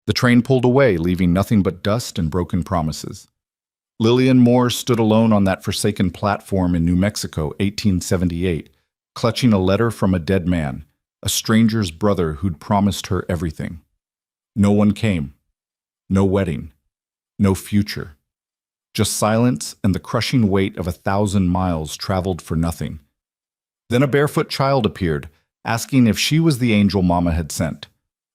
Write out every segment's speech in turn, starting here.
The train pulled away, leaving nothing but dust and broken promises. Lillian Moore stood alone on that forsaken platform in New Mexico, 1878, clutching a letter from a dead man, a stranger's brother who'd promised her everything. No one came. No wedding. No future. Just silence and the crushing weight of 1,000 miles traveled for nothing. Then a barefoot child appeared, asking if she was the angel Mama had sent.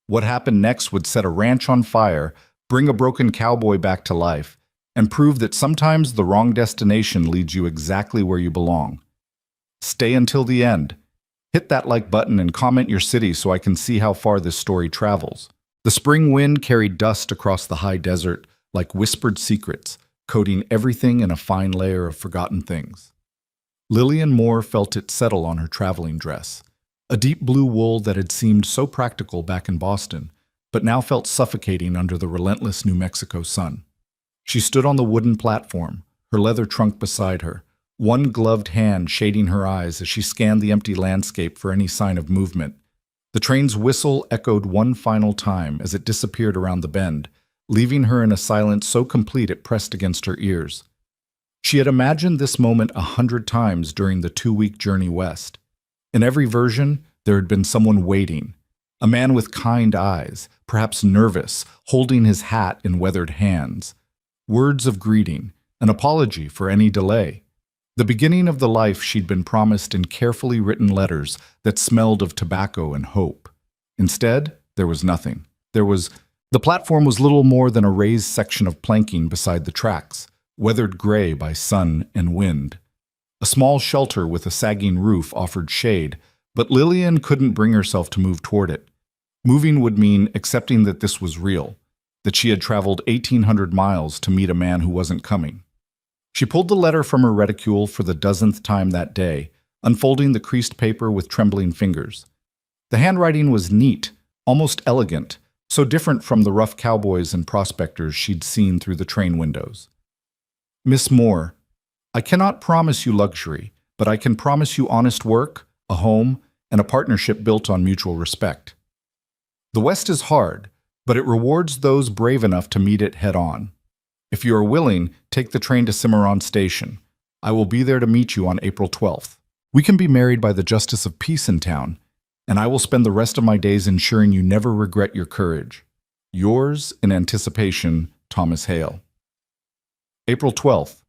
What happened next would set a ranch on fire, bring a broken cowboy back to life, and prove that sometimes the wrong destination leads you exactly where you belong. Stay until the end. Hit that like button and comment your city so I can see how far this story travels. The spring wind carried dust across the high desert like whispered secrets, coating everything in a fine layer of forgotten things. Lillian Moore felt it settle on her traveling dress, a deep blue wool that had seemed so practical back in Boston, but now felt suffocating under the relentless New Mexico sun. She stood on the wooden platform, her leather trunk beside her, one gloved hand shading her eyes as she scanned the empty landscape for any sign of movement. The train's whistle echoed one final time as it disappeared around the bend, leaving her in a silence so complete it pressed against her ears. She had imagined this moment 100 times during the 2-week journey west. In every version, there had been someone waiting, a man with kind eyes, perhaps nervous, holding his hat in weathered hands. Words of greeting, an apology for any delay. The beginning of the life she'd been promised in carefully written letters that smelled of tobacco and hope. Instead, there was nothing. The platform was little more than a raised section of planking beside the tracks, weathered gray by sun and wind. A small shelter with a sagging roof offered shade, but Lillian couldn't bring herself to move toward it. Moving would mean accepting that this was real, that she had traveled 1,800 miles to meet a man who wasn't coming. She pulled the letter from her reticule for the dozenth time that day, unfolding the creased paper with trembling fingers. The handwriting was neat, almost elegant, so different from the rough cowboys and prospectors she'd seen through the train windows. Miss Moore, I cannot promise you luxury, but I can promise you honest work, a home, and a partnership built on mutual respect. The West is hard, but it rewards those brave enough to meet it head-on. If you are willing, take the train to Cimarron Station. I will be there to meet you on April 12th. We can be married by the justice of peace in town, and I will spend the rest of my days ensuring you never regret your courage. Yours, in anticipation, Thomas Hale. April 12th.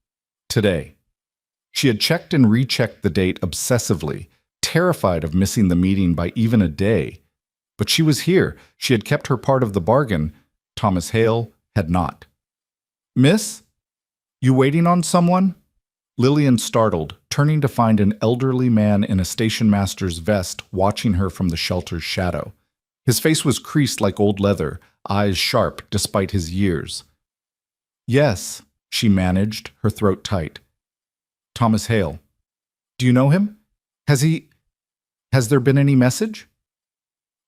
Today. She had checked and rechecked the date obsessively, terrified of missing the meeting by even a day. But she was here. She had kept her part of the bargain. Thomas Hale had not. Miss? You waiting on someone? Lillian startled, turning to find an elderly man in a station master's vest watching her from the shelter's shadow. His face was creased like old leather, eyes sharp despite his years. Yes, she managed, her throat tight. Thomas Hale. Do you know him? Has there been any message?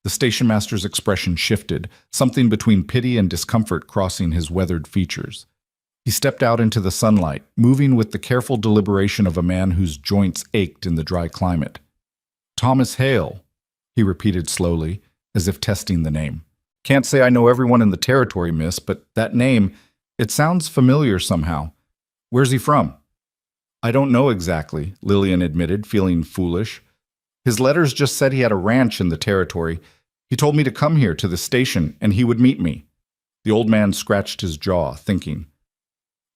The station master's expression shifted, something between pity and discomfort crossing his weathered features. He stepped out into the sunlight, moving with the careful deliberation of a man whose joints ached in the dry climate. Thomas Hale, he repeated slowly, as if testing the name. Can't say I know everyone in the territory, miss, but that name, it sounds familiar somehow. Where's he from? I don't know exactly, Lillian admitted, feeling foolish. His letters just said he had a ranch in the territory. He told me to come here to the station, and he would meet me. The old man scratched his jaw, thinking.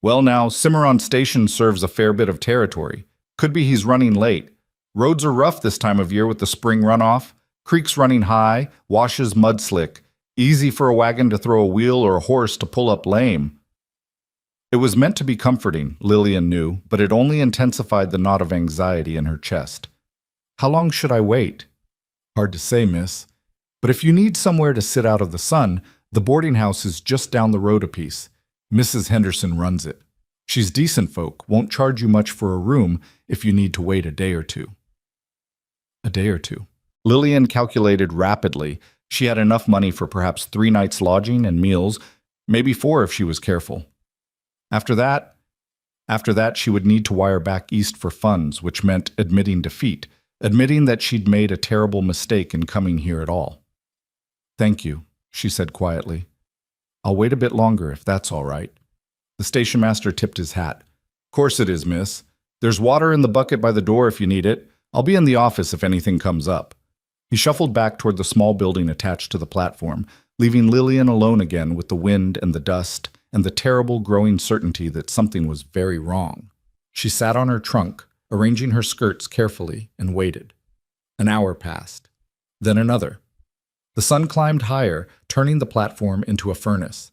Well now, Cimarron Station serves a fair bit of territory. Could be he's running late. Roads are rough this time of year with the spring runoff. Creeks running high, washes mud slick. Easy for a wagon to throw a wheel or a horse to pull up lame. It was meant to be comforting, Lillian knew, but it only intensified the knot of anxiety in her chest. How long should I wait? Hard to say, miss. But if you need somewhere to sit out of the sun, the boarding house is just down the road a piece. Mrs. Henderson runs it. She's decent folk, won't charge you much for a room if you need to wait a day or two. A day or two. Lillian calculated rapidly. She had enough money for perhaps 3 nights lodging and meals, maybe 4 if she was careful. After that, she would need to wire back east for funds, which meant admitting defeat, admitting that she'd made a terrible mistake in coming here at all. Thank you, she said quietly. I'll wait a bit longer if that's all right. The station master tipped his hat. Course it is, miss. There's water in the bucket by the door if you need it. I'll be in the office if anything comes up. He shuffled back toward the small building attached to the platform, leaving Lillian alone again with the wind and the dust and the terrible growing certainty that something was very wrong. She sat on her trunk, arranging her skirts carefully, and waited. An hour passed. Then another. The sun climbed higher, turning the platform into a furnace.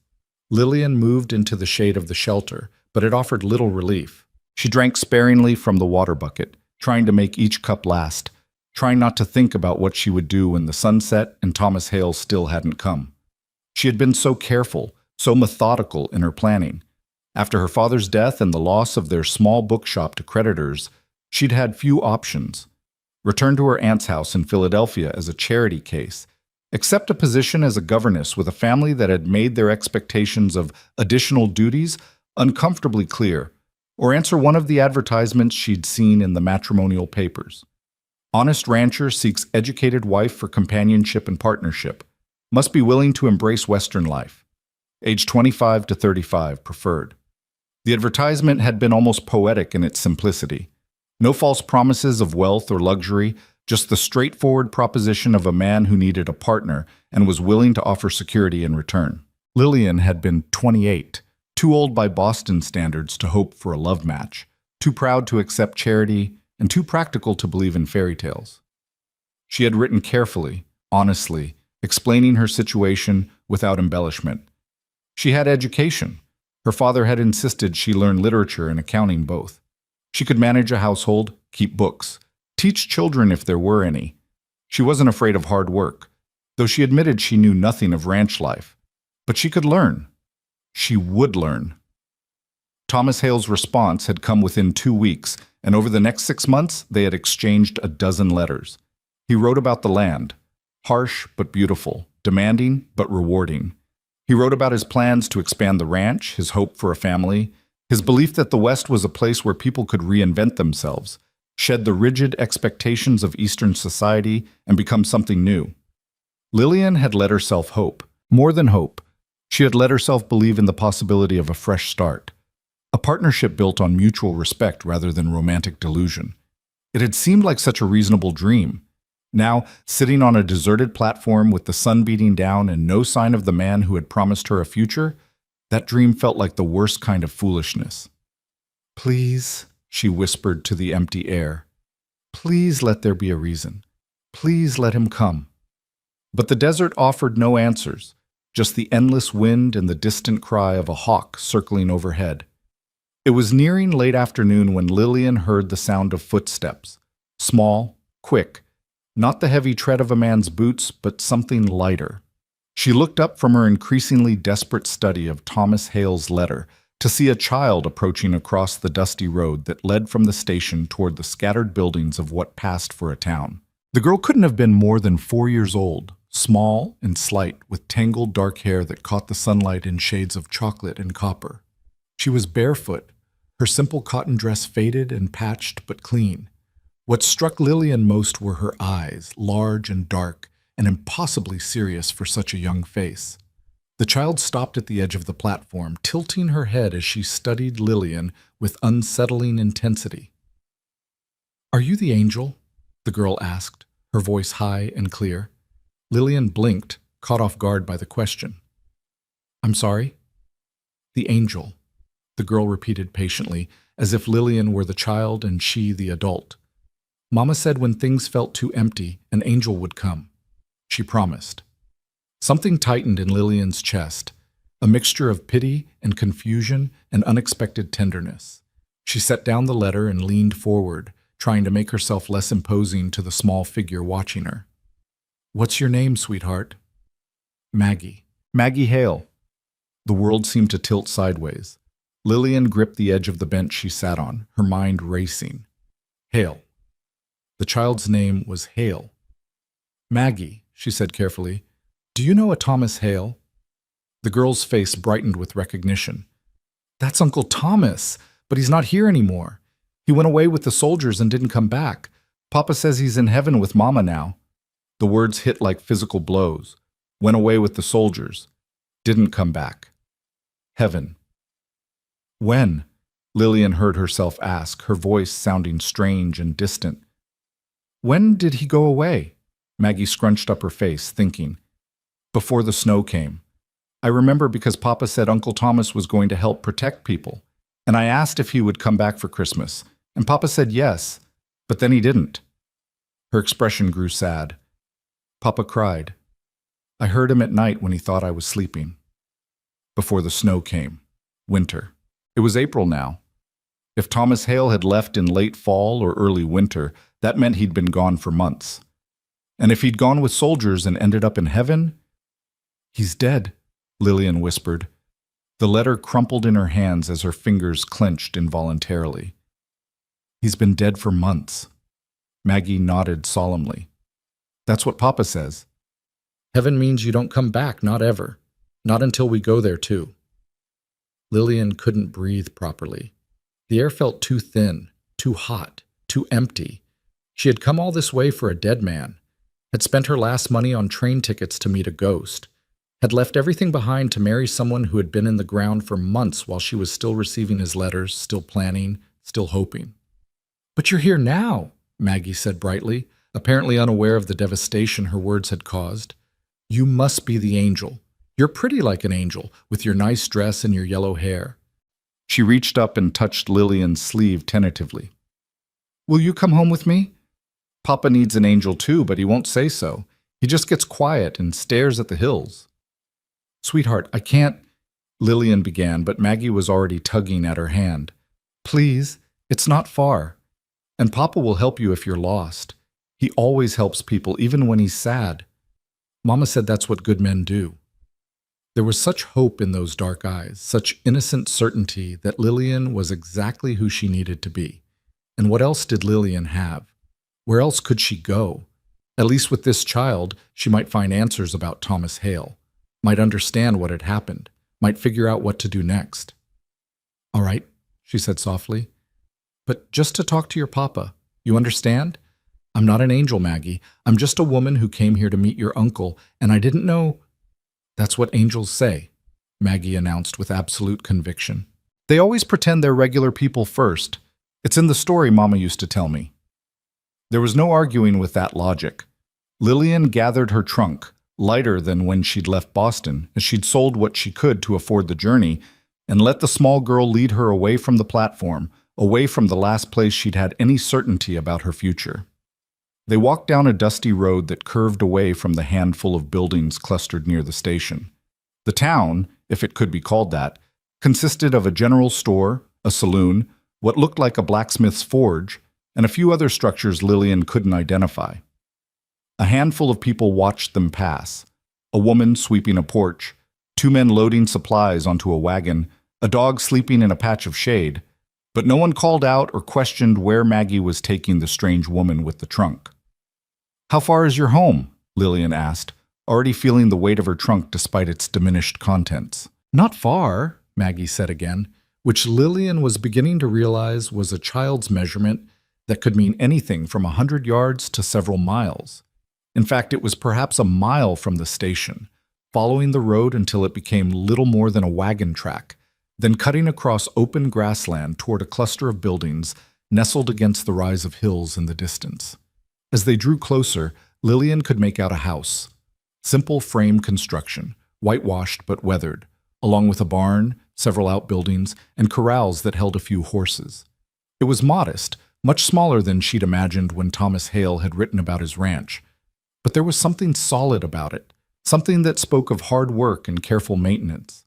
Lillian moved into the shade of the shelter, but it offered little relief. She drank sparingly from the water bucket, trying to make each cup last, trying not to think about what she would do when the sun set and Thomas Hale still hadn't come. She had been so careful, so methodical in her planning. After her father's death and the loss of their small bookshop to creditors, she'd had few options. Return to her aunt's house in Philadelphia as a charity case, accept a position as a governess with a family that had made their expectations of additional duties uncomfortably clear, or answer one of the advertisements she'd seen in the matrimonial papers. Honest rancher seeks educated wife for companionship and partnership. Must be willing to embrace Western life. Age 25 to 35 preferred. The advertisement had been almost poetic in its simplicity. No false promises of wealth or luxury, just the straightforward proposition of a man who needed a partner and was willing to offer security in return. Lillian had been 28, too old by Boston standards to hope for a love match, too proud to accept charity, and too practical to believe in fairy tales. She had written carefully, honestly, explaining her situation without embellishment. She had education. Her father had insisted she learn literature and accounting both. She could manage a household, keep books, teach children if there were any. She wasn't afraid of hard work, though she admitted she knew nothing of ranch life. But she could learn. She would learn. Thomas Hale's response had come within 2 weeks, and over the next 6 months they had exchanged a dozen letters. He wrote about the land, harsh but beautiful, demanding but rewarding. He wrote about his plans to expand the ranch, his hope for a family, his belief that the West was a place where people could reinvent themselves, shed the rigid expectations of Eastern society, and become something new. Lillian had let herself hope. More than hope, she had let herself believe in the possibility of a fresh start. A partnership built on mutual respect rather than romantic delusion. It had seemed like such a reasonable dream. Now, sitting on a deserted platform with the sun beating down and no sign of the man who had promised her a future, that dream felt like the worst kind of foolishness. "Please," she whispered to the empty air. "Please let there be a reason. Please let him come." But the desert offered no answers, just the endless wind and the distant cry of a hawk circling overhead. It was nearing late afternoon when Lillian heard the sound of footsteps. Small, quick, not the heavy tread of a man's boots, but something lighter. She looked up from her increasingly desperate study of Thomas Hale's letter to see a child approaching across the dusty road that led from the station toward the scattered buildings of what passed for a town. The girl couldn't have been more than 4 years old, small and slight, with tangled dark hair that caught the sunlight in shades of chocolate and copper. She was barefoot, her simple cotton dress faded and patched but clean. What struck Lillian most were her eyes, large and dark, and impossibly serious for such a young face. The child stopped at the edge of the platform, tilting her head as she studied Lillian with unsettling intensity. "Are you the angel?" the girl asked, her voice high and clear. Lillian blinked, caught off guard by the question. "I'm sorry?" "The angel," the girl repeated patiently, as if Lillian were the child and she the adult. "Mama said when things felt too empty, an angel would come. She promised." Something tightened in Lillian's chest, a mixture of pity and confusion and unexpected tenderness. She set down the letter and leaned forward, trying to make herself less imposing to the small figure watching her. "What's your name, sweetheart?" "Maggie." "Maggie Hale." The world seemed to tilt sideways. Lillian gripped the edge of the bench she sat on, her mind racing. Hale. The child's name was Hale. "Maggie," she said carefully, "do you know a Thomas Hale?" The girl's face brightened with recognition. "That's Uncle Thomas, but he's not here anymore. He went away with the soldiers and didn't come back. Papa says he's in heaven with Mama now." The words hit like physical blows. Went away with the soldiers. Didn't come back. Heaven. When? Lillian heard herself ask, her voice sounding strange and distant. When did he go away? Maggie scrunched up her face, thinking. Before the snow came. I remember because Papa said Uncle Thomas was going to help protect people, and I asked if he would come back for Christmas, and Papa said yes, but then he didn't. Her expression grew sad. Papa cried. I heard him at night when he thought I was sleeping. Before the snow came. Winter. It was April now. If Thomas Hale had left in late fall or early winter, that meant he'd been gone for months. And if he'd gone with soldiers and ended up in heaven? He's dead, Lillian whispered. The letter crumpled in her hands as her fingers clenched involuntarily. He's been dead for months. Maggie nodded solemnly. That's what Papa says. Heaven means you don't come back, not ever. Not until we go there, too. Lillian couldn't breathe properly. The air felt too thin, too hot, too empty. She had come all this way for a dead man, had spent her last money on train tickets to meet a ghost, had left everything behind to marry someone who had been in the ground for months while she was still receiving his letters, still planning, still hoping. But you're here now, Maggie said brightly, apparently unaware of the devastation her words had caused. You must be the angel. You're pretty like an angel, with your nice dress and your yellow hair. She reached up and touched Lillian's sleeve tentatively. Will you come home with me? Papa needs an angel too, but he won't say so. He just gets quiet and stares at the hills. Sweetheart, I can't, Lillian began, but Maggie was already tugging at her hand. Please, it's not far. And Papa will help you if you're lost. He always helps people, even when he's sad. Mama said that's what good men do. There was such hope in those dark eyes, such innocent certainty that Lillian was exactly who she needed to be. And what else did Lillian have? Where else could she go? At least with this child, she might find answers about Thomas Hale, might understand what had happened, might figure out what to do next. All right, she said softly. But just to talk to your papa, you understand? I'm not an angel, Maggie. I'm just a woman who came here to meet your uncle, and I didn't know... That's what angels say, Maggie announced with absolute conviction. They always pretend they're regular people first. It's in the story Mama used to tell me. There was no arguing with that logic. Lillian gathered her trunk, lighter than when she'd left Boston, as she'd sold what she could to afford the journey, and let the small girl lead her away from the platform, away from the last place she'd had any certainty about her future. They walked down a dusty road that curved away from the handful of buildings clustered near the station. The town, if it could be called that, consisted of a general store, a saloon, what looked like a blacksmith's forge, and a few other structures Lillian couldn't identify. A handful of people watched them pass. A woman sweeping a porch, 2 men loading supplies onto a wagon, a dog sleeping in a patch of shade, but no one called out or questioned where Maggie was taking the strange woman with the trunk. How far is your home? Lillian asked, already feeling the weight of her trunk despite its diminished contents. Not far, Maggie said again, which Lillian was beginning to realize was a child's measurement that could mean anything from 100 yards to several miles. In fact, it was perhaps a mile from the station, following the road until it became little more than a wagon track, then cutting across open grassland toward a cluster of buildings nestled against the rise of hills in the distance. As they drew closer, Lillian could make out a house. Simple frame construction, whitewashed but weathered, along with a barn, several outbuildings, and corrals that held a few horses. It was modest, much smaller than she'd imagined when Thomas Hale had written about his ranch. But there was something solid about it, something that spoke of hard work and careful maintenance.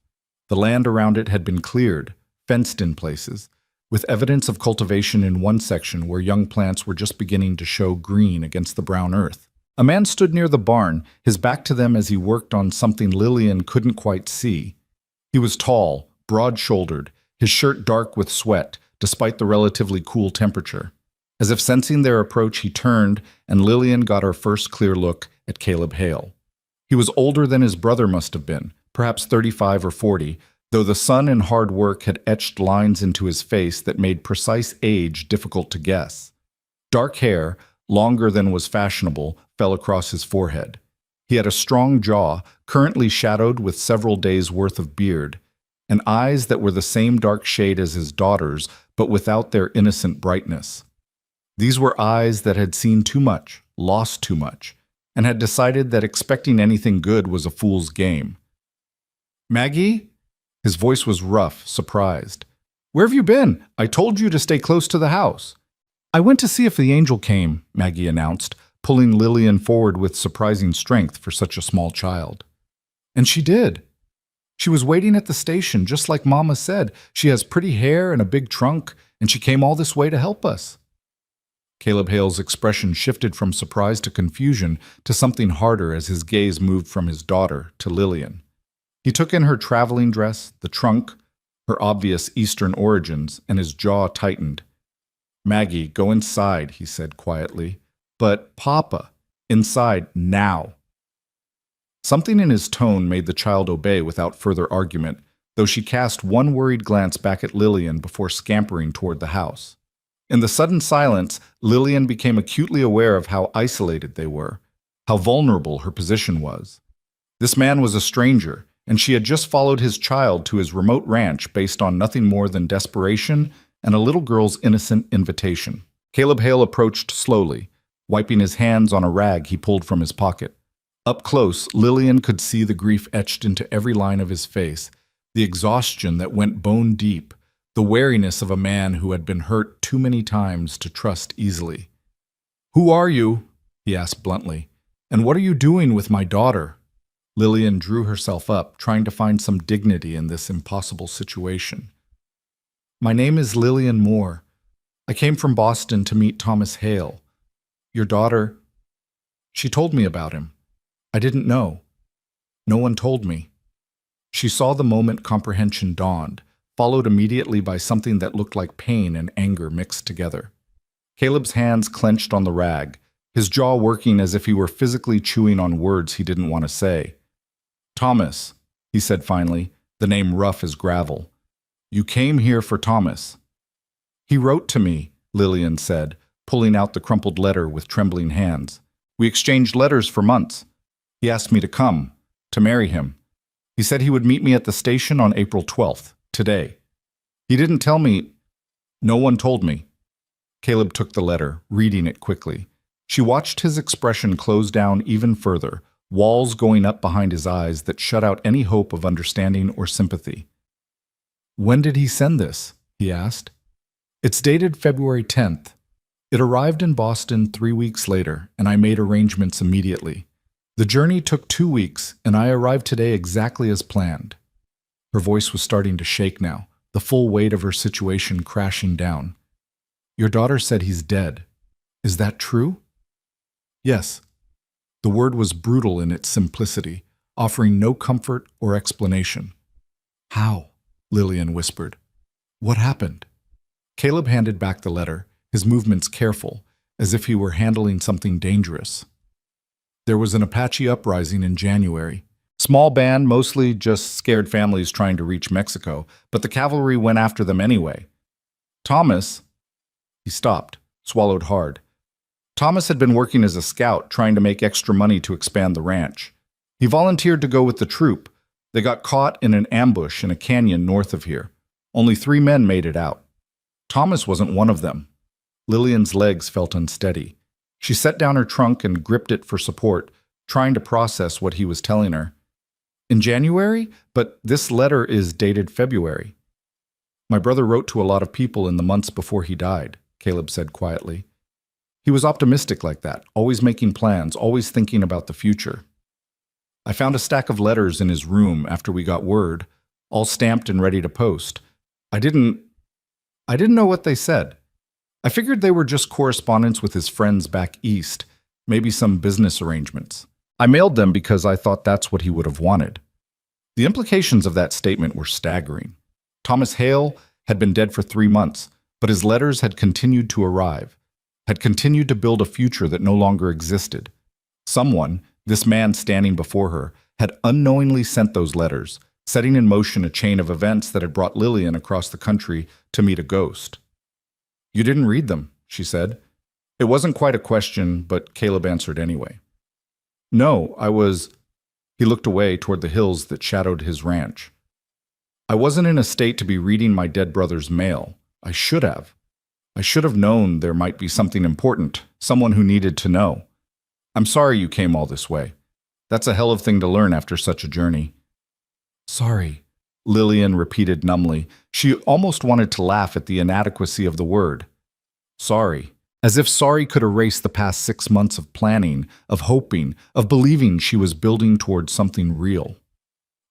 The land around it had been cleared, fenced in places, with evidence of cultivation in one section where young plants were just beginning to show green against the brown earth. A man stood near the barn, his back to them as he worked on something Lillian couldn't quite see. He was tall, broad-shouldered, his shirt dark with sweat, despite the relatively cool temperature. As if sensing their approach, he turned, and Lillian got her first clear look at Caleb Hale. He was older than his brother must have been, perhaps 35 or 40, though the sun and hard work had etched lines into his face that made precise age difficult to guess. Dark hair, longer than was fashionable, fell across his forehead. He had a strong jaw, currently shadowed with several days' worth of beard, and eyes that were the same dark shade as his daughter's, but without their innocent brightness. These were eyes that had seen too much, lost too much, and had decided that expecting anything good was a fool's game. "Maggie?" His voice was rough, surprised. "Where have you been? I told you to stay close to the house." "I went to see if the angel came," Maggie announced, pulling Lillian forward with surprising strength for such a small child. "And she did. She was waiting at the station, just like Mama said. She has pretty hair and a big trunk, and she came all this way to help us." Caleb Hale's expression shifted from surprise to confusion to something harder as his gaze moved from his daughter to Lillian. He took in her traveling dress, the trunk, her obvious Eastern origins, and his jaw tightened. "Maggie, go inside," he said quietly. "But, Papa, inside now." Something in his tone made the child obey without further argument, though she cast one worried glance back at Lillian before scampering toward the house. In the sudden silence, Lillian became acutely aware of how isolated they were, how vulnerable her position was. This man was a stranger, and she had just followed his child to his remote ranch based on nothing more than desperation and a little girl's innocent invitation. Caleb Hale approached slowly, wiping his hands on a rag he pulled from his pocket. Up close, Lillian could see the grief etched into every line of his face, the exhaustion that went bone deep, the wariness of a man who had been hurt too many times to trust easily. "Who are you?" he asked bluntly. "And what are you doing with my daughter?" Lillian drew herself up, trying to find some dignity in this impossible situation. "My name is Lillian Moore. I came from Boston to meet Thomas Hale. Your daughter, she told me about him. I didn't know. No one told me." She saw the moment comprehension dawned, followed immediately by something that looked like pain and anger mixed together. Caleb's hands clenched on the rag, his jaw working as if he were physically chewing on words he didn't want to say. "Thomas," he said finally, the name rough as gravel. "You came here for Thomas." "He wrote to me," Lillian said, pulling out the crumpled letter with trembling hands. "We exchanged letters for months. He asked me to come, to marry him. He said he would meet me at the station on April 12th, today. He didn't tell me. No one told me." Caleb took the letter, reading it quickly. She watched his expression close down even further, walls going up behind his eyes that shut out any hope of understanding or sympathy. "When did he send this?" he asked. "It's dated February 10th. It arrived in Boston 3 weeks later, and I made arrangements immediately. The journey took 2 weeks, and I arrived today exactly as planned." Her voice was starting to shake now, the full weight of her situation crashing down. "Your daughter said he's dead. Is that true?" "Yes." The word was brutal in its simplicity, offering no comfort or explanation. "How?" Lillian whispered. "What happened?" Caleb handed back the letter, his movements careful, as if he were handling something dangerous. "There was an Apache uprising in January. Small band, mostly just scared families trying to reach Mexico, but the cavalry went after them anyway. Thomas..." He stopped, swallowed hard. Thomas had been working as a scout, trying to make extra money to expand the ranch. He volunteered to go with the troop. They got caught in an ambush in a canyon north of here. Only 3 men made it out. Thomas wasn't one of them. Lillian's legs felt unsteady. She set down her trunk and gripped it for support, trying to process what he was telling her. "In January? But this letter is dated February." "My brother wrote to a lot of people in the months before he died," Caleb said quietly. "He was optimistic like that, always making plans, always thinking about the future. I found a stack of letters in his room after we got word, all stamped and ready to post. I didn't know what they said. I figured they were just correspondence with his friends back east, maybe some business arrangements. I mailed them because I thought that's what he would have wanted." The implications of that statement were staggering. Thomas Hale had been dead for 3 months, but his letters had continued to arrive, had continued to build a future that no longer existed. Someone, this man standing before her, had unknowingly sent those letters, setting in motion a chain of events that had brought Lillian across the country to meet a ghost. "You didn't read them," she said. It wasn't quite a question, but Caleb answered anyway. No, I was. He looked away toward the hills that shadowed his ranch. I wasn't in a state to be reading my dead brother's mail. I should have. I should have known there might be something important, someone who needed to know. I'm sorry you came all this way. That's a hell of a thing to learn after such a journey. Sorry, Lillian repeated numbly. She almost wanted to laugh at the inadequacy of the word. Sorry. As if sorry could erase the past 6 months of planning, of hoping, of believing she was building towards something real.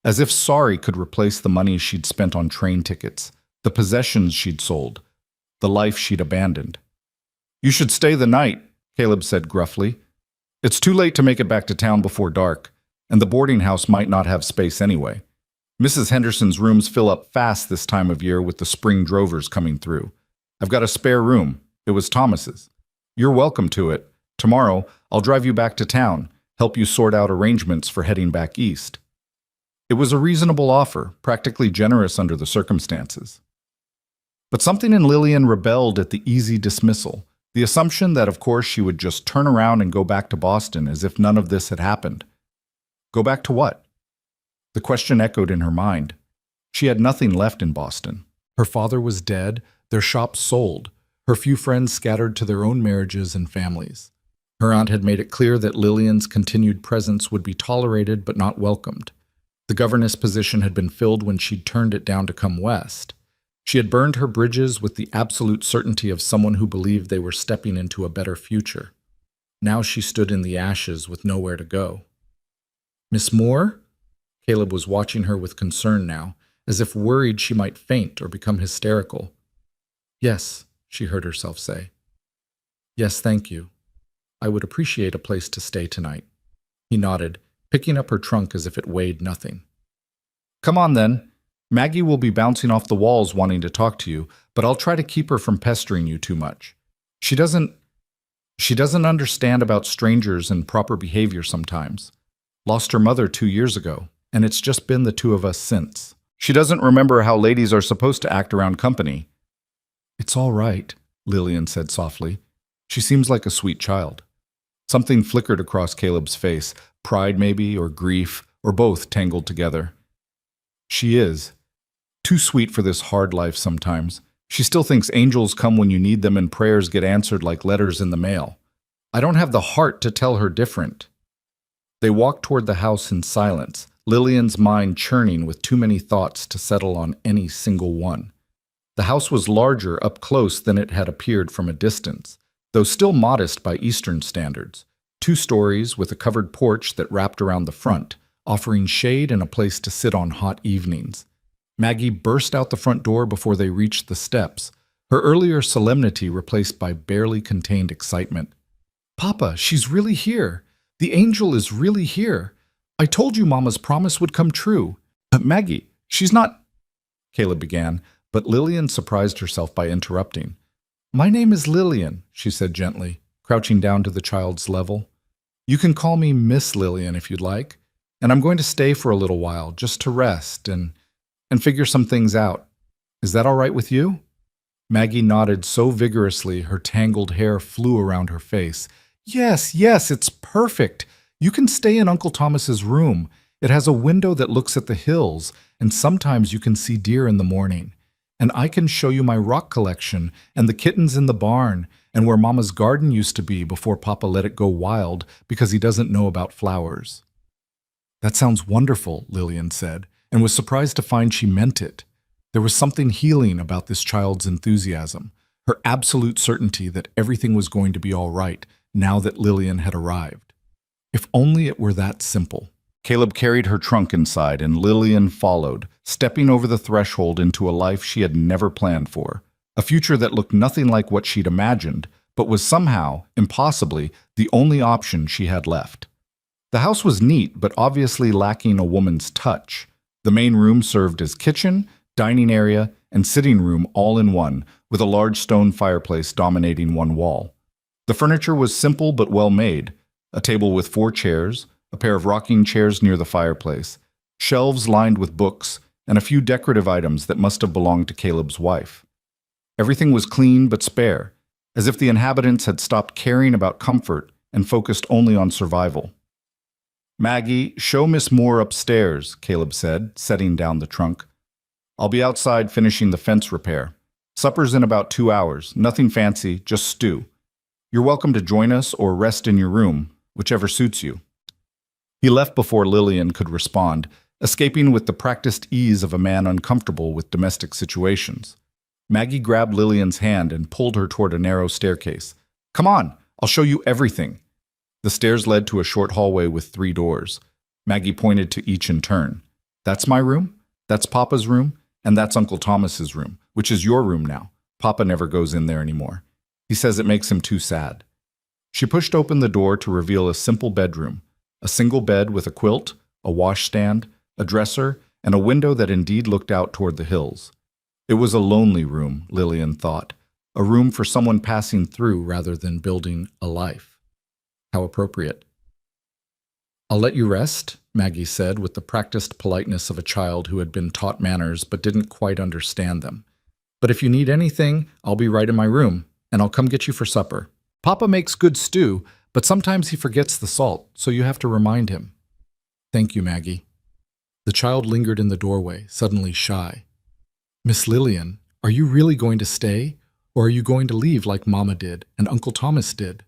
As if sorry could replace the money she'd spent on train tickets, the possessions she'd sold, the life she'd abandoned. You should stay the night, Caleb said gruffly. It's too late to make it back to town before dark, and the boarding house might not have space anyway. Mrs. Henderson's rooms fill up fast this time of year with the spring drovers coming through. I've got a spare room. It was Thomas's. You're welcome to it. Tomorrow, I'll drive you back to town, help you sort out arrangements for heading back east. It was a reasonable offer, practically generous under the circumstances. But something in Lillian rebelled at the easy dismissal, the assumption that of course she would just turn around and go back to Boston as if none of this had happened. Go back to what? The question echoed in her mind. She had nothing left in Boston. Her father was dead, their shop sold, her few friends scattered to their own marriages and families. Her aunt had made it clear that Lillian's continued presence would be tolerated but not welcomed. The governess position had been filled when she'd turned it down to come west. She had burned her bridges with the absolute certainty of someone who believed they were stepping into a better future. Now she stood in the ashes with nowhere to go. Miss Moore? Caleb was watching her with concern now, as if worried she might faint or become hysterical. Yes, she heard herself say. Yes, thank you. I would appreciate a place to stay tonight. He nodded, picking up her trunk as if it weighed nothing. Come on then. Maggie will be bouncing off the walls wanting to talk to you, but I'll try to keep her from pestering you too much. She doesn't understand about strangers and proper behavior sometimes. Lost her mother 2 years ago, and it's just been the two of us since. She doesn't remember how ladies are supposed to act around company. It's all right, Lillian said softly. She seems like a sweet child. Something flickered across Caleb's face, pride maybe, or grief, or both tangled together. She is. Too sweet for this hard life sometimes. She still thinks angels come when you need them and prayers get answered like letters in the mail. I don't have the heart to tell her different. They walked toward the house in silence, Lillian's mind churning with too many thoughts to settle on any single one. The house was larger up close than it had appeared from a distance, though still modest by Eastern standards. 2 stories with a covered porch that wrapped around the front, offering shade and a place to sit on hot evenings. Maggie burst out the front door before they reached the steps, her earlier solemnity replaced by barely contained excitement. Papa, she's really here. The angel is really here. I told you Mama's promise would come true. Maggie, she's not... Caleb began, but Lillian surprised herself by interrupting. My name is Lillian, she said gently, crouching down to the child's level. You can call me Miss Lillian if you'd like, and I'm going to stay for a little while just to rest and figure some things out. Is that all right with you? Maggie nodded so vigorously her tangled hair flew around her face. Yes, it's perfect. You can stay in Uncle Thomas's room. It has a window that looks at the hills, and sometimes you can see deer in the morning. And I can show you my rock collection and the kittens in the barn and where Mama's garden used to be before Papa let it go wild because he doesn't know about flowers. That sounds wonderful, Lillian said, and was surprised to find she meant it. There was something healing about this child's enthusiasm, her absolute certainty that everything was going to be all right now that Lillian had arrived. If only it were that simple. Caleb carried her trunk inside, and Lillian followed, stepping over the threshold into a life she had never planned for, a future that looked nothing like what she'd imagined, but was somehow, impossibly, the only option she had left. The house was neat, but obviously lacking a woman's touch. The main room served as kitchen, dining area, and sitting room all in one, with a large stone fireplace dominating one wall. The furniture was simple but well made, a table with 4 chairs, a pair of rocking chairs near the fireplace, shelves lined with books, and a few decorative items that must have belonged to Caleb's wife. Everything was clean but spare, as if the inhabitants had stopped caring about comfort and focused only on survival. Maggie, show Miss Moore upstairs, Caleb said, setting down the trunk. I'll be outside finishing the fence repair. Supper's in about 2 hours. Nothing fancy, just stew. You're welcome to join us or rest in your room, whichever suits you. He left before Lillian could respond, escaping with the practiced ease of a man uncomfortable with domestic situations. Maggie grabbed Lillian's hand and pulled her toward a narrow staircase. Come on, I'll show you everything. The stairs led to a short hallway with 3 doors. Maggie pointed to each in turn. That's my room, that's Papa's room, and that's Uncle Thomas's room, which is your room now. Papa never goes in there anymore. He says it makes him too sad. She pushed open the door to reveal a simple bedroom, a single bed with a quilt, a washstand, a dresser, and a window that indeed looked out toward the hills. It was a lonely room, Lillian thought, a room for someone passing through rather than building a life. How appropriate. I'll let you rest, Maggie said with the practiced politeness of a child who had been taught manners but didn't quite understand them. But if you need anything, I'll be right in my room, and I'll come get you for supper. Papa makes good stew, but sometimes he forgets the salt, so you have to remind him. Thank you, Maggie. The child lingered in the doorway, suddenly shy. Miss Lillian, are you really going to stay, or are you going to leave like Mama did and Uncle Thomas did?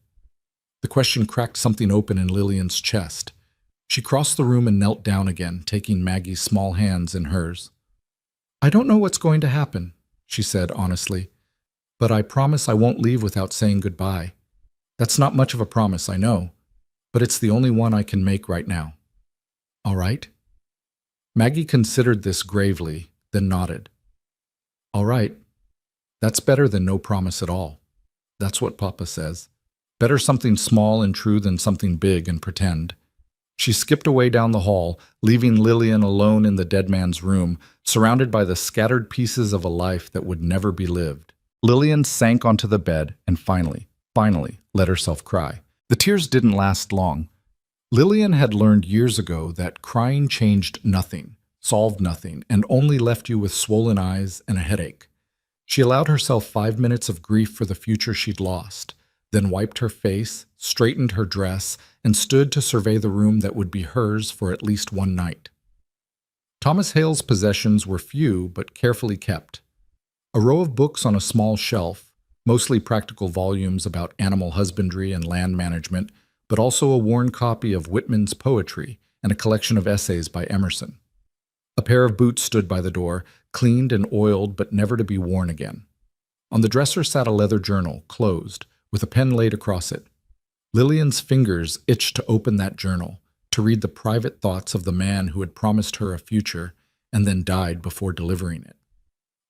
The question cracked something open in Lillian's chest. She crossed the room and knelt down again, taking Maggie's small hands in hers. I don't know what's going to happen, she said honestly, but I promise I won't leave without saying goodbye. That's not much of a promise, I know, but it's the only one I can make right now. All right? Maggie considered this gravely, then nodded. All right. That's better than no promise at all. That's what Papa says. Better something small and true than something big and pretend. She skipped away down the hall, leaving Lillian alone in the dead man's room, surrounded by the scattered pieces of a life that would never be lived. Lillian sank onto the bed and finally let herself cry. The tears didn't last long. Lillian had learned years ago that crying changed nothing, solved nothing, and only left you with swollen eyes and a headache. She allowed herself 5 minutes of grief for the future she'd lost, then wiped her face, straightened her dress, and stood to survey the room that would be hers for at least one night. Thomas Hale's possessions were few but carefully kept. A row of books on a small shelf, mostly practical volumes about animal husbandry and land management, but also a worn copy of Whitman's poetry and a collection of essays by Emerson. A pair of boots stood by the door, cleaned and oiled but never to be worn again. On the dresser sat a leather journal, closed, with a pen laid across it. Lillian's fingers itched to open that journal, to read the private thoughts of the man who had promised her a future and then died before delivering it.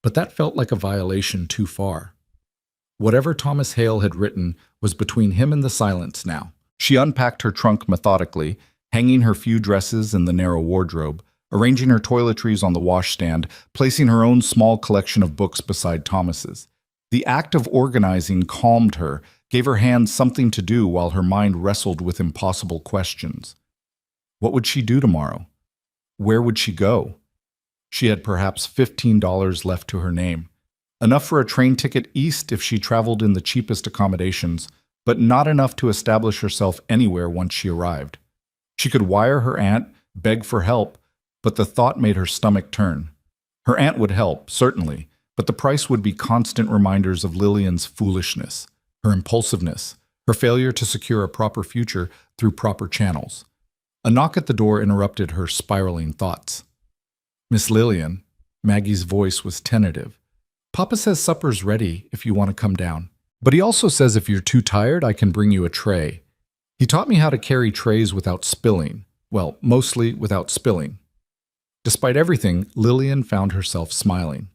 But that felt like a violation too far. Whatever Thomas Hale had written was between him and the silence now. She unpacked her trunk methodically, hanging her few dresses in the narrow wardrobe, arranging her toiletries on the washstand, placing her own small collection of books beside Thomas's. The act of organizing calmed her, gave her hands something to do while her mind wrestled with impossible questions. What would she do tomorrow? Where would she go? She had perhaps $15 left to her name, enough for a train ticket east if she traveled in the cheapest accommodations, but not enough to establish herself anywhere once she arrived. She could wire her aunt, beg for help, but the thought made her stomach turn. Her aunt would help, certainly, but the price would be constant reminders of Lillian's foolishness, her impulsiveness, her failure to secure a proper future through proper channels. A knock at the door interrupted her spiraling thoughts. Miss Lillian, Maggie's voice was tentative. Papa says supper's ready if you want to come down. But he also says if you're too tired, I can bring you a tray. He taught me how to carry trays without spilling. Well, mostly without spilling. Despite everything, Lillian found herself smiling.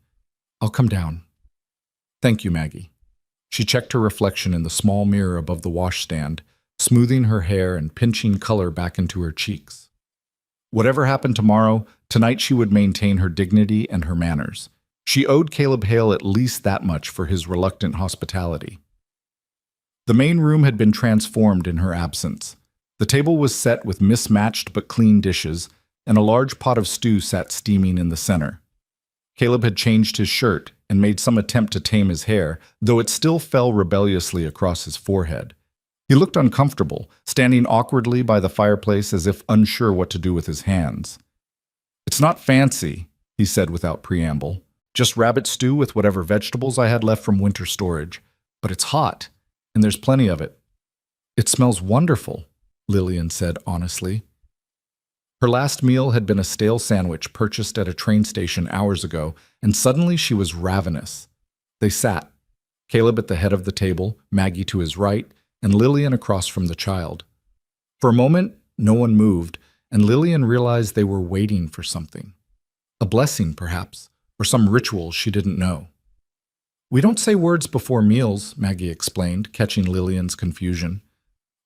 I'll come down. Thank you, Maggie. She checked her reflection in the small mirror above the washstand, smoothing her hair and pinching color back into her cheeks. Whatever happened tomorrow, tonight she would maintain her dignity and her manners. She owed Caleb Hale at least that much for his reluctant hospitality. The main room had been transformed in her absence. The table was set with mismatched but clean dishes, and a large pot of stew sat steaming in the center. Caleb had changed his shirt and made some attempt to tame his hair, though it still fell rebelliously across his forehead. He looked uncomfortable, standing awkwardly by the fireplace as if unsure what to do with his hands. "It's not fancy," he said without preamble. "Just rabbit stew with whatever vegetables I had left from winter storage. But it's hot, and there's plenty of it." "It smells wonderful," Lillian said honestly. Her last meal had been a stale sandwich purchased at a train station hours ago, and suddenly she was ravenous. They sat, Caleb at the head of the table, Maggie to his right, and Lillian across from the child. For a moment, no one moved, and Lillian realized they were waiting for something. A blessing, perhaps, or some ritual she didn't know. "We don't say words before meals," Maggie explained, catching Lillian's confusion.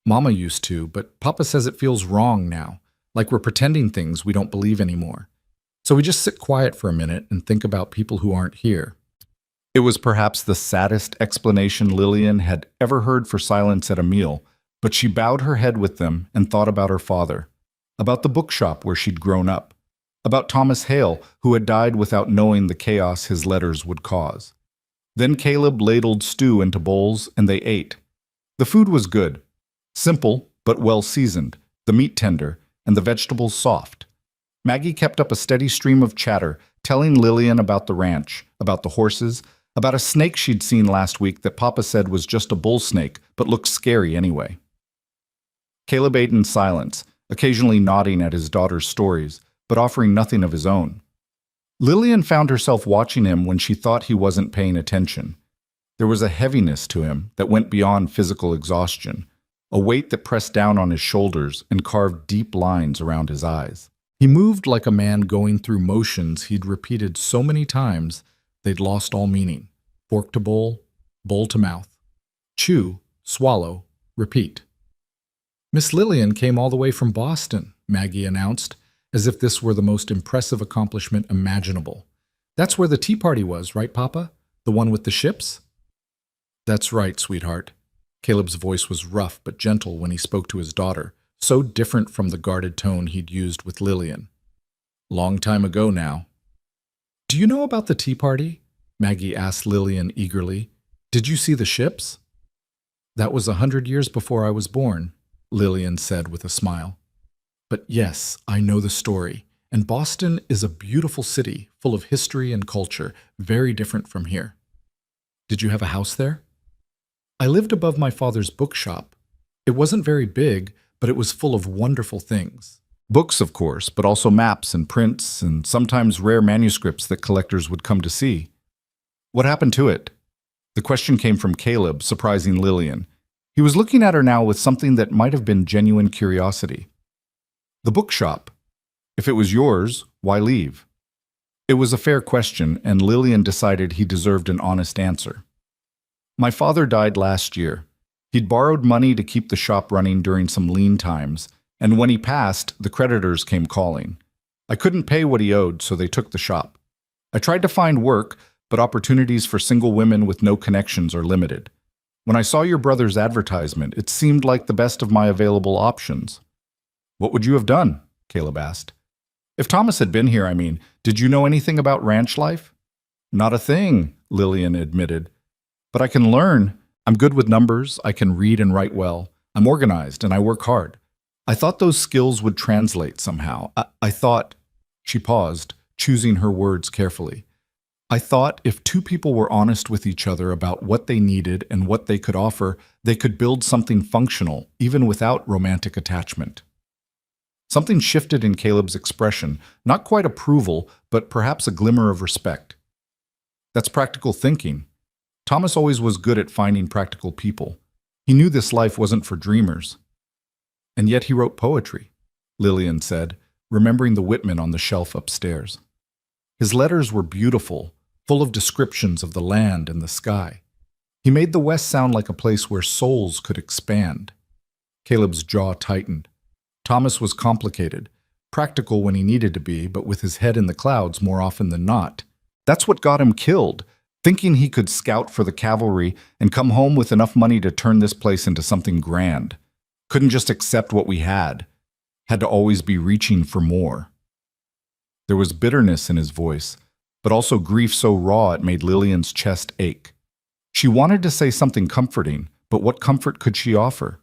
"Mama used to, but Papa says it feels wrong now, like we're pretending things we don't believe anymore. So we just sit quiet for a minute and think about people who aren't here." It was perhaps the saddest explanation Lillian had ever heard for silence at a meal, but she bowed her head with them and thought about her father, about the bookshop where she'd grown up, about Thomas Hale, who had died without knowing the chaos his letters would cause. Then Caleb ladled stew into bowls, and they ate. The food was good, simple but well seasoned, the meat tender, and the vegetables soft. Maggie kept up a steady stream of chatter, telling Lillian about the ranch, about the horses, about a snake she'd seen last week that Papa said was just a bull snake, but looked scary anyway. Caleb ate in silence, occasionally nodding at his daughter's stories, but offering nothing of his own. Lillian found herself watching him when she thought he wasn't paying attention. There was a heaviness to him that went beyond physical exhaustion, a weight that pressed down on his shoulders and carved deep lines around his eyes. He moved like a man going through motions he'd repeated so many times they'd lost all meaning. Fork to bowl to mouth. Chew, swallow, repeat. "Miss Lillian came all the way from Boston," Maggie announced, as if this were the most impressive accomplishment imaginable. "That's where the tea party was, right, Papa? The one with the ships?" "That's right, sweetheart." Caleb's voice was rough but gentle when he spoke to his daughter, so different from the guarded tone he'd used with Lillian. "Long time ago now." "Do you know about the tea party?" Maggie asked Lillian eagerly. "Did you see the ships?" "That was 100 years before I was born," Lillian said with a smile. "But yes, I know the story, and Boston is a beautiful city, full of history and culture, very different from here." "Did you have a house there?" "I lived above my father's bookshop. It wasn't very big, but it was full of wonderful things. Books, of course, but also maps and prints, and sometimes rare manuscripts that collectors would come to see." "What happened to it?" The question came from Caleb, surprising Lillian. He was looking at her now with something that might have been genuine curiosity. "The bookshop. If it was yours, why leave?" It was a fair question, and Lillian decided he deserved an honest answer. "My father died last year. He'd borrowed money to keep the shop running during some lean times, and when he passed, the creditors came calling. I couldn't pay what he owed, so they took the shop. I tried to find work, but opportunities for single women with no connections are limited. When I saw your brother's advertisement, it seemed like the best of my available options." "What would you have done?" Caleb asked. "If Thomas had been here, I mean, did you know anything about ranch life?" "Not a thing," Lillian admitted. "But I can learn. I'm good with numbers, I can read and write well. I'm organized, and I work hard. I thought those skills would translate somehow. I thought—" She paused, choosing her words carefully. "I thought if two people were honest with each other about what they needed and what they could offer, they could build something functional, even without romantic attachment." Something shifted in Caleb's expression, not quite approval, but perhaps a glimmer of respect. "That's practical thinking. Thomas always was good at finding practical people. He knew this life wasn't for dreamers." "And yet he wrote poetry," Lillian said, remembering the Whitman on the shelf upstairs. "His letters were beautiful, full of descriptions of the land and the sky. He made the West sound like a place where souls could expand." Caleb's jaw tightened. Thomas was complicated, practical when he needed to be, but with his head in the clouds more often than not. That's what got him killed, thinking he could scout for the cavalry and come home with enough money to turn this place into something grand. Couldn't just accept what we had to always be reaching for more. There was bitterness in his voice, but also grief so raw it made Lillian's chest ache. She wanted to say something comforting, but what comfort could she offer?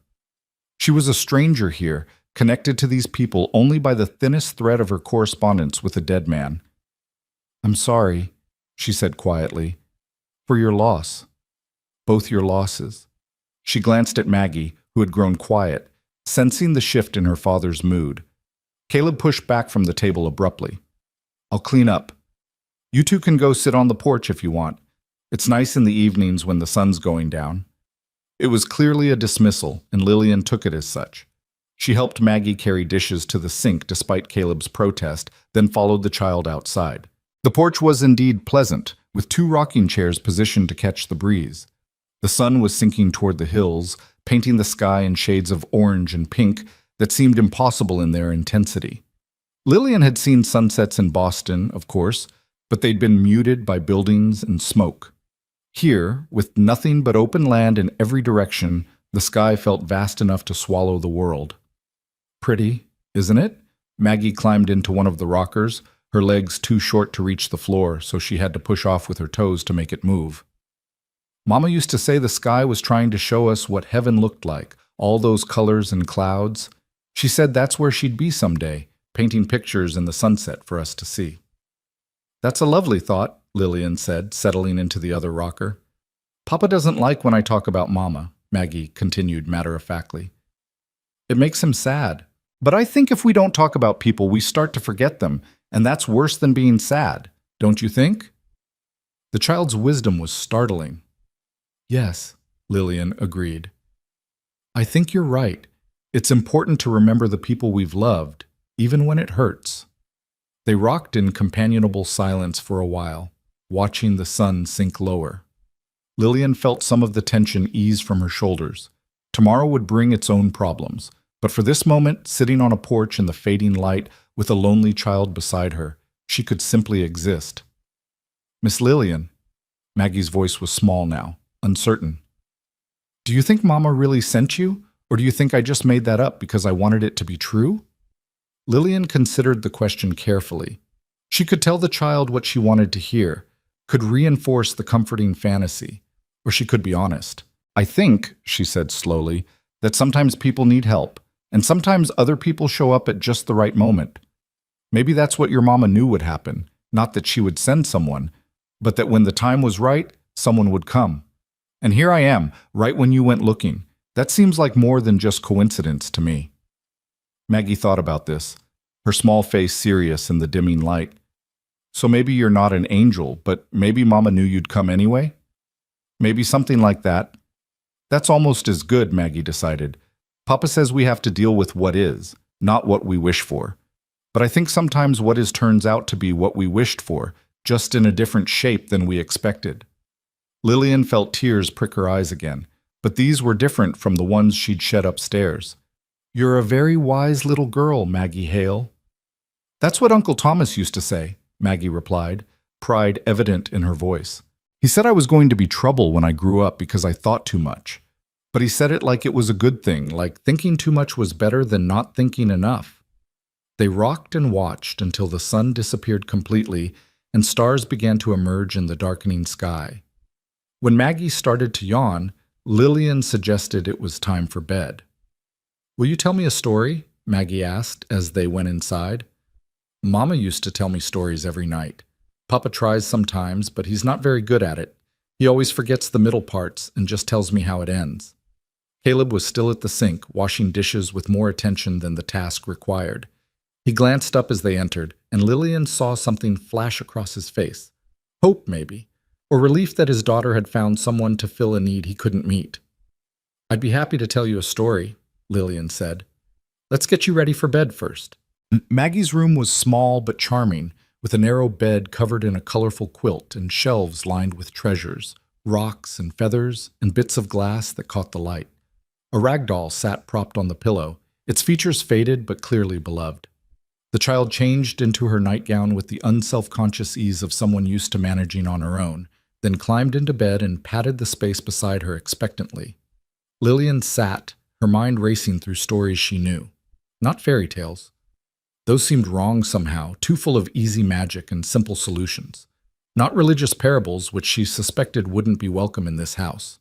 She was a stranger here, connected to these people only by the thinnest thread of her correspondence with a dead man. "I'm sorry," she said quietly, "for your loss. Both your losses." She glanced at Maggie, who had grown quiet, sensing the shift in her father's mood. Caleb pushed back from the table abruptly. "I'll clean up. You two can go sit on the porch if you want. It's nice in the evenings when the sun's going down." It was clearly a dismissal, and Lillian took it as such. She helped Maggie carry dishes to the sink despite Caleb's protest, then followed the child outside. The porch was indeed pleasant, with 2 rocking chairs positioned to catch the breeze. The sun was sinking toward the hills, painting the sky in shades of orange and pink that seemed impossible in their intensity. Lillian had seen sunsets in Boston, of course, but they'd been muted by buildings and smoke. Here, with nothing but open land in every direction, the sky felt vast enough to swallow the world. "Pretty, isn't it?" Maggie climbed into one of the rockers, her legs too short to reach the floor, so she had to push off with her toes to make it move. "Mama used to say the sky was trying to show us what heaven looked like, all those colors and clouds. She said that's where she'd be someday, painting pictures in the sunset for us to see." "That's a lovely thought," Lillian said, settling into the other rocker. "Papa doesn't like when I talk about Mama," Maggie continued matter-of-factly. "It makes him sad. But I think if we don't talk about people, we start to forget them, and that's worse than being sad, don't you think?" The child's wisdom was startling. "Yes," Lillian agreed. "I think you're right. It's important to remember the people we've loved, even when it hurts." They rocked in companionable silence for a while, watching the sun sink lower. Lillian felt some of the tension ease from her shoulders. Tomorrow would bring its own problems, but for this moment, sitting on a porch in the fading light with a lonely child beside her, she could simply exist. "Miss Lillian," Maggie's voice was small now, uncertain. "Do you think Mama really sent you, or do you think I just made that up because I wanted it to be true?" Lillian considered the question carefully. She could tell the child what she wanted to hear, could reinforce the comforting fantasy, or she could be honest. "I think," she said slowly, "that sometimes people need help, and sometimes other people show up at just the right moment. Maybe that's what your mama knew would happen, not that she would send someone, but that when the time was right, someone would come. And here I am, right when you went looking. That seems like more than just coincidence to me." Maggie thought about this, her small face serious in the dimming light. "So maybe you're not an angel, but maybe Mama knew you'd come anyway? Maybe something like that." "That's almost as good," Maggie decided. "Papa says we have to deal with what is, not what we wish for. But I think sometimes what is turns out to be what we wished for, just in a different shape than we expected." Lillian felt tears prick her eyes again, but these were different from the ones she'd shed upstairs. "You're a very wise little girl, Maggie Hale." "That's what Uncle Thomas used to say," Maggie replied, pride evident in her voice. "He said I was going to be trouble when I grew up because I thought too much. But he said it like it was a good thing, like thinking too much was better than not thinking enough." They rocked and watched until the sun disappeared completely and stars began to emerge in the darkening sky. When Maggie started to yawn, Lillian suggested it was time for bed. "Will you tell me a story?" Maggie asked as they went inside. "Mama used to tell me stories every night. Papa tries sometimes, but he's not very good at it. He always forgets the middle parts and just tells me how it ends." Caleb was still at the sink, washing dishes with more attention than the task required. He glanced up as they entered, and Lillian saw something flash across his face. Hope, maybe, or relief that his daughter had found someone to fill a need he couldn't meet. "I'd be happy to tell you a story," Lillian said. "Let's get you ready for bed first." Maggie's room was small but charming, with a narrow bed covered in a colorful quilt and shelves lined with treasures, rocks and feathers, and bits of glass that caught the light. A rag doll sat propped on the pillow, its features faded but clearly beloved. The child changed into her nightgown with the unself-conscious ease of someone used to managing on her own, then climbed into bed and patted the space beside her expectantly. Lillian sat, her mind racing through stories she knew. Not fairy tales. Those seemed wrong somehow, too full of easy magic and simple solutions. Not religious parables, which she suspected wouldn't be welcome in this house.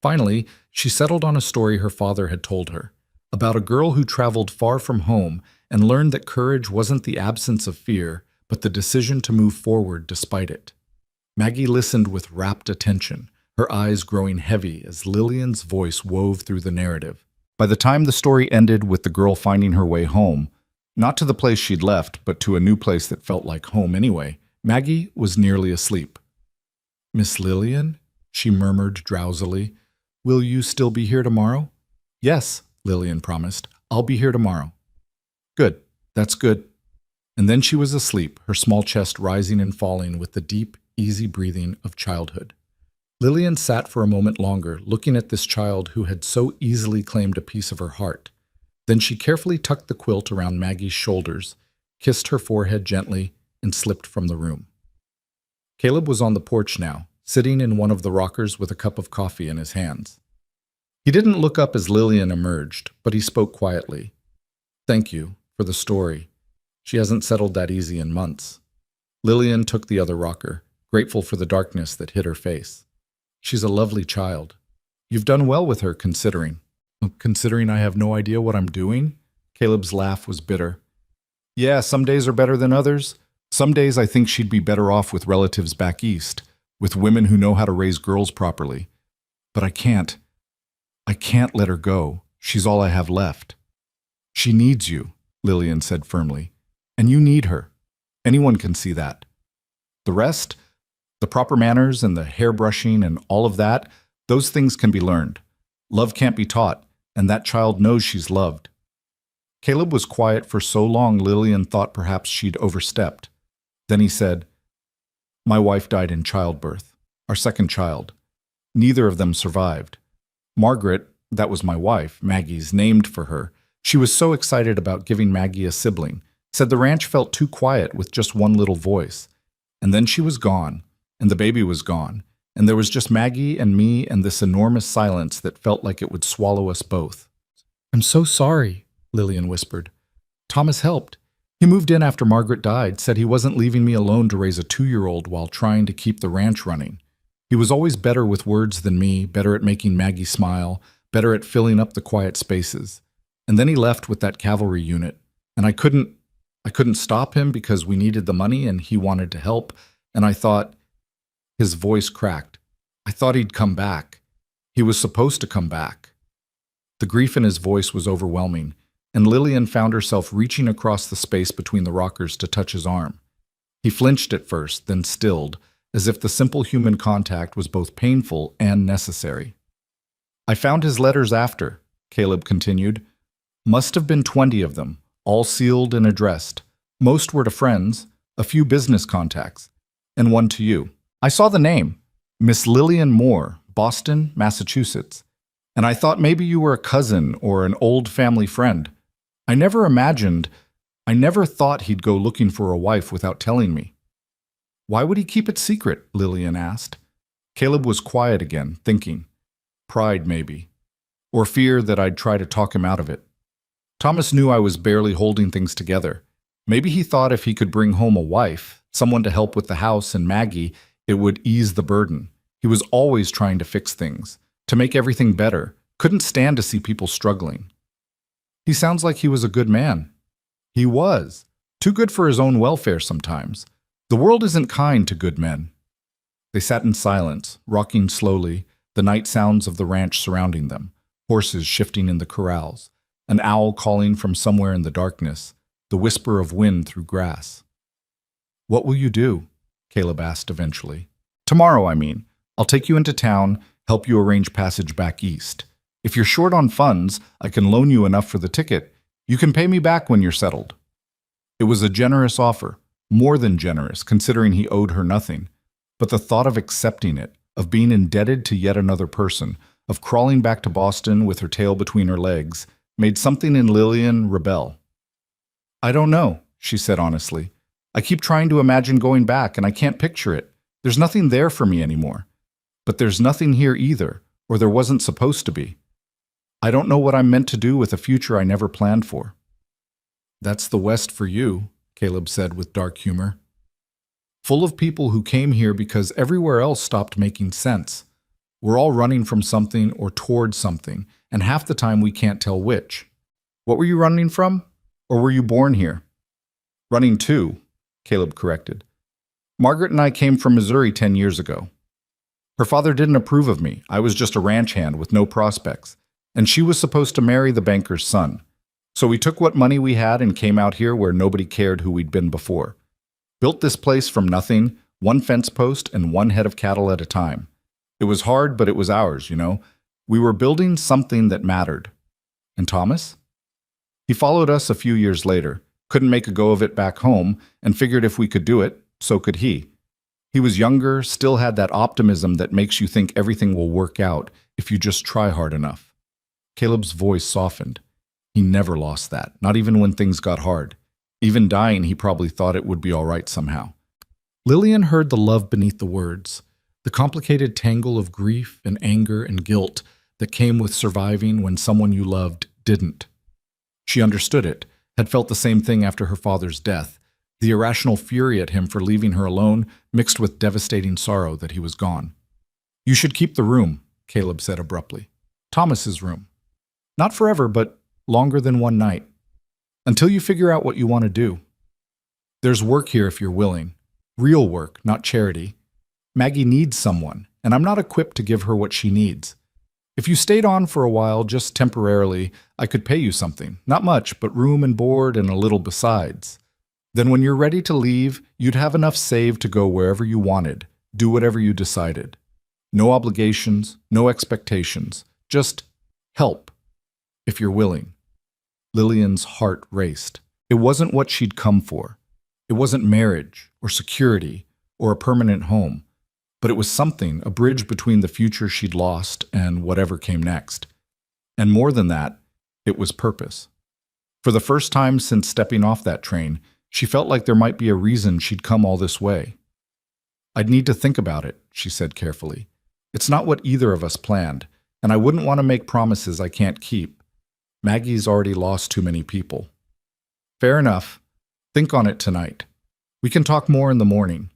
Finally, she settled on a story her father had told her, about a girl who traveled far from home and learned that courage wasn't the absence of fear, but the decision to move forward despite it. Maggie listened with rapt attention, her eyes growing heavy as Lillian's voice wove through the narrative. By the time the story ended with the girl finding her way home, not to the place she'd left, but to a new place that felt like home anyway, Maggie was nearly asleep. "Miss Lillian?" she murmured drowsily. "Will you still be here tomorrow?" "Yes," Lillian promised. "I'll be here tomorrow." "Good. That's good." And then she was asleep, her small chest rising and falling with the deep, easy breathing of childhood. Lillian sat for a moment longer, looking at this child who had so easily claimed a piece of her heart. Then she carefully tucked the quilt around Maggie's shoulders, kissed her forehead gently, and slipped from the room. Caleb was on the porch now, sitting in one of the rockers with a cup of coffee in his hands. He didn't look up as Lillian emerged, but he spoke quietly. "Thank you for the story. She hasn't settled that easy in months." Lillian took the other rocker, grateful for the darkness that hid her face. "She's a lovely child. You've done well with her, considering." "Considering I have no idea what I'm doing?" Caleb's laugh was bitter. "Yeah, some days are better than others. Some days I think she'd be better off with relatives back east, with women who know how to raise girls properly. But I can't let her go. She's all I have left." "She needs you," Lillian said firmly. "And you need her. Anyone can see that. The rest, the proper manners and the hairbrushing and all of that, those things can be learned. Love can't be taught, and that child knows she's loved." Caleb was quiet for so long Lillian thought perhaps she'd overstepped. Then he said, "My wife died in childbirth, our second child. Neither of them survived. Margaret, that was my wife, Maggie's, named for her. She was so excited about giving Maggie a sibling, said the ranch felt too quiet with just one little voice. And then she was gone, and the baby was gone, and there was just Maggie and me and this enormous silence that felt like it would swallow us both." "I'm so sorry," Lillian whispered. "Thomas helped. He moved in after Margaret died, said he wasn't leaving me alone to raise a 2-year-old while trying to keep the ranch running. He was always better with words than me, better at making Maggie smile, better at filling up the quiet spaces. And then he left with that cavalry unit, and I couldn't stop him because we needed the money and he wanted to help, and I thought..." His voice cracked. "I thought he'd come back. He was supposed to come back." The grief in his voice was overwhelming, and Lillian found herself reaching across the space between the rockers to touch his arm. He flinched at first, then stilled, as if the simple human contact was both painful and necessary. "I found his letters after," Caleb continued. "Must have been 20 of them, all sealed and addressed. Most were to friends, a few business contacts, and one to you. I saw the name, Miss Lillian Moore, Boston, Massachusetts, and I thought maybe you were a cousin or an old family friend. I never thought he'd go looking for a wife without telling me." "Why would he keep it secret?" Lillian asked. Caleb was quiet again, thinking. Pride, maybe. Or fear that I'd try to talk him out of it. Thomas knew I was barely holding things together. Maybe he thought if he could bring home a wife, someone to help with the house and Maggie, it would ease the burden. He was always trying to fix things, to make everything better, couldn't stand to see people struggling. "He sounds like he was a good man." "He was. Too good for his own welfare sometimes. The world isn't kind to good men." They sat in silence, rocking slowly, the night sounds of the ranch surrounding them, horses shifting in the corrals, an owl calling from somewhere in the darkness, the whisper of wind through grass. "What will you do?" Caleb asked eventually. "Tomorrow, I mean. I'll take you into town, help you arrange passage back east. If you're short on funds, I can loan you enough for the ticket. You can pay me back when you're settled." It was a generous offer, more than generous, considering he owed her nothing. But the thought of accepting it, of being indebted to yet another person, of crawling back to Boston with her tail between her legs, made something in Lillian rebel. "I don't know," she said honestly. "I keep trying to imagine going back, and I can't picture it. There's nothing there for me anymore. But there's nothing here either, or there wasn't supposed to be. I don't know what I'm meant to do with a future I never planned for." "That's the West for you," Caleb said with dark humor. "Full of people who came here because everywhere else stopped making sense. We're all running from something or toward something, and half the time we can't tell which. What were you running from? Or were you born here? Running to, Caleb corrected. Margaret and I came from Missouri 10 years ago. Her father didn't approve of me. I was just a ranch hand with no prospects, and she was supposed to marry the banker's son. So we took what money we had and came out here where nobody cared who we'd been before. Built this place from nothing, one fence post and one head of cattle at a time. It was hard, but it was ours, you know. We were building something that mattered. And Thomas? He followed us a few years later, couldn't make a go of it back home, and figured if we could do it, so could he. He was younger, still had that optimism that makes you think everything will work out if you just try hard enough. Caleb's voice softened. He never lost that, not even when things got hard. Even dying, he probably thought it would be all right somehow. Lillian heard the love beneath the words, the complicated tangle of grief and anger and guilt that came with surviving when someone you loved didn't. She understood it, had felt the same thing after her father's death, the irrational fury at him for leaving her alone mixed with devastating sorrow that he was gone. You should keep the room, Caleb said abruptly. Thomas's room. Not forever, but longer than one night. Until you figure out what you want to do. There's work here if you're willing. Real work, not charity. Maggie needs someone, and I'm not equipped to give her what she needs. If you stayed on for a while, just temporarily, I could pay you something. Not much, but room and board and a little besides. Then when you're ready to leave, you'd have enough saved to go wherever you wanted, do whatever you decided. No obligations, no expectations, just help, if you're willing. Lillian's heart raced. It wasn't what she'd come for. It wasn't marriage, or security, or a permanent home. But it was something, a bridge between the future she'd lost and whatever came next. And more than that, it was purpose. For the first time since stepping off that train, she felt like there might be a reason she'd come all this way. I'd need to think about it, she said carefully. It's not what either of us planned, and I wouldn't want to make promises I can't keep. Maggie's already lost too many people. Fair enough. Think on it tonight. We can talk more in the morning.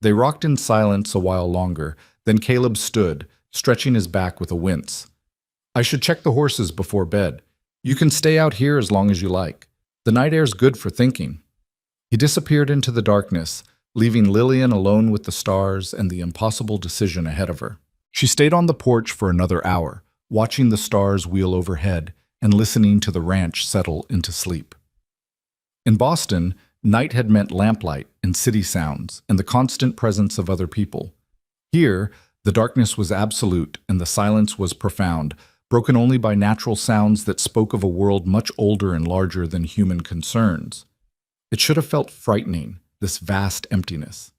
They rocked in silence a while longer, then Caleb stood, stretching his back with a wince. I should check the horses before bed. You can stay out here as long as you like. The night air's good for thinking. He disappeared into the darkness, leaving Lillian alone with the stars and the impossible decision ahead of her. She stayed on the porch for another hour, watching the stars wheel overhead and listening to the ranch settle into sleep. In Boston, night had meant lamplight and city sounds and the constant presence of other people. Here, the darkness was absolute and the silence was profound, broken only by natural sounds that spoke of a world much older and larger than human concerns. It should have felt frightening, this vast emptiness.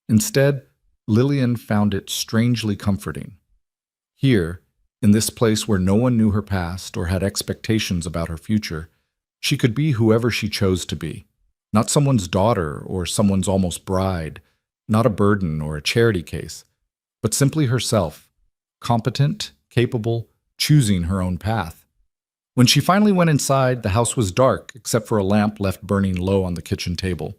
Instead, Lillian found it strangely comforting. Here, in this place where no one knew her past or had expectations about her future, she could be whoever she chose to be. Not someone's daughter or someone's almost bride, not a burden or a charity case, but simply herself, competent, capable, choosing her own path. When she finally went inside, the house was dark except for a lamp left burning low on the kitchen table.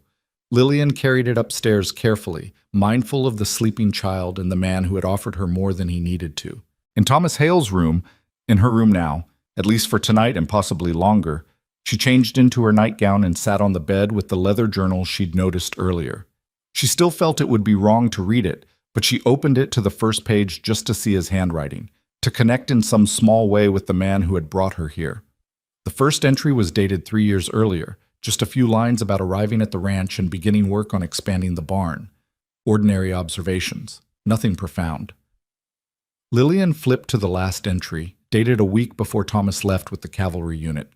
Lillian carried it upstairs carefully, mindful of the sleeping child and the man who had offered her more than he needed to. In Thomas Hale's room, in her room now, at least for tonight and possibly longer, she changed into her nightgown and sat on the bed with the leather journal she'd noticed earlier. She still felt it would be wrong to read it, but she opened it to the first page just to see his handwriting, to connect in some small way with the man who had brought her here. The first entry was dated 3 years earlier, just a few lines about arriving at the ranch and beginning work on expanding the barn. Ordinary observations, nothing profound. Lillian flipped to the last entry, dated a week before Thomas left with the cavalry unit.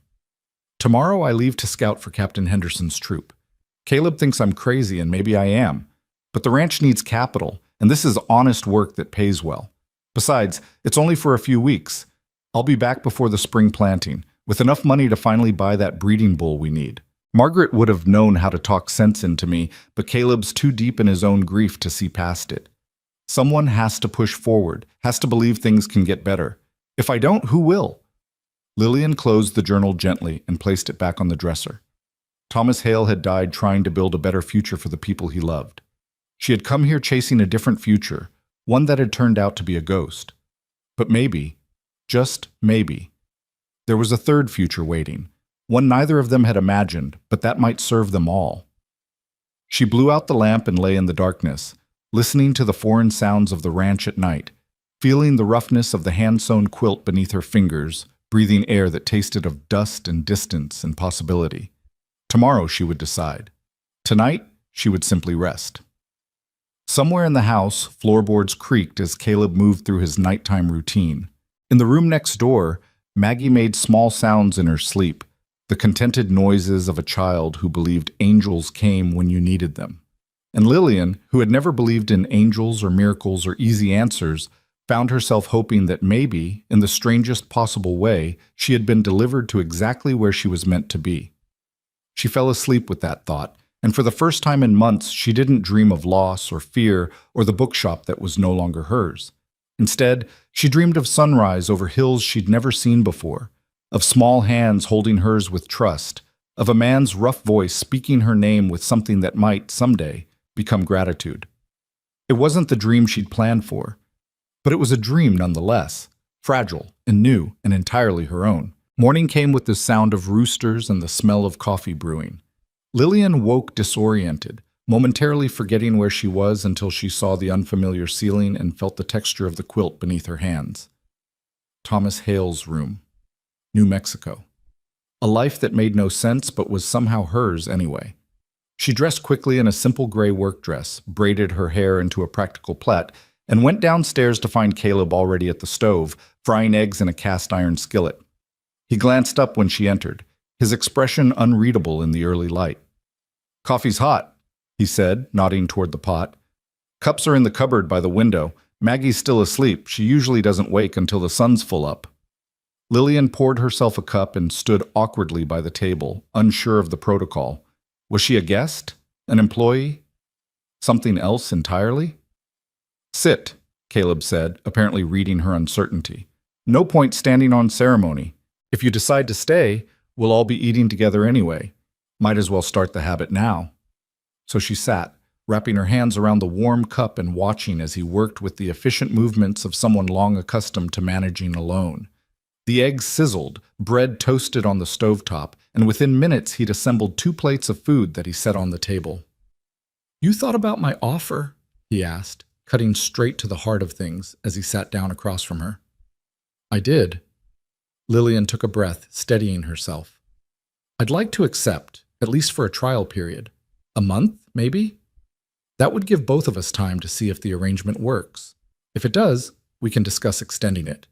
Tomorrow I leave to scout for Captain Henderson's troop. Caleb thinks I'm crazy, and maybe I am. But the ranch needs capital, and this is honest work that pays well. Besides, it's only for a few weeks. I'll be back before the spring planting, with enough money to finally buy that breeding bull we need. Margaret would have known how to talk sense into me, but Caleb's too deep in his own grief to see past it. Someone has to push forward, has to believe things can get better. If I don't, who will? Lillian closed the journal gently and placed it back on the dresser. Thomas Hale had died trying to build a better future for the people he loved. She had come here chasing a different future, one that had turned out to be a ghost. But maybe, just maybe, there was a third future waiting, one neither of them had imagined, but that might serve them all. She blew out the lamp and lay in the darkness, listening to the foreign sounds of the ranch at night, feeling the roughness of the hand-sewn quilt beneath her fingers, breathing air that tasted of dust and distance and possibility. Tomorrow she would decide. Tonight, she would simply rest. Somewhere in the house, floorboards creaked as Caleb moved through his nighttime routine. In the room next door, Maggie made small sounds in her sleep, the contented noises of a child who believed angels came when you needed them. And Lillian, who had never believed in angels or miracles or easy answers, found herself hoping that maybe, in the strangest possible way, she had been delivered to exactly where she was meant to be. She fell asleep with that thought, and for the first time in months, she didn't dream of loss or fear or the bookshop that was no longer hers. Instead, she dreamed of sunrise over hills she'd never seen before, of small hands holding hers with trust, of a man's rough voice speaking her name with something that might, someday, become gratitude. It wasn't the dream she'd planned for, but it was a dream nonetheless, fragile and new and entirely her own. Morning came with the sound of roosters and the smell of coffee brewing. Lillian woke disoriented, momentarily forgetting where she was until she saw the unfamiliar ceiling and felt the texture of the quilt beneath her hands. Thomas Hale's room. New Mexico. A life that made no sense but was somehow hers anyway. She dressed quickly in a simple gray work dress, braided her hair into a practical plait, and went downstairs to find Caleb already at the stove, frying eggs in a cast-iron skillet. He glanced up when she entered, his expression unreadable in the early light. "Coffee's hot," he said, nodding toward the pot. "Cups are in the cupboard by the window. Maggie's still asleep. She usually doesn't wake until the sun's full up." Lillian poured herself a cup and stood awkwardly by the table, unsure of the protocol. Was she a guest? An employee? Something else entirely? "Sit," Caleb said, apparently reading her uncertainty. "No point standing on ceremony. If you decide to stay, we'll all be eating together anyway. Might as well start the habit now." So she sat, wrapping her hands around the warm cup and watching as he worked with the efficient movements of someone long accustomed to managing alone. The eggs sizzled, bread toasted on the stovetop, and within minutes he'd assembled 2 plates of food that he set on the table. "You thought about my offer?" he asked, cutting straight to the heart of things as he sat down across from her. "I did." Lillian took a breath, steadying herself. "I'd like to accept, at least for a trial period. A month, maybe? That would give both of us time to see if the arrangement works. If it does, we can discuss extending it.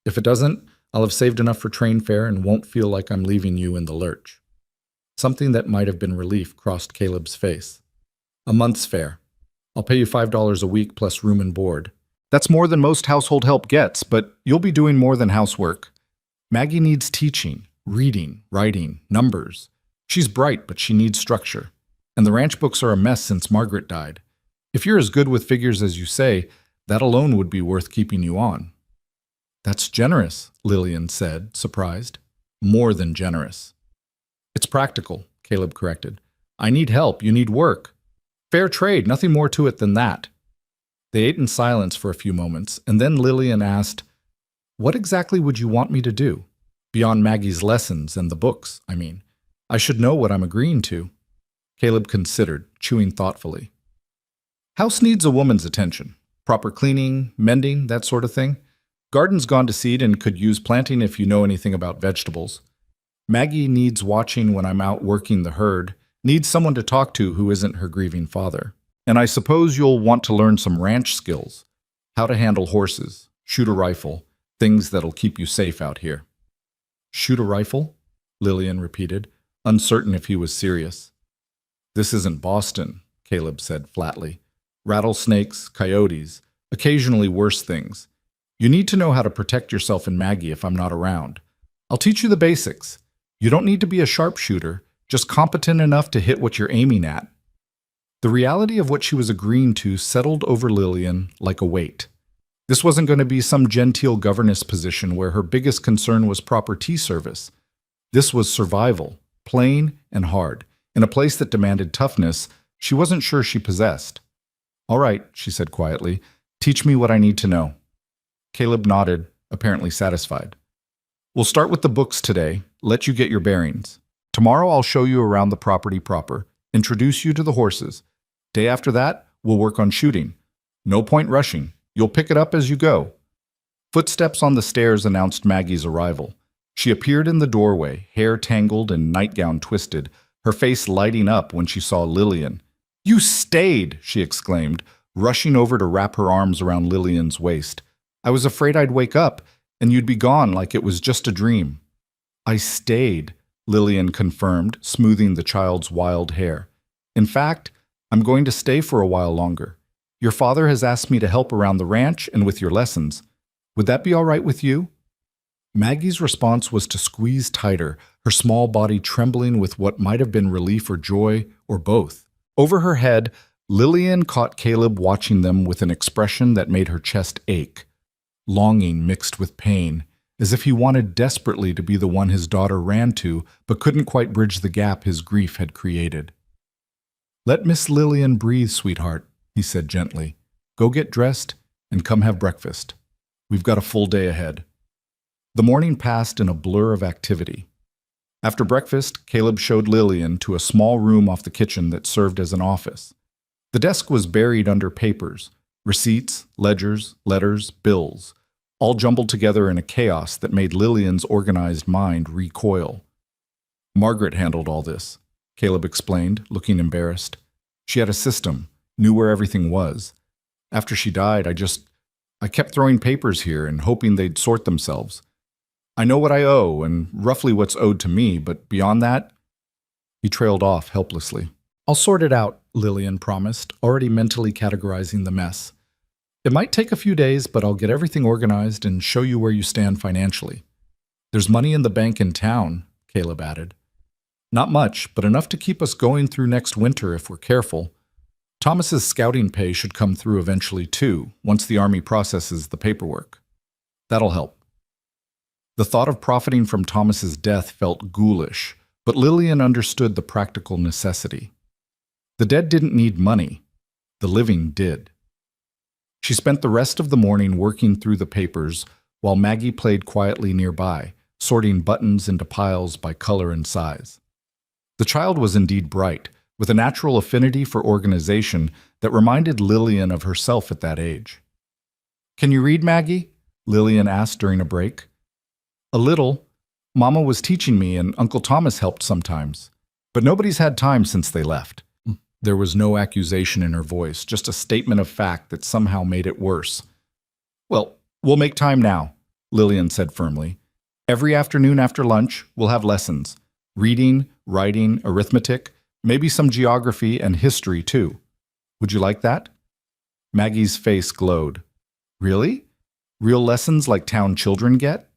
If it doesn't, I'll have saved enough for train fare and won't feel like I'm leaving you in the lurch." Something that might have been relief crossed Caleb's face. "A month's fare. I'll pay you $5 a week plus room and board. That's more than most household help gets, but you'll be doing more than housework. Maggie needs teaching, reading, writing, numbers. She's bright, but she needs structure. And the ranch books are a mess since Margaret died. If you're as good with figures as you say, that alone would be worth keeping you on." "That's generous," Lillian said, surprised. "More than generous." "It's practical," Caleb corrected. "I need help, you need work. Fair trade, nothing more to it than that." They ate in silence for a few moments, and then Lillian asked, "What exactly would you want me to do? Beyond Maggie's lessons and the books, I mean. I should know what I'm agreeing to." Caleb considered, chewing thoughtfully. "House needs a woman's attention. Proper cleaning, mending, that sort of thing. Garden's gone to seed and could use planting if you know anything about vegetables. Maggie needs watching when I'm out working the herd, needs someone to talk to who isn't her grieving father. And I suppose you'll want to learn some ranch skills. How to handle horses, shoot a rifle, things that'll keep you safe out here." "Shoot a rifle?" Lillian repeated, uncertain if he was serious. "This isn't Boston," Caleb said flatly. "Rattlesnakes, coyotes, occasionally worse things. You need to know how to protect yourself and Maggie if I'm not around. I'll teach you the basics. You don't need to be a sharpshooter, just competent enough to hit what you're aiming at." The reality of what she was agreeing to settled over Lillian like a weight. This wasn't going to be some genteel governess position where her biggest concern was proper tea service. This was survival, plain and hard, in a place that demanded toughness she wasn't sure she possessed. "All right," she said quietly, "teach me what I need to know." Caleb nodded, apparently satisfied. "We'll start with the books today, let you get your bearings. Tomorrow I'll show you around the property proper, introduce you to the horses. Day after that, we'll work on shooting. No point rushing. You'll pick it up as you go." Footsteps on the stairs announced Maggie's arrival. She appeared in the doorway, hair tangled and nightgown twisted, her face lighting up when she saw Lillian. "You stayed!" she exclaimed, rushing over to wrap her arms around Lillian's waist. "I was afraid I'd wake up, and you'd be gone like it was just a dream." "I stayed," Lillian confirmed, smoothing the child's wild hair. "In fact, I'm going to stay for a while longer. Your father has asked me to help around the ranch and with your lessons. Would that be all right with you?" Maggie's response was to squeeze tighter, her small body trembling with what might have been relief or joy, or both. Over her head, Lillian caught Caleb watching them with an expression that made her chest ache. Longing mixed with pain, as if he wanted desperately to be the one his daughter ran to, but couldn't quite bridge the gap his grief had created. "Let Miss Lillian breathe, sweetheart," he said gently. "Go get dressed and come have breakfast. We've got a full day ahead." The morning passed in a blur of activity. After breakfast, Caleb showed Lillian to a small room off the kitchen that served as an office. The desk was buried under papers, receipts, ledgers, letters, bills, all jumbled together in a chaos that made Lillian's organized mind recoil. "Margaret handled all this," Caleb explained, looking embarrassed. "She had a system, knew where everything was. After she died, I kept throwing papers here and hoping they'd sort themselves. I know what I owe and roughly what's owed to me, but beyond that..." He trailed off helplessly. "I'll sort it out," Lillian promised, already mentally categorizing the mess. "It might take a few days, but I'll get everything organized and show you where you stand financially. There's money in the bank in town," Caleb added. "Not much, but enough to keep us going through next winter if we're careful. Thomas's scouting pay should come through eventually too, once the Army processes the paperwork. That'll help." The thought of profiting from Thomas's death felt ghoulish, but Lillian understood the practical necessity. The dead didn't need money. The living did. She spent the rest of the morning working through the papers while Maggie played quietly nearby, sorting buttons into piles by color and size. The child was indeed bright, with a natural affinity for organization that reminded Lillian of herself at that age. "Can you read, Maggie?" Lillian asked during a break. "A little. Mama was teaching me and Uncle Thomas helped sometimes. But nobody's had time since they left." There was no accusation in her voice, just a statement of fact that somehow made it worse. "Well, we'll make time now," Lillian said firmly. "Every afternoon after lunch, we'll have lessons. Reading, writing, arithmetic, maybe some geography and history too. Would you like that?" Maggie's face glowed. "Really? Real lessons like town children get?"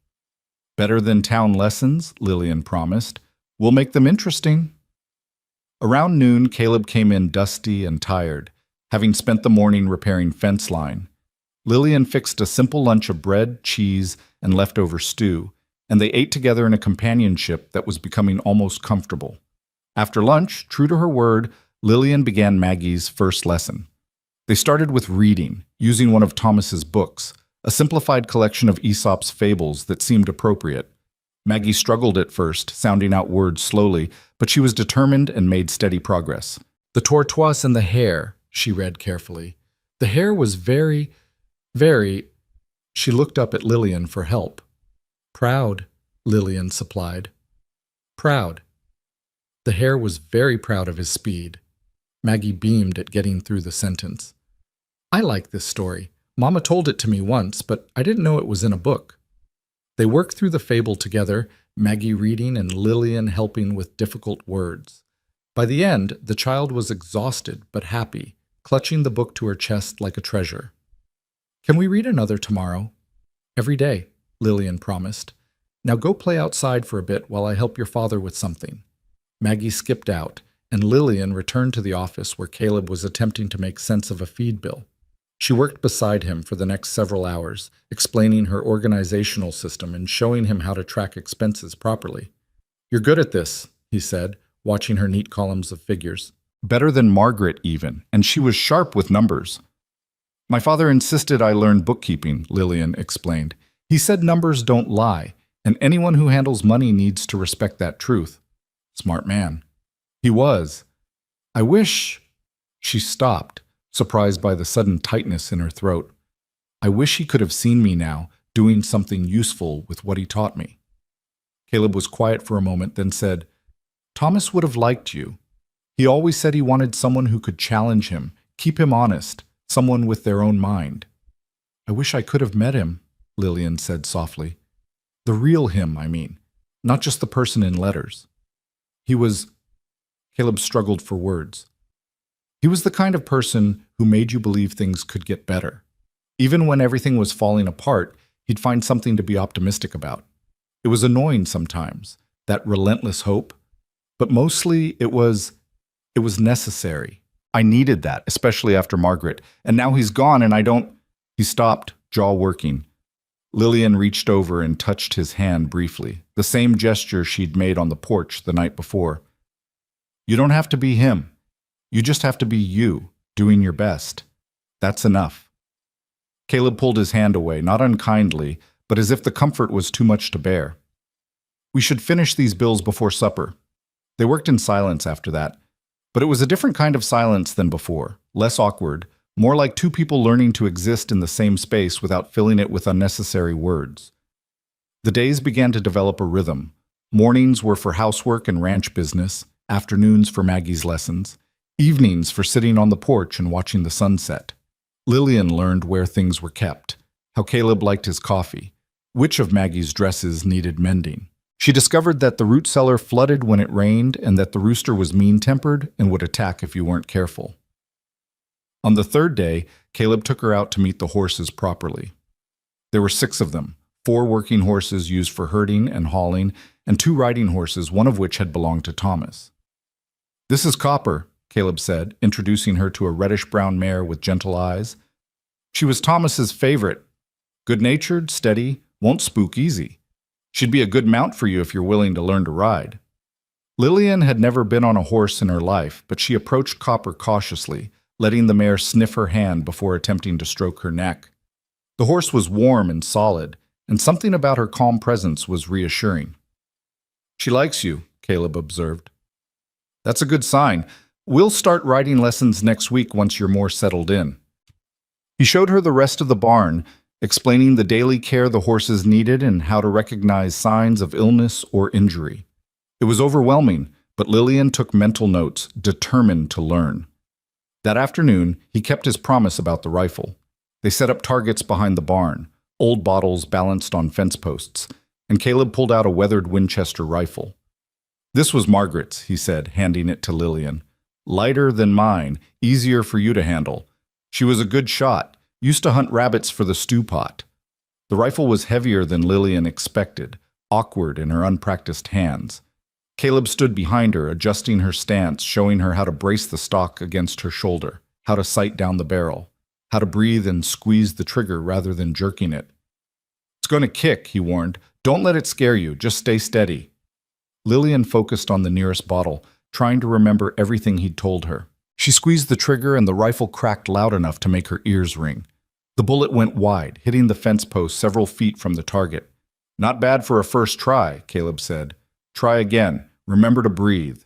"Better than town lessons," Lillian promised. "We'll make them interesting." Around noon, Caleb came in dusty and tired, having spent the morning repairing fence line. Lillian fixed a simple lunch of bread, cheese, and leftover stew, and they ate together in a companionship that was becoming almost comfortable. After lunch, true to her word, Lillian began Maggie's first lesson. They started with reading, using one of Thomas's books, a simplified collection of Aesop's fables that seemed appropriate. Maggie struggled at first, sounding out words slowly, but she was determined and made steady progress. "The tortoise and the hare," she read carefully. "The hare was very..." She looked up at Lillian for help. "Proud," Lillian supplied. "Proud." The hare was very proud of his speed. Maggie beamed at getting through the sentence. "I like this story. Mama told it to me once, but I didn't know it was in a book." They worked through the fable together, Maggie reading and Lillian helping with difficult words. By the end, the child was exhausted but happy, clutching the book to her chest like a treasure. "Can we read another tomorrow?" "Every day," Lillian promised. "Now go play outside for a bit while I help your father with something." Maggie skipped out, and Lillian returned to the office where Caleb was attempting to make sense of a feed bill. She worked beside him for the next several hours, explaining her organizational system and showing him how to track expenses properly. "You're good at this," he said, watching her neat columns of figures. "Better than Margaret even, and she was sharp with numbers." "My father insisted I learn bookkeeping," Lillian explained. "He said numbers don't lie, and anyone who handles money needs to respect that truth." Smart man. He was. I wish... She stopped, surprised by the sudden tightness in her throat. I wish he could have seen me now, doing something useful with what he taught me. Caleb was quiet for a moment, then said, Thomas would have liked you. He always said he wanted someone who could challenge him, keep him honest, someone with their own mind. I wish I could have met him, Lillian said softly. The real him, I mean, not just the person in letters. He was... Caleb struggled for words. He was the kind of person who made you believe things could get better. Even when everything was falling apart, he'd find something to be optimistic about. It was annoying sometimes, that relentless hope, but mostly it was necessary. I needed that, especially after Margaret, and now he's gone and I don't... He stopped, jaw working. Lillian reached over and touched his hand briefly, the same gesture she'd made on the porch the night before. You don't have to be him. You just have to be you, doing your best. That's enough. Caleb pulled his hand away, not unkindly, but as if the comfort was too much to bear. We should finish these bills before supper. They worked in silence after that, but it was a different kind of silence than before, less awkward, more like two people learning to exist in the same space without filling it with unnecessary words. The days began to develop a rhythm. Mornings were for housework and ranch business, afternoons for Maggie's lessons, evenings for sitting on the porch and watching the sunset. Lillian learned where things were kept, how Caleb liked his coffee, which of Maggie's dresses needed mending. She discovered that the root cellar flooded when it rained and that the rooster was mean-tempered and would attack if you weren't careful. On the third day, Caleb took her out to meet the horses properly. There were 6 of them, 4 working horses used for herding and hauling, and 2 riding horses, one of which had belonged to Thomas. This is Copper, Caleb said, introducing her to a reddish-brown mare with gentle eyes. She was Thomas's favorite. Good-natured, steady, won't spook easy. She'd be a good mount for you if you're willing to learn to ride. Lillian had never been on a horse in her life, but she approached Copper cautiously, letting the mare sniff her hand before attempting to stroke her neck. The horse was warm and solid, and something about her calm presence was reassuring. She likes you, Caleb observed. That's a good sign. We'll start riding lessons next week once you're more settled in. He showed her the rest of the barn, explaining the daily care the horses needed and how to recognize signs of illness or injury. It was overwhelming, but Lillian took mental notes, determined to learn. That afternoon, he kept his promise about the rifle. They set up targets behind the barn, old bottles balanced on fence posts, and Caleb pulled out a weathered Winchester rifle. This was Margaret's, he said, handing it to Lillian. Lighter than mine, easier for you to handle. She was a good shot, used to hunt rabbits for the stew pot. The rifle was heavier than Lillian expected, awkward in her unpracticed hands. Caleb stood behind her, adjusting her stance, showing her how to brace the stock against her shoulder, how to sight down the barrel, how to breathe and squeeze the trigger rather than jerking it. It's going to kick, he warned. Don't let it scare you, just stay steady. Lillian focused on the nearest bottle, trying to remember everything he'd told her. She squeezed the trigger and the rifle cracked loud enough to make her ears ring. The bullet went wide, hitting the fence post several feet from the target. Not bad for a first try, Caleb said. Try again. Remember to breathe.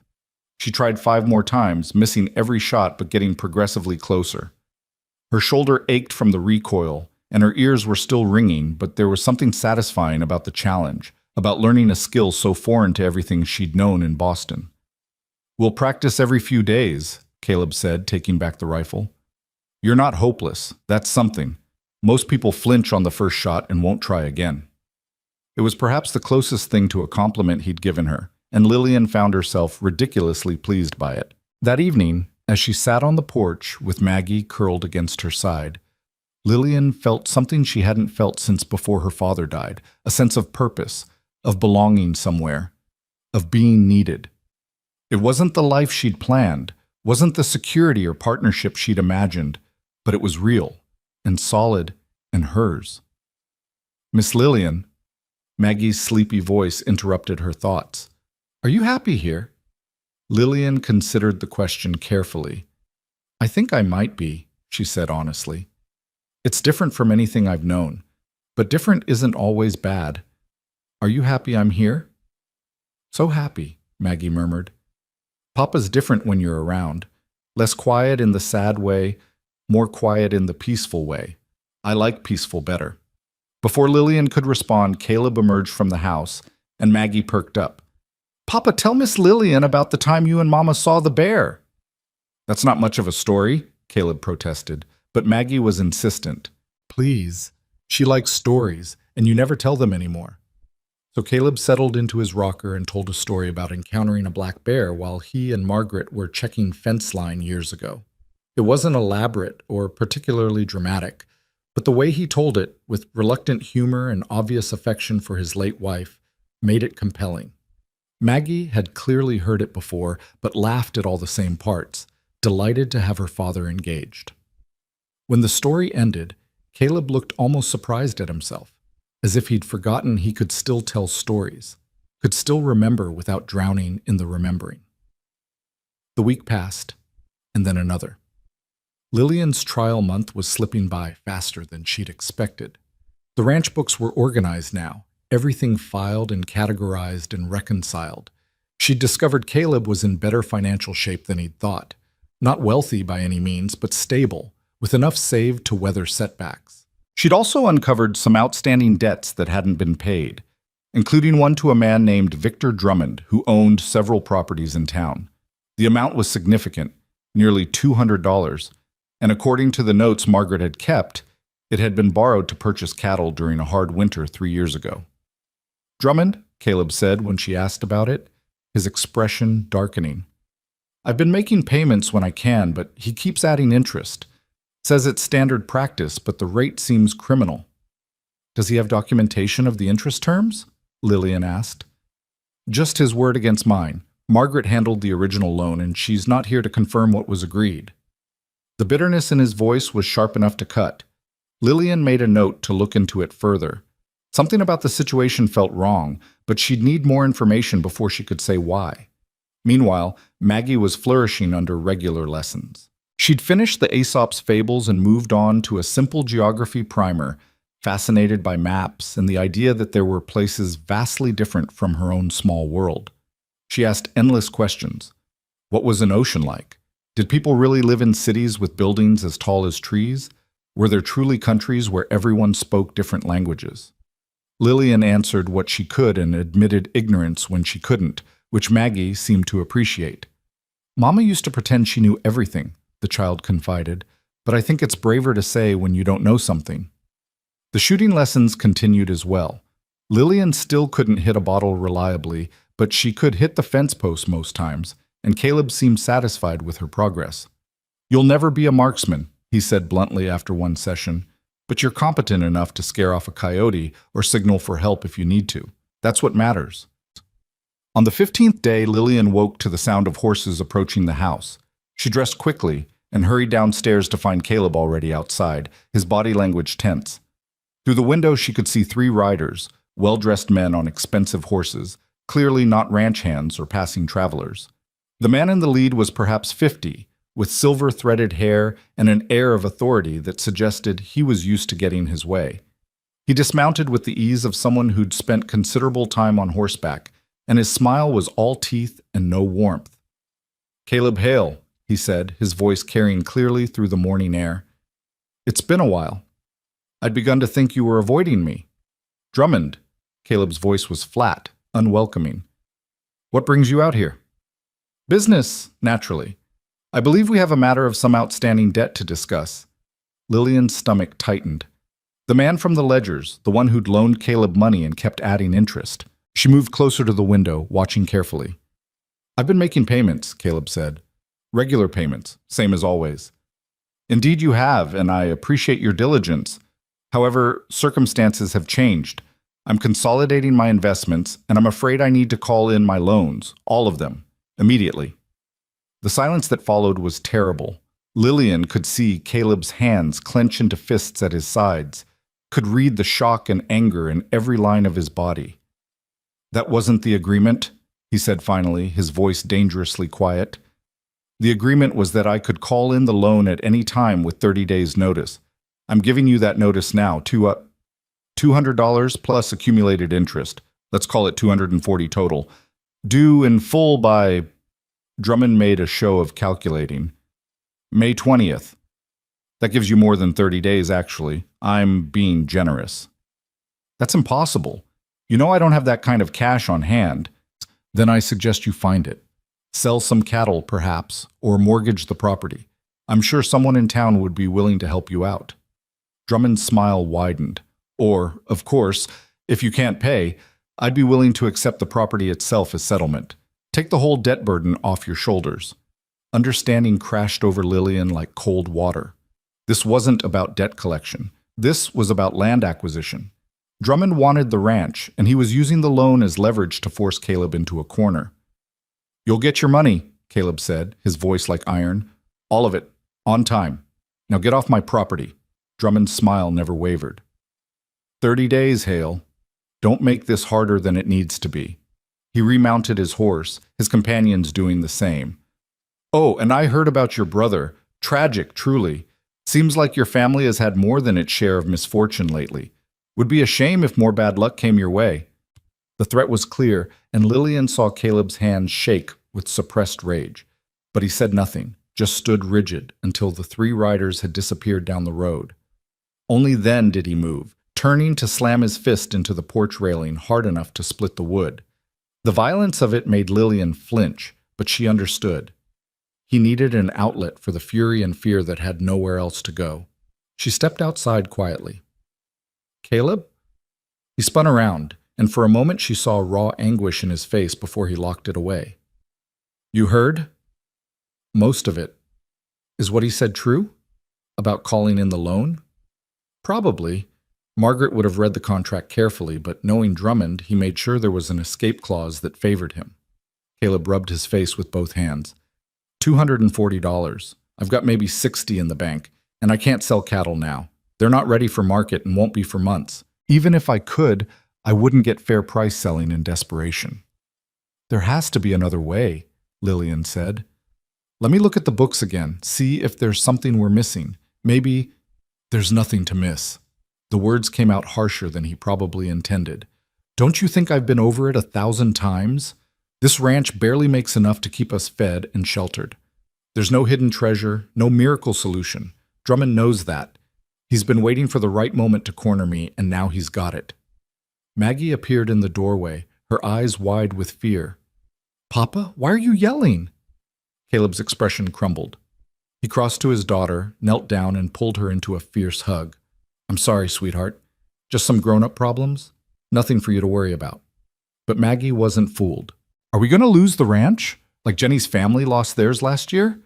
She tried 5 more times, missing every shot but getting progressively closer. Her shoulder ached from the recoil, and her ears were still ringing, but there was something satisfying about the challenge, about learning a skill so foreign to everything she'd known in Boston. We'll practice every few days, Caleb said, taking back the rifle. You're not hopeless. That's something. Most people flinch on the first shot and won't try again. It was perhaps the closest thing to a compliment he'd given her, and Lillian found herself ridiculously pleased by it. That evening, as she sat on the porch with Maggie curled against her side, Lillian felt something she hadn't felt since before her father died, a sense of purpose, of belonging somewhere, of being needed. It wasn't the life she'd planned, wasn't the security or partnership she'd imagined, but it was real and solid and hers. Miss Lillian, Maggie's sleepy voice interrupted her thoughts. Are you happy here? Lillian considered the question carefully. I think I might be, she said honestly. It's different from anything I've known, but different isn't always bad. Are you happy I'm here? So happy, Maggie murmured. Papa's different when you're around. Less quiet in the sad way, more quiet in the peaceful way. I like peaceful better. Before Lillian could respond, Caleb emerged from the house, and Maggie perked up. Papa, tell Miss Lillian about the time you and Mama saw the bear. That's not much of a story, Caleb protested, but Maggie was insistent. Please. She likes stories, and you never tell them anymore. So Caleb settled into his rocker and told a story about encountering a black bear while he and Margaret were checking fence line years ago. It wasn't elaborate or particularly dramatic, but the way he told it, with reluctant humor and obvious affection for his late wife, made it compelling. Maggie had clearly heard it before, but laughed at all the same parts, delighted to have her father engaged. When the story ended, Caleb looked almost surprised at himself, as if he'd forgotten he could still tell stories, could still remember without drowning in the remembering. The week passed, and then another. Lillian's trial month was slipping by faster than she'd expected. The ranch books were organized now, everything filed and categorized and reconciled. She'd discovered Caleb was in better financial shape than he'd thought. Not wealthy by any means, but stable, with enough saved to weather setbacks. She'd also uncovered some outstanding debts that hadn't been paid, including one to a man named Victor Drummond, who owned several properties in town. The amount was significant, nearly $200, and according to the notes Margaret had kept, it had been borrowed to purchase cattle during a hard winter 3 years ago. Drummond, Caleb said when she asked about it, his expression darkening. I've been making payments when I can, but he keeps adding interest. Says it's standard practice, but the rate seems criminal. Does he have documentation of the interest terms? Lillian asked. Just his word against mine. Margaret handled the original loan, and she's not here to confirm what was agreed. The bitterness in his voice was sharp enough to cut. Lillian made a note to look into it further. Something about the situation felt wrong, but she'd need more information before she could say why. Meanwhile, Maggie was flourishing under regular lessons. She'd finished the Aesop's Fables and moved on to a simple geography primer, fascinated by maps and the idea that there were places vastly different from her own small world. She asked endless questions. What was an ocean like? Did people really live in cities with buildings as tall as trees? Were there truly countries where everyone spoke different languages? Lillian answered what she could and admitted ignorance when she couldn't, which Maggie seemed to appreciate. Mama used to pretend she knew everything, the child confided, but I think it's braver to say when you don't know something. The shooting lessons continued as well. Lillian still couldn't hit a bottle reliably, but she could hit the fence post most times, and Caleb seemed satisfied with her progress. You'll never be a marksman, he said bluntly after one session, but you're competent enough to scare off a coyote or signal for help if you need to. That's what matters. On the 15th day, Lillian woke to the sound of horses approaching the house. She dressed quickly and hurried downstairs to find Caleb already outside, his body language tense. Through the window, she could see 3 riders, well-dressed men on expensive horses, clearly not ranch hands or passing travelers. The man in the lead was perhaps 50, with silver-threaded hair and an air of authority that suggested he was used to getting his way. He dismounted with the ease of someone who'd spent considerable time on horseback, and his smile was all teeth and no warmth. "Caleb Hale," he said, his voice carrying clearly through the morning air. "It's been a while. I'd begun to think you were avoiding me." "Drummond." Caleb's voice was flat, unwelcoming. "What brings you out here?" "Business, naturally. I believe we have a matter of some outstanding debt to discuss." Lillian's stomach tightened. The man from the ledgers, the one who'd loaned Caleb money and kept adding interest. She moved closer to the window, watching carefully. "I've been making payments," Caleb said. "Regular payments, same as always." "Indeed you have, and I appreciate your diligence. However, circumstances have changed. I'm consolidating my investments, and I'm afraid I need to call in my loans, all of them, immediately." The silence that followed was terrible. Lillian could see Caleb's hands clench into fists at his sides, could read the shock and anger in every line of his body. "That wasn't the agreement," he said finally, his voice dangerously quiet. "The agreement was that I could call in the loan at any time with 30 days' notice. I'm giving you that notice now, $200 plus accumulated interest. Let's call it $240 total. Due in full by, Drummond made a show of calculating, May 20th. That gives you more than 30 days, actually. I'm being generous. That's impossible. You know I don't have that kind of cash on hand. Then I suggest you find it. Sell some cattle, perhaps, or mortgage the property. I'm sure someone in town would be willing to help you out. Drummond's smile widened. Or, of course, if you can't pay, I'd be willing to accept the property itself as settlement. Take the whole debt burden off your shoulders. Understanding crashed over Lillian like cold water. This wasn't about debt collection. This was about land acquisition. Drummond wanted the ranch, and he was using the loan as leverage to force Caleb into a corner. You'll get your money, Caleb said, his voice like iron. All of it, on time. Now get off my property. Drummond's smile never wavered. 30 days, Hale. Don't make this harder than it needs to be. He remounted his horse, his companions doing the same. Oh, and I heard about your brother. Tragic, truly. Seems like your family has had more than its share of misfortune lately. Would be a shame if more bad luck came your way. The threat was clear, and Lillian saw Caleb's hands shake with suppressed rage. But he said nothing, just stood rigid until the three riders had disappeared down the road. Only then did he move, turning to slam his fist into the porch railing hard enough to split the wood. The violence of it made Lillian flinch, but she understood. He needed an outlet for the fury and fear that had nowhere else to go. She stepped outside quietly. Caleb? He spun around, and for a moment she saw raw anguish in his face before he locked it away. You heard? Most of it. Is what he said true? About calling in the loan? Probably. Margaret would have read the contract carefully, but knowing Drummond, he made sure there was an escape clause that favored him. Caleb rubbed his face with both hands. $240. I've got maybe 60 in the bank, and I can't sell cattle now. They're not ready for market and won't be for months. Even if I could, I wouldn't get fair price selling in desperation. There has to be another way, Lillian said. Let me look at the books again, see if there's something we're missing. Maybe there's nothing to miss. The words came out harsher than he probably intended. Don't you think I've been over it 1,000 times? This ranch barely makes enough to keep us fed and sheltered. There's no hidden treasure, no miracle solution. Drummond knows that. He's been waiting for the right moment to corner me, and now he's got it. Maggie appeared in the doorway, her eyes wide with fear. Papa, why are you yelling? Caleb's expression crumbled. He crossed to his daughter, knelt down, and pulled her into a fierce hug. I'm sorry, sweetheart. Just some grown-up problems? Nothing for you to worry about. But Maggie wasn't fooled. Are we going to lose the ranch? Like Jenny's family lost theirs last year?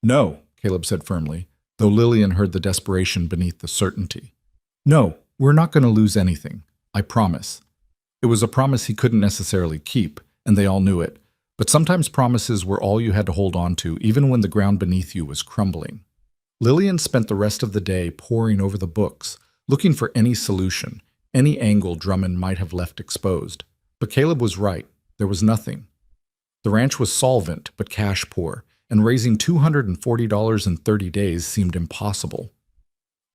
No, Caleb said firmly, though Lillian heard the desperation beneath the certainty. No, we're not going to lose anything. I promise. It was a promise he couldn't necessarily keep, and they all knew it. But sometimes promises were all you had to hold on to, even when the ground beneath you was crumbling. Lillian spent the rest of the day poring over the books, looking for any solution, any angle Drummond might have left exposed. But Caleb was right. There was nothing. The ranch was solvent, but cash poor, and raising $240 in 30 days seemed impossible.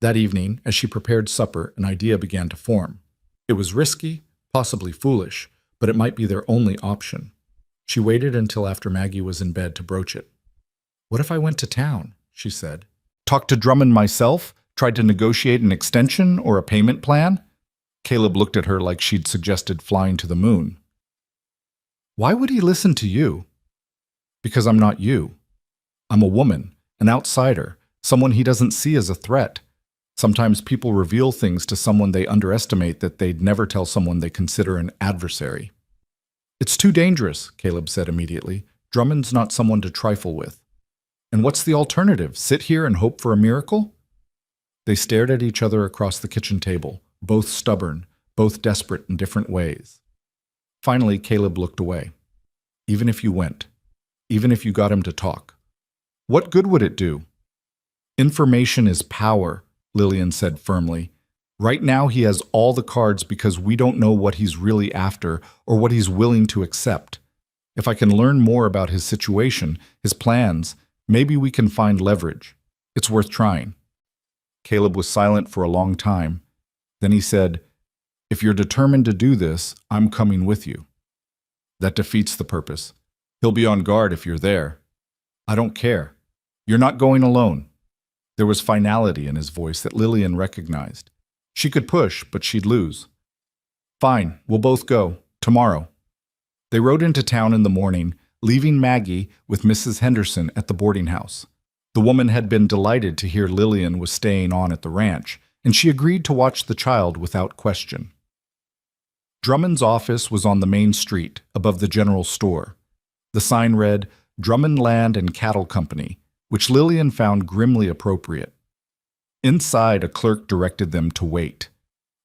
That evening, as she prepared supper, an idea began to form. It was risky, possibly foolish, but it might be their only option. She waited until after Maggie was in bed to broach it. What if I went to town? She said. Talked to Drummond myself? Tried to negotiate an extension or a payment plan? Caleb looked at her like she'd suggested flying to the moon. Why would he listen to you? Because I'm not you. I'm a woman, an outsider, someone he doesn't see as a threat. Sometimes people reveal things to someone they underestimate that they'd never tell someone they consider an adversary. It's too dangerous, Caleb said immediately. Drummond's not someone to trifle with. And what's the alternative? Sit here and hope for a miracle? They stared at each other across the kitchen table, both stubborn, both desperate in different ways. Finally, Caleb looked away. Even if you went, even if you got him to talk, what good would it do? Information is power, Lillian said firmly. Right now he has all the cards because we don't know what he's really after or what he's willing to accept. If I can learn more about his situation, his plans, maybe we can find leverage. It's worth trying. Caleb was silent for a long time. Then he said, If you're determined to do this, I'm coming with you. That defeats the purpose. He'll be on guard if you're there. I don't care. You're not going alone. There was finality in his voice that Lillian recognized. She could push, but she'd lose. Fine, we'll both go. Tomorrow. They rode into town in the morning, leaving Maggie with Mrs. Henderson at the boarding house. The woman had been delighted to hear Lillian was staying on at the ranch, and she agreed to watch the child without question. Drummond's office was on the main street, above the general store. The sign read, Drummond Land and Cattle Company, which Lillian found grimly appropriate. Inside, a clerk directed them to wait.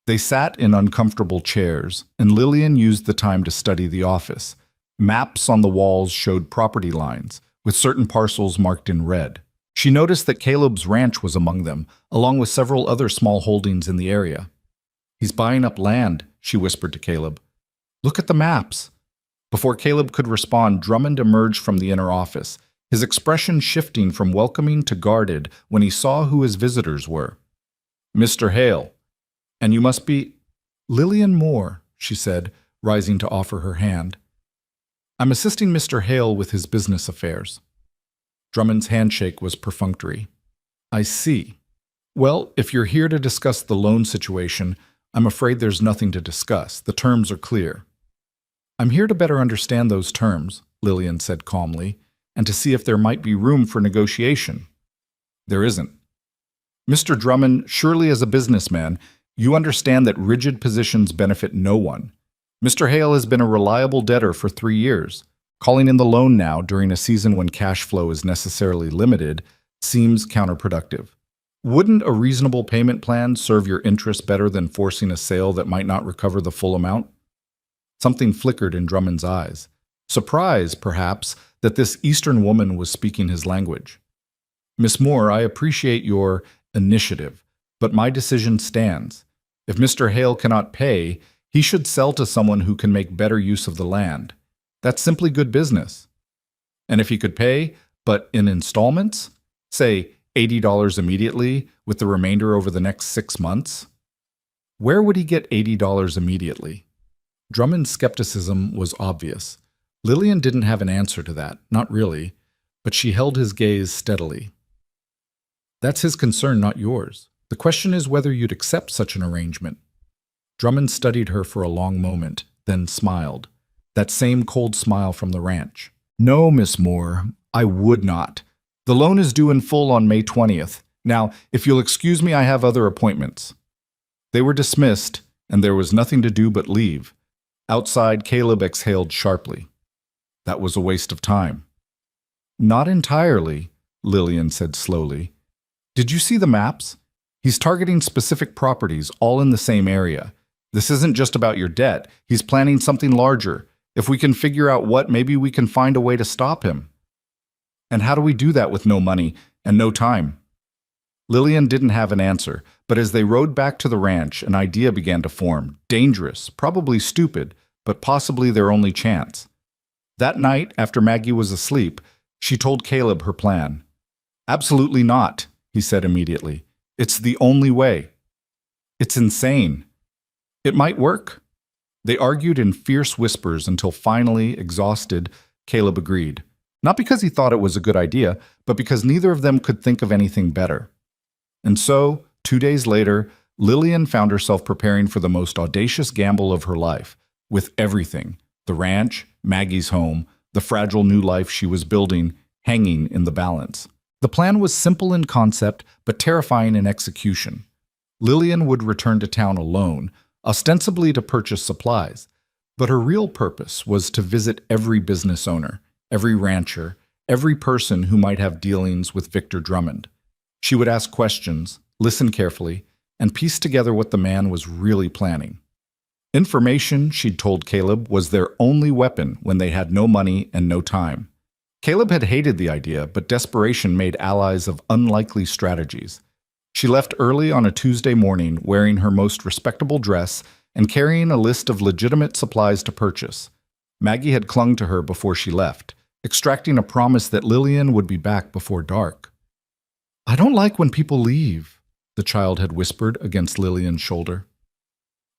They sat in uncomfortable chairs, and Lillian used the time to study the office. Maps on the walls showed property lines, with certain parcels marked in red. She noticed that Caleb's ranch was among them, along with several other small holdings in the area. He's buying up land, she whispered to Caleb. Look at the maps. Before Caleb could respond, Drummond emerged from the inner office, his expression shifting from welcoming to guarded when he saw who his visitors were. Mr. Hale. And you must be Lillian Moore, she said, rising to offer her hand. I'm assisting Mr. Hale with his business affairs. Drummond's handshake was perfunctory. I see. Well, if you're here to discuss the loan situation, I'm afraid there's nothing to discuss. The terms are clear. I'm here to better understand those terms, Lillian said calmly, and to see if there might be room for negotiation. There isn't. Mr. Drummond, surely as a businessman, you understand that rigid positions benefit no one. Mr. Hale has been a reliable debtor for 3 years. Calling in the loan now during a season when cash flow is necessarily limited seems counterproductive. Wouldn't a reasonable payment plan serve your interests better than forcing a sale that might not recover the full amount? Something flickered in Drummond's eyes. Surprise, perhaps, that this Eastern woman was speaking his language. Miss Moore, I appreciate your initiative, but my decision stands. If Mr. Hale cannot pay, he should sell to someone who can make better use of the land. That's simply good business. And if he could pay, but in installments, say $80 immediately with the remainder over the next 6 months? Where would he get $80 immediately? Drummond's skepticism was obvious. Lillian didn't have an answer to that, not really, but she held his gaze steadily. That's his concern, not yours. The question is whether you'd accept such an arrangement. Drummond studied her for a long moment, then smiled. That same cold smile from the ranch. No, Miss Moore, I would not. The loan is due in full on May 20th. Now, if you'll excuse me, I have other appointments. They were dismissed, and there was nothing to do but leave. Outside, Caleb exhaled sharply. That was a waste of time. Not entirely, Lillian said slowly. Did you see the maps? He's targeting specific properties, all in the same area. This isn't just about your debt. He's planning something larger. If we can figure out what, maybe we can find a way to stop him. And how do we do that with no money and no time? Lillian didn't have an answer, but as they rode back to the ranch, an idea began to form. Dangerous, probably stupid, but possibly their only chance. That night, after Maggie was asleep, she told Caleb her plan. Absolutely not, he said immediately. It's the only way. It's insane. It might work. They argued in fierce whispers until finally, exhausted, Caleb agreed. Not because he thought it was a good idea, but because neither of them could think of anything better. And so, 2 days later, Lillian found herself preparing for the most audacious gamble of her life, with everything, the ranch, Maggie's home, the fragile new life she was building, hanging in the balance. The plan was simple in concept, but terrifying in execution. Lillian would return to town alone, ostensibly to purchase supplies, but her real purpose was to visit every business owner, every rancher, every person who might have dealings with Victor Drummond. She would ask questions, listen carefully, and piece together what the man was really planning. Information, she'd told Caleb, was their only weapon when they had no money and no time. Caleb had hated the idea, but desperation made allies of unlikely strategies. She left early on a Tuesday morning, wearing her most respectable dress and carrying a list of legitimate supplies to purchase. Maggie had clung to her before she left, extracting a promise that Lillian would be back before dark. I don't like when people leave, the child had whispered against Lillian's shoulder.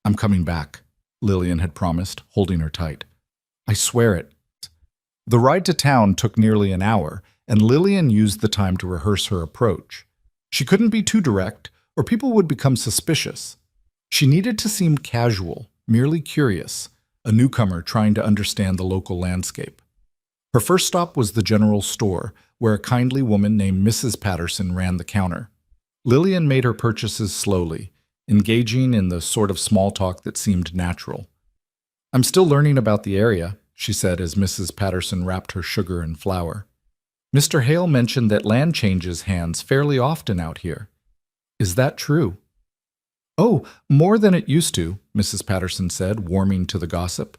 I'm coming back, Lillian had promised, holding her tight. I swear it. The ride to town took nearly an hour, and Lillian used the time to rehearse her approach. She couldn't be too direct, or people would become suspicious. She needed to seem casual, merely curious, a newcomer trying to understand the local landscape. Her first stop was the general store, where a kindly woman named Mrs. Patterson ran the counter. Lillian made her purchases slowly, engaging in the sort of small talk that seemed natural. "I'm still learning about the area," she said as Mrs. Patterson wrapped her sugar and flour. "Mr. Hale mentioned that land changes hands fairly often out here. Is that true?" "Oh, more than it used to," Mrs. Patterson said, warming to the gossip.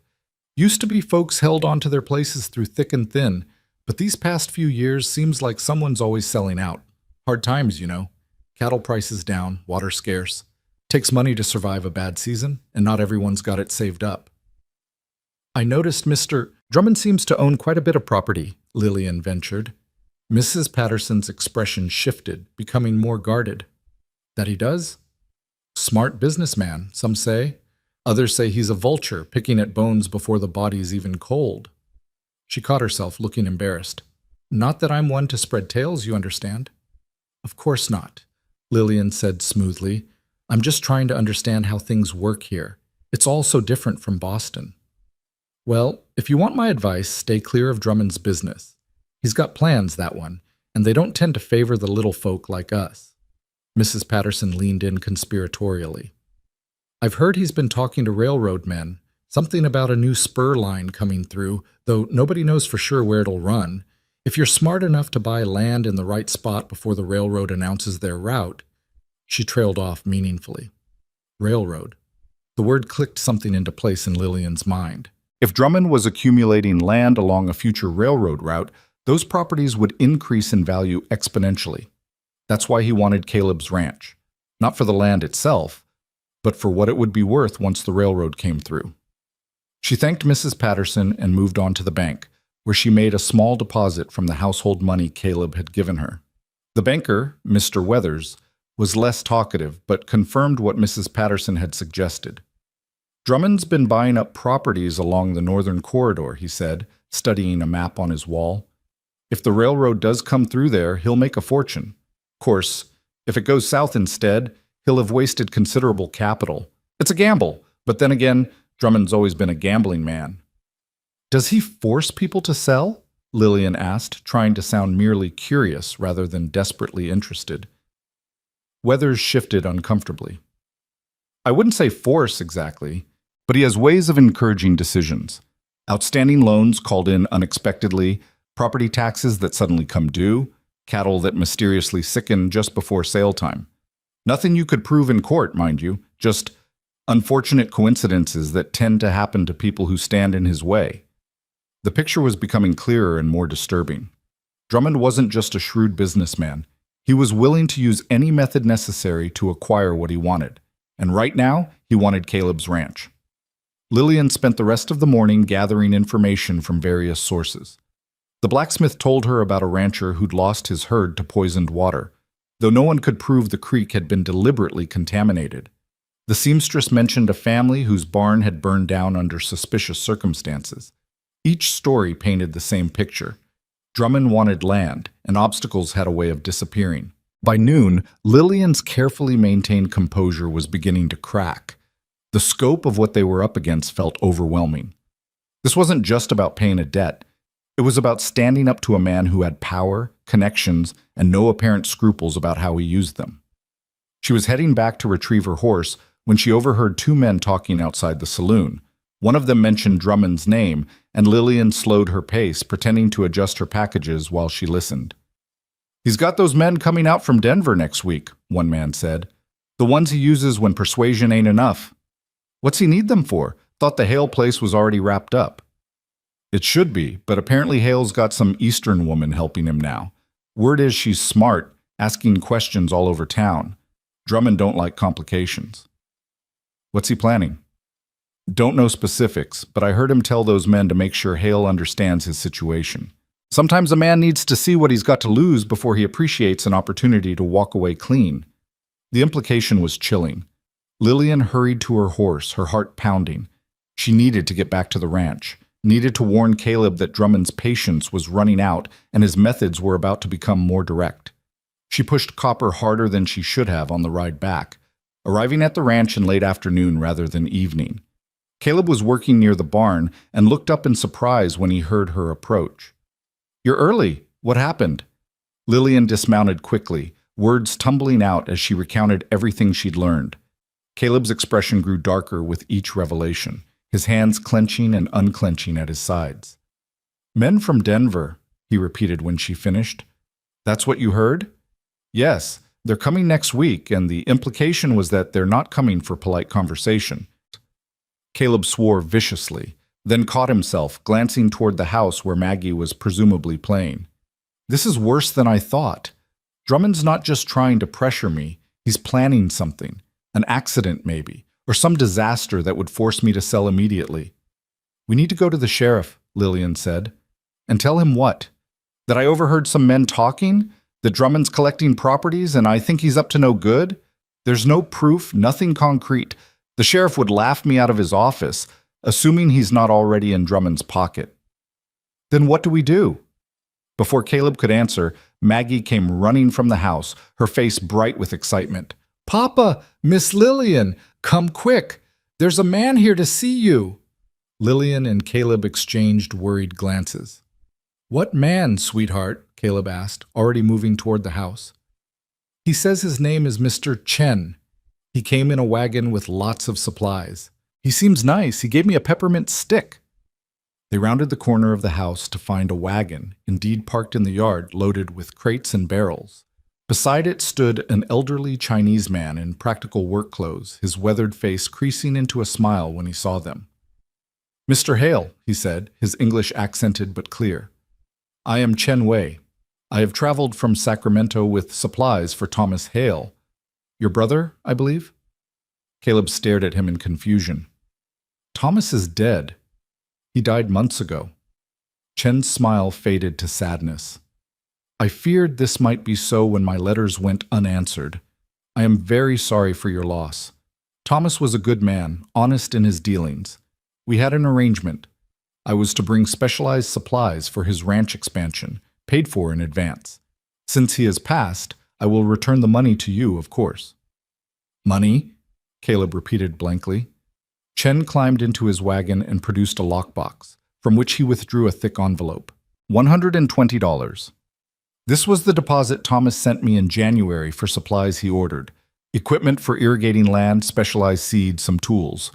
"Used to be folks held onto their places through thick and thin, but these past few years seems like someone's always selling out. Hard times, you know. Cattle prices down, water scarce. Takes money to survive a bad season, and not everyone's got it saved up." "I noticed Mr. Drummond seems to own quite a bit of property," Lillian ventured. Mrs. Patterson's expression shifted, becoming more guarded. "That he does? Smart businessman, some say. Others say he's a vulture, picking at bones before the body's even cold." She caught herself, looking embarrassed. "Not that I'm one to spread tales, you understand." "Of course not," Lillian said smoothly. "I'm just trying to understand how things work here. It's all so different from Boston." "Well, if you want my advice, stay clear of Drummond's business. He's got plans, that one, and they don't tend to favor the little folk like us." Mrs. Patterson leaned in conspiratorially. "I've heard he's been talking to railroad men, something about a new spur line coming through, though nobody knows for sure where it'll run. If you're smart enough to buy land in the right spot before the railroad announces their route—" She trailed off meaningfully. Railroad. The word clicked something into place in Lillian's mind. If Drummond was accumulating land along a future railroad route, those properties would increase in value exponentially. That's why he wanted Caleb's ranch. Not for the land itself, but for what it would be worth once the railroad came through. She thanked Mrs. Patterson and moved on to the bank, where she made a small deposit from the household money Caleb had given her. The banker, Mr. Weathers, was less talkative, but confirmed what Mrs. Patterson had suggested. "Drummond's been buying up properties along the northern corridor," he said, studying a map on his wall. "If the railroad does come through there, he'll make a fortune. Of course, if it goes south instead, he'll have wasted considerable capital. It's a gamble, but then again, Drummond's always been a gambling man." "Does he force people to sell?" Lillian asked, trying to sound merely curious rather than desperately interested. Weathers shifted uncomfortably. "I wouldn't say force exactly, but he has ways of encouraging decisions. Outstanding loans called in unexpectedly, property taxes that suddenly come due, cattle that mysteriously sicken just before sale time. Nothing you could prove in court, mind you, just unfortunate coincidences that tend to happen to people who stand in his way." The picture was becoming clearer and more disturbing. Drummond wasn't just a shrewd businessman. He was willing to use any method necessary to acquire what he wanted. And right now, he wanted Caleb's ranch. Lillian spent the rest of the morning gathering information from various sources. The blacksmith told her about a rancher who'd lost his herd to poisoned water, though no one could prove the creek had been deliberately contaminated. The seamstress mentioned a family whose barn had burned down under suspicious circumstances. Each story painted the same picture. Drummond wanted land, and obstacles had a way of disappearing. By noon, Lillian's carefully maintained composure was beginning to crack. The scope of what they were up against felt overwhelming. This wasn't just about paying a debt. It was about standing up to a man who had power, connections, and no apparent scruples about how he used them. She was heading back to retrieve her horse when she overheard two men talking outside the saloon. One of them mentioned Drummond's name, and Lillian slowed her pace, pretending to adjust her packages while she listened. "He's got those men coming out from Denver next week," one man said. "The ones he uses when persuasion ain't enough." "What's he need them for? Thought the Hale place was already wrapped up." "It should be, but apparently Hale's got some Eastern woman helping him now. Word is she's smart, asking questions all over town. Drummond don't like complications." "What's he planning?" "Don't know specifics, but I heard him tell those men to make sure Hale understands his situation. Sometimes a man needs to see what he's got to lose before he appreciates an opportunity to walk away clean." The implication was chilling. Lillian hurried to her horse, her heart pounding. She needed to get back to the ranch. needed to warn Caleb that Drummond's patience was running out and his methods were about to become more direct. She pushed Copper harder than she should have on the ride back, arriving at the ranch in late afternoon rather than evening. Caleb was working near the barn and looked up in surprise when he heard her approach. "You're early. What happened?" Lillian dismounted quickly, words tumbling out as she recounted everything she'd learned. Caleb's expression grew darker with each revelation, his hands clenching and unclenching at his sides. "Men from Denver," he repeated when she finished. "That's what you heard?" "Yes, they're coming next week, and the implication was that they're not coming for polite conversation." Caleb swore viciously, then caught himself, glancing toward the house where Maggie was presumably playing. "This is worse than I thought. Drummond's not just trying to pressure me, he's planning something. An accident, maybe, or some disaster that would force me to sell immediately." "We need to go to the sheriff," Lillian said. "And tell him what? That I overheard some men talking? That Drummond's collecting properties and I think he's up to no good? There's no proof, nothing concrete. The sheriff would laugh me out of his office, assuming he's not already in Drummond's pocket." "Then what do we do?" Before Caleb could answer, Maggie came running from the house, her face bright with excitement. "Papa, Miss Lillian, come quick. There's a man here to see you." Lillian and Caleb exchanged worried glances. "What man, sweetheart?" Caleb asked, already moving toward the house. "He says his name is Mr. Chen. He came in a wagon with lots of supplies. He seems nice. He gave me a peppermint stick." They rounded the corner of the house to find a wagon, indeed parked in the yard, loaded with crates and barrels. Beside it stood an elderly Chinese man in practical work clothes, his weathered face creasing into a smile when he saw them. "Mr. Hale," he said, his English accented but clear. "I am Chen Wei. I have traveled from Sacramento with supplies for Thomas Hale. Your brother, I believe?" Caleb stared at him in confusion. "Thomas is dead. He died months ago." Chen's smile faded to sadness. "I feared this might be so when my letters went unanswered. I am very sorry for your loss. Thomas was a good man, honest in his dealings. We had an arrangement. I was to bring specialized supplies for his ranch expansion, paid for in advance. Since he has passed, I will return the money to you, of course." "Money?" Caleb repeated blankly. Chen climbed into his wagon and produced a lockbox, from which he withdrew a thick envelope. $120. This was the deposit Thomas sent me in January for supplies he ordered. Equipment for irrigating land, specialized seed, some tools.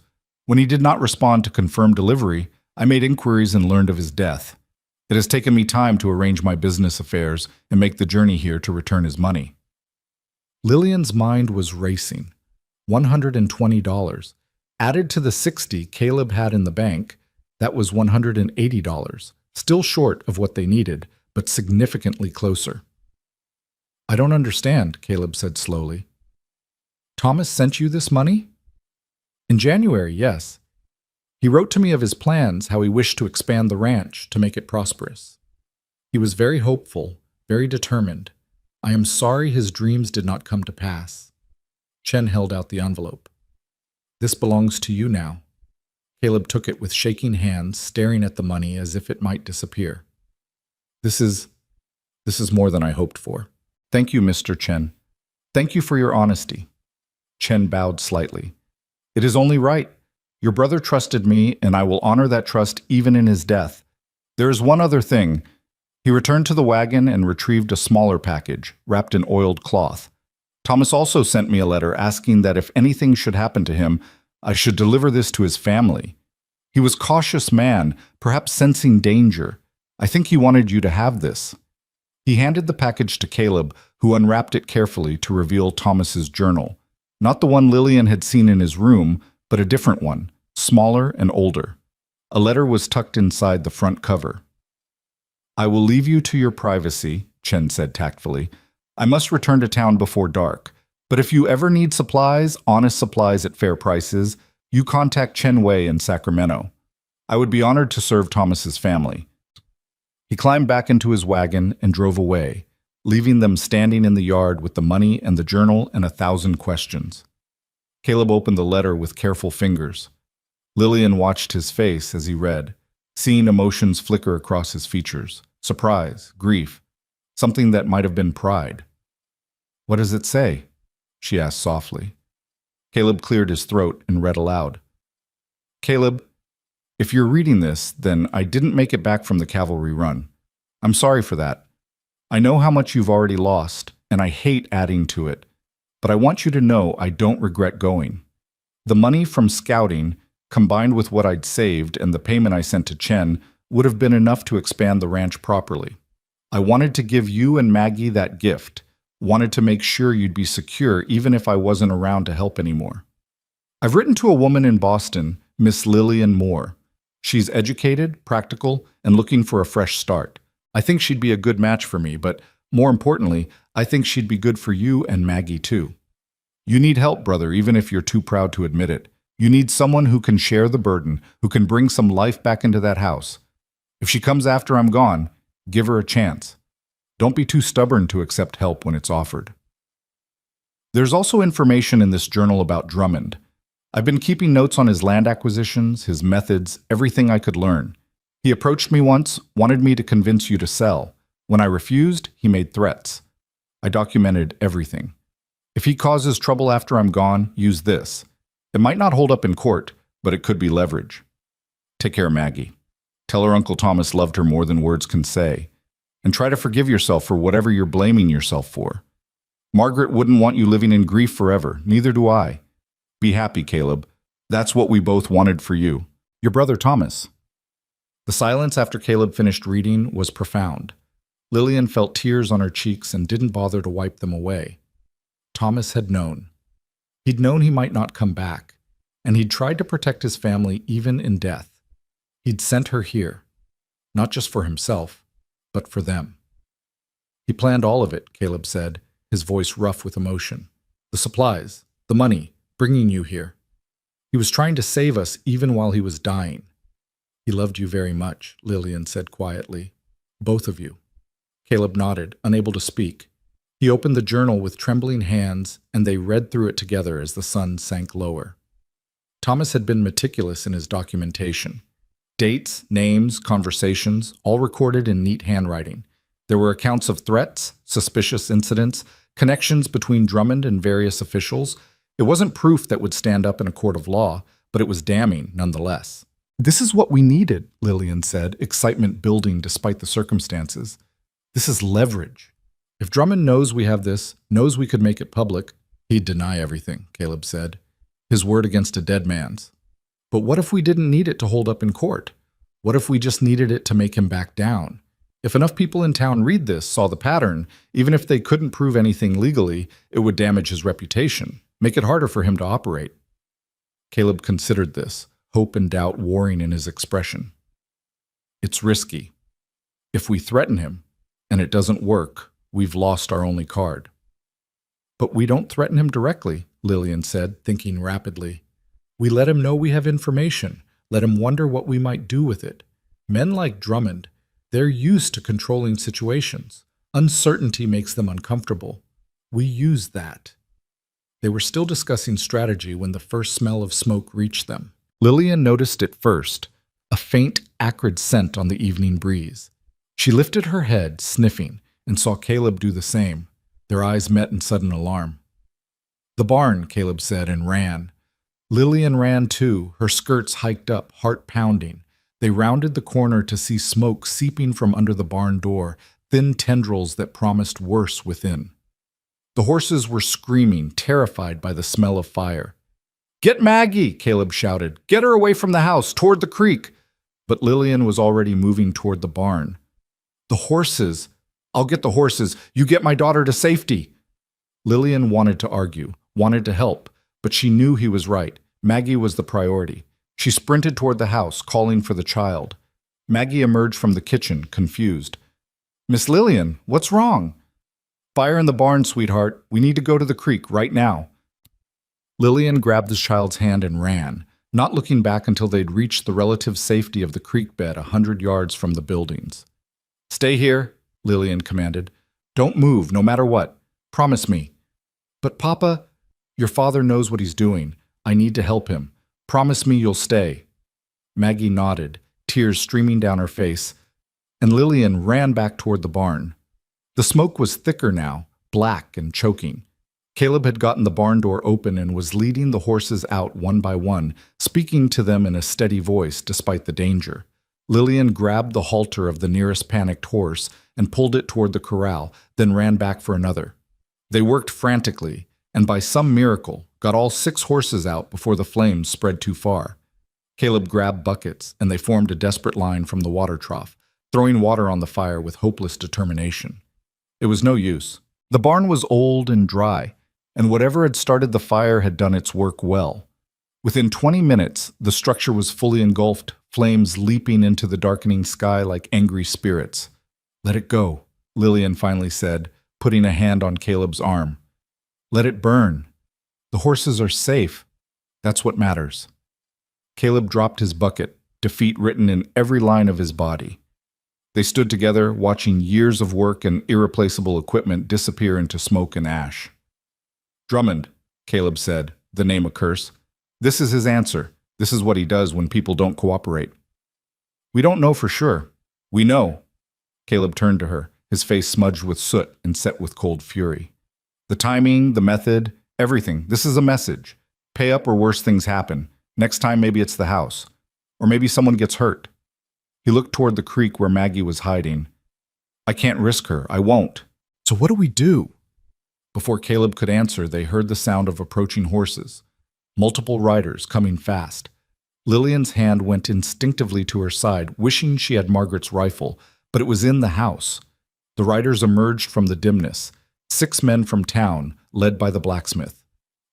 When he did not respond to confirm delivery, I made inquiries and learned of his death. It has taken me time to arrange my business affairs and make the journey here to return his money." Lillian's mind was racing. $120. Added to the $60 Caleb had in the bank, that was $180, still short of what they needed, but significantly closer. "I don't understand," Caleb said slowly. "Thomas sent you this money?" "In January, yes. He wrote to me of his plans, how he wished to expand the ranch, to make it prosperous. He was very hopeful, very determined. I am sorry his dreams did not come to pass." Chen held out the envelope. "This belongs to you now." Caleb took it with shaking hands, staring at the money as if it might disappear. This is more than I hoped for. Thank you, Mr. Chen. Thank you for your honesty." Chen bowed slightly. "It is only right. Your brother trusted me, and I will honor that trust even in his death. There is one other thing." He returned to the wagon and retrieved a smaller package, wrapped in oiled cloth. "Thomas also sent me a letter asking that if anything should happen to him, I should deliver this to his family. He was a cautious man, perhaps sensing danger. I think he wanted you to have this." He handed the package to Caleb, who unwrapped it carefully to reveal Thomas's journal. Not the one Lillian had seen in his room, but a different one, smaller and older. A letter was tucked inside the front cover. "I will leave you to your privacy," Chen said tactfully. "I must return to town before dark. But if you ever need supplies, honest supplies at fair prices, you contact Chen Wei in Sacramento. I would be honored to serve Thomas's family." He climbed back into his wagon and drove away, leaving them standing in the yard with the money and the journal and 1,000 questions. Caleb opened the letter with careful fingers. Lillian watched his face as he read. seeing emotions flicker across his features. Surprise, grief, something that might have been pride. "What does it say?" she asked softly. Caleb cleared his throat and read aloud. "Caleb, if you're reading this, then I didn't make it back from the cavalry run. I'm sorry for that. I know how much you've already lost, and I hate adding to it, but I want you to know I don't regret going. The money from scouting, combined with what I'd saved and the payment I sent to Chen, would have been enough to expand the ranch properly. I wanted to give you and Maggie that gift, wanted to make sure you'd be secure even if I wasn't around to help anymore. I've written to a woman in Boston, Miss Lillian Moore. She's educated, practical, and looking for a fresh start. I think she'd be a good match for me, but more importantly, I think she'd be good for you and Maggie too. You need help, brother, even if you're too proud to admit it. You need someone who can share the burden, who can bring some life back into that house. If she comes after I'm gone, give her a chance. Don't be too stubborn to accept help when it's offered." There's also information in this journal about Drummond. I've been keeping notes on his land acquisitions, his methods, everything I could learn. He approached me once, wanted me to convince you to sell. When I refused, he made threats. I documented everything. If he causes trouble after I'm gone, use this. It might not hold up in court, but it could be leverage. Take care of Maggie. Tell her Uncle Thomas loved her more than words can say. And try to forgive yourself for whatever you're blaming yourself for. Margaret wouldn't want you living in grief forever, neither do I. Be happy, Caleb. That's what we both wanted for you. Your brother Thomas. The silence after Caleb finished reading was profound. Lillian felt tears on her cheeks and didn't bother to wipe them away. Thomas had known. He'd known he might not come back, and he'd tried to protect his family even in death. He'd sent her here, not just for himself, but for them. He planned all of it, Caleb said, his voice rough with emotion. The supplies, the money, bringing you here. He was trying to save us even while he was dying. He loved you very much, Lillian said quietly. Both of you. Caleb nodded, unable to speak. He opened the journal with trembling hands, and they read through it together as the sun sank lower. Thomas had been meticulous in his documentation. Dates, names, conversations, all recorded in neat handwriting. There were accounts of threats, suspicious incidents, connections between Drummond and various officials. It wasn't proof that would stand up in a court of law, but it was damning nonetheless. "This is what we needed," Lillian said, excitement building despite the circumstances. "This is leverage. If Drummond knows we have this, knows we could make it public, he'd deny everything," Caleb said. His word against a dead man's. But what if we didn't need it to hold up in court? What if we just needed it to make him back down? If enough people in town read this, saw the pattern, even if they couldn't prove anything legally, it would damage his reputation, make it harder for him to operate. Caleb considered this, hope and doubt warring in his expression. It's risky. If we threaten him, and it doesn't work, we've lost our only card. But we don't threaten him directly, Lillian said, thinking rapidly. We let him know we have information, let him wonder what we might do with it. Men like Drummond, they're used to controlling situations. Uncertainty makes them uncomfortable. We use that. They were still discussing strategy when the first smell of smoke reached them. Lillian noticed it first, a faint, acrid scent on the evening breeze. She lifted her head, sniffing, and saw Caleb do the same. Their eyes met in sudden alarm. The barn, Caleb said, and ran. Lillian ran too, her skirts hiked up, heart pounding. They rounded the corner to see smoke seeping from under the barn door, thin tendrils that promised worse within. The horses were screaming, terrified by the smell of fire. Get Maggie, Caleb shouted. Get her away from the house, toward the creek. But Lillian was already moving toward the barn. The horses. I'll get the horses. You get my daughter to safety. Lillian wanted to argue, wanted to help, but she knew he was right. Maggie was the priority. She sprinted toward the house, calling for the child. Maggie emerged from the kitchen, confused. Miss Lillian, what's wrong? Fire in the barn, sweetheart. We need to go to the creek right now. Lillian grabbed the child's hand and ran, not looking back until they'd reached the relative safety of the creek bed 100 yards from the buildings. Stay here, Lillian commanded. Don't move, no matter what. Promise me. But Papa, your father knows what he's doing. I need to help him. Promise me you'll stay. Maggie nodded, tears streaming down her face, and Lillian ran back toward the barn. The smoke was thicker now, black and choking. Caleb had gotten the barn door open and was leading the horses out one by one, speaking to them in a steady voice despite the danger. Lillian grabbed the halter of the nearest panicked horse and pulled it toward the corral, then ran back for another. They worked frantically, and by some miracle, got all 6 horses out before the flames spread too far. Caleb grabbed buckets, and they formed a desperate line from the water trough, throwing water on the fire with hopeless determination. It was no use. The barn was old and dry, and whatever had started the fire had done its work well. Within 20 minutes, the structure was fully engulfed, flames leaping into the darkening sky like angry spirits. "Let it go," Lillian finally said, putting a hand on Caleb's arm. "Let it burn. The horses are safe. That's what matters." Caleb dropped his bucket, defeat written in every line of his body. They stood together, watching years of work and irreplaceable equipment disappear into smoke and ash. "Drummond," Caleb said, the name a curse. "This is his answer. This is what he does when people don't cooperate." "We don't know for sure. We know." Caleb turned to her, his face smudged with soot and set with cold fury. "The timing, the method, everything. This is a message. Pay up or worse things happen. Next time maybe it's the house. Or maybe someone gets hurt." He looked toward the creek where Maggie was hiding. "I can't risk her. I won't." "So what do we do?" Before Caleb could answer, they heard the sound of approaching horses. Multiple riders coming fast. Lillian's hand went instinctively to her side, wishing she had Margaret's rifle, but it was in the house. The riders emerged from the dimness, 6 men from town, led by the blacksmith.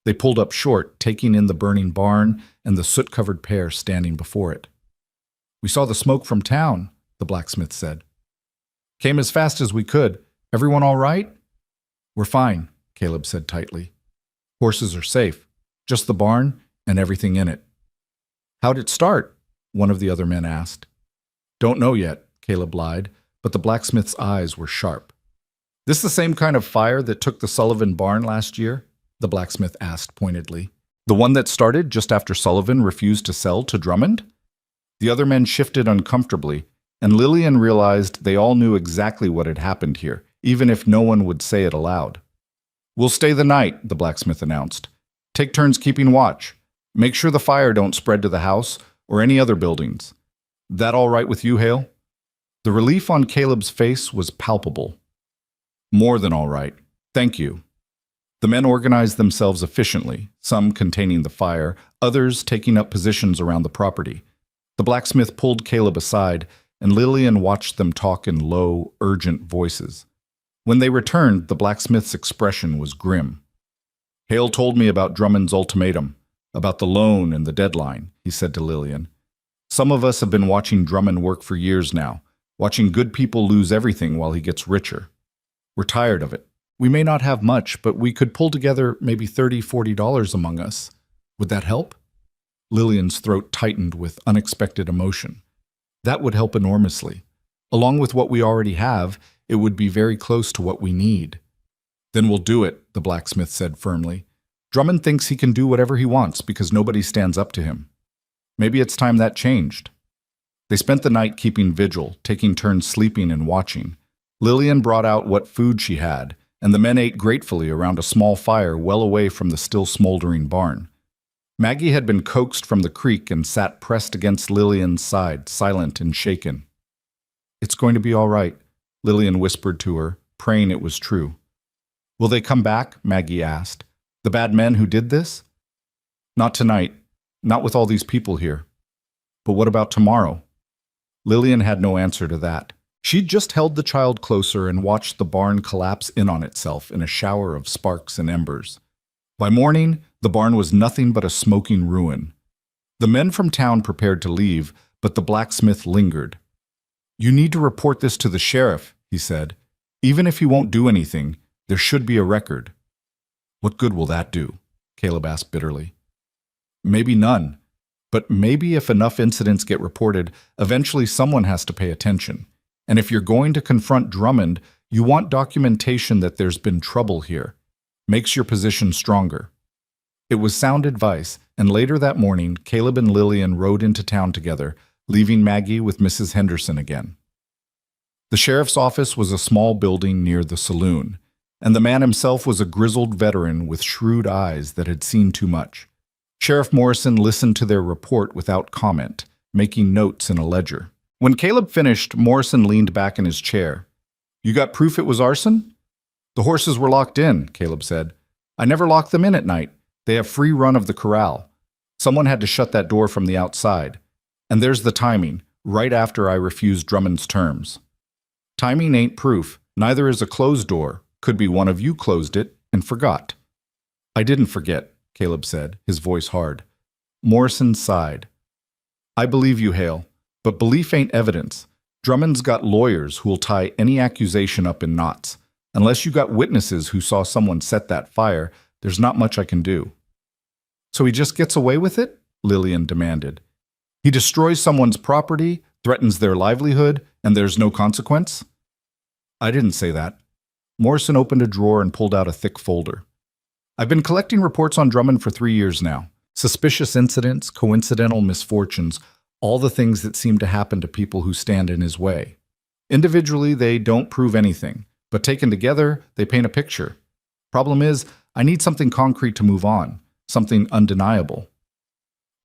They pulled up short, taking in the burning barn and the soot-covered pair standing before it. "We saw the smoke from town," the blacksmith said. "Came as fast as we could. Everyone all right?" "We're fine," Caleb said tightly. "Horses are safe. Just the barn and everything in it." "How'd it start?" one of the other men asked. "Don't know yet," Caleb lied, but the blacksmith's eyes were sharp. "This the same kind of fire that took the Sullivan barn last year?" the blacksmith asked pointedly. "The one that started just after Sullivan refused to sell to Drummond?" The other men shifted uncomfortably, and Lillian realized they all knew exactly what had happened here, even if no one would say it aloud. "We'll stay the night," the blacksmith announced. "Take turns keeping watch. Make sure the fire don't spread to the house or any other buildings. That all right with you, Hale?" The relief on Caleb's face was palpable. "More than all right. Thank you." The men organized themselves efficiently, some containing the fire, others taking up positions around the property. The blacksmith pulled Caleb aside, and Lillian watched them talk in low, urgent voices. When they returned, the blacksmith's expression was grim. "Hale told me about Drummond's ultimatum, about the loan and the deadline," he said to Lillian. "Some of us have been watching Drummond work for years now, watching good people lose everything while he gets richer. We're tired of it. We may not have much, but we could pull together maybe $30–40 among us. Would that help?" Lillian's throat tightened with unexpected emotion. "That would help enormously. Along with what we already have, it would be very close to what we need." "Then we'll do it," the blacksmith said firmly. "Drummond thinks he can do whatever he wants because nobody stands up to him. Maybe it's time that changed." They spent the night keeping vigil, taking turns sleeping and watching. Lillian brought out what food she had, and the men ate gratefully around a small fire well away from the still smoldering barn. Maggie had been coaxed from the creek and sat pressed against Lillian's side, silent and shaken. "It's going to be all right," Lillian whispered to her, praying it was true. "Will they come back?" Maggie asked. "The bad men who did this?" "Not tonight. Not with all these people here." "But what about tomorrow?" Lillian had no answer to that. She'd just held the child closer and watched the barn collapse in on itself in a shower of sparks and embers. By morning, the barn was nothing but a smoking ruin. The men from town prepared to leave, but the blacksmith lingered. "You need to report this to the sheriff," he said. "Even if he won't do anything, there should be a record." "What good will that do?" Caleb asked bitterly. "Maybe none. But maybe if enough incidents get reported, eventually someone has to pay attention. And if you're going to confront Drummond, you want documentation that there's been trouble here. Makes your position stronger." It was sound advice, and later that morning, Caleb and Lillian rode into town together, leaving Maggie with Mrs. Henderson again. The sheriff's office was a small building near the saloon, and the man himself was a grizzled veteran with shrewd eyes that had seen too much. Sheriff Morrison listened to their report without comment, making notes in a ledger. When Caleb finished, Morrison leaned back in his chair. "You got proof it was arson?" "The horses were locked in," Caleb said. "I never lock them in at night. They have free run of the corral. Someone had to shut that door from the outside. And there's the timing, right after I refused Drummond's terms. Timing ain't proof. Neither is a closed door. Could be one of you closed it and forgot." "I didn't forget," Caleb said, his voice hard. Morrison sighed. "I believe you, Hale, but belief ain't evidence. Drummond's got lawyers who'll tie any accusation up in knots. Unless you got witnesses who saw someone set that fire, there's not much I can do." "So he just gets away with it?" Lillian demanded. "He destroys someone's property, threatens their livelihood, and there's no consequence?" "I didn't say that." Morrison opened a drawer and pulled out a thick folder. "I've been collecting reports on Drummond for 3 years now. Suspicious incidents, coincidental misfortunes, all the things that seem to happen to people who stand in his way. Individually, they don't prove anything, but taken together, they paint a picture. Problem is, I need something concrete to move on, something undeniable."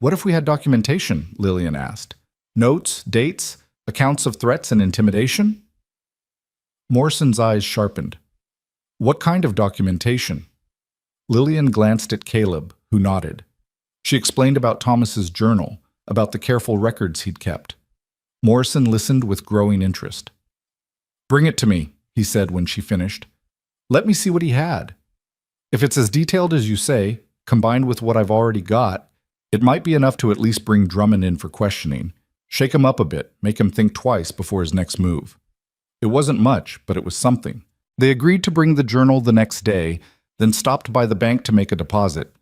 "What if we had documentation?" Lillian asked. "Notes, dates, accounts of threats and intimidation?" Morrison's eyes sharpened. "What kind of documentation?" Lillian glanced at Caleb, who nodded. She explained about Thomas's journal, about the careful records he'd kept. Morrison listened with growing interest. "Bring it to me," he said when she finished. "Let me see what he had. If it's as detailed as you say, combined with what I've already got, it might be enough to at least bring Drummond in for questioning. Shake him up a bit, make him think twice before his next move." It wasn't much, but it was something. They agreed to bring the journal the next day, then stopped by the bank to make a deposit.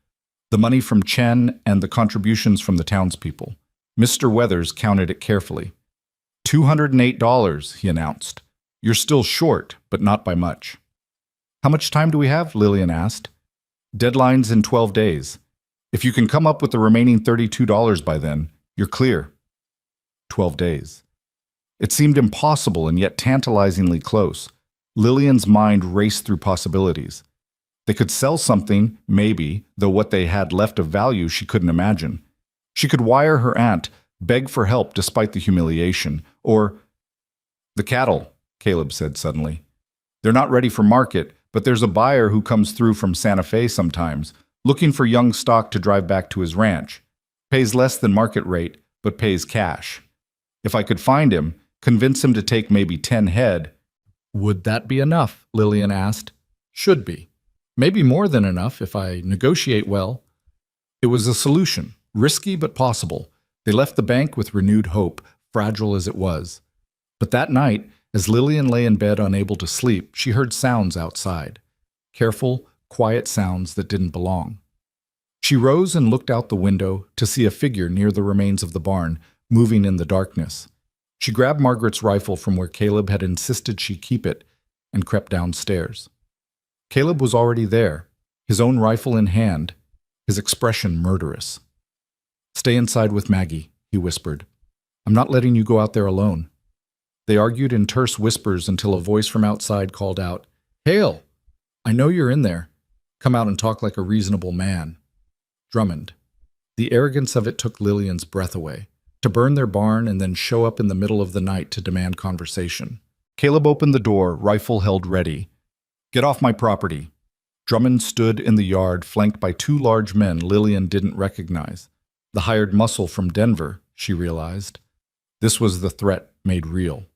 The money from Chen and the contributions from the townspeople. Mr. Weathers counted it carefully. $208, he announced. "You're still short, but not by much." "How much time do we have?" Lillian asked. "Deadline's in 12 days. If you can come up with the remaining $32 by then, you're clear." 12 days. It seemed impossible and yet tantalizingly close. Lillian's mind raced through possibilities. They could sell something, maybe, though what they had left of value she couldn't imagine. She could wire her aunt, beg for help despite the humiliation, or... "The cattle," Caleb said suddenly. "They're not ready for market, but there's a buyer who comes through from Santa Fe sometimes, looking for young stock to drive back to his ranch. Pays less than market rate, but pays cash. If I could find him, convince him to take maybe 10 head." "Would that be enough?" Lillian asked. "Should be. Maybe more than enough if I negotiate well." It was a solution, risky but possible. They left the bank with renewed hope, fragile as it was. But that night, as Lillian lay in bed unable to sleep, she heard sounds outside. Careful, quiet sounds that didn't belong. She rose and looked out the window to see a figure near the remains of the barn, moving in the darkness. She grabbed Margaret's rifle from where Caleb had insisted she keep it and crept downstairs. Caleb was already there, his own rifle in hand, his expression murderous. "Stay inside with Maggie," he whispered. "I'm not letting you go out there alone." They argued in terse whispers until a voice from outside called out, "Hale! I know you're in there. Come out and talk like a reasonable man." Drummond. The arrogance of it took Lillian's breath away. To burn their barn and then show up in the middle of the night to demand conversation. Caleb opened the door, rifle held ready. "Get off my property." Drummond stood in the yard, flanked by 2 large men Lillian didn't recognize. The hired muscle from Denver, she realized. This was the threat made real.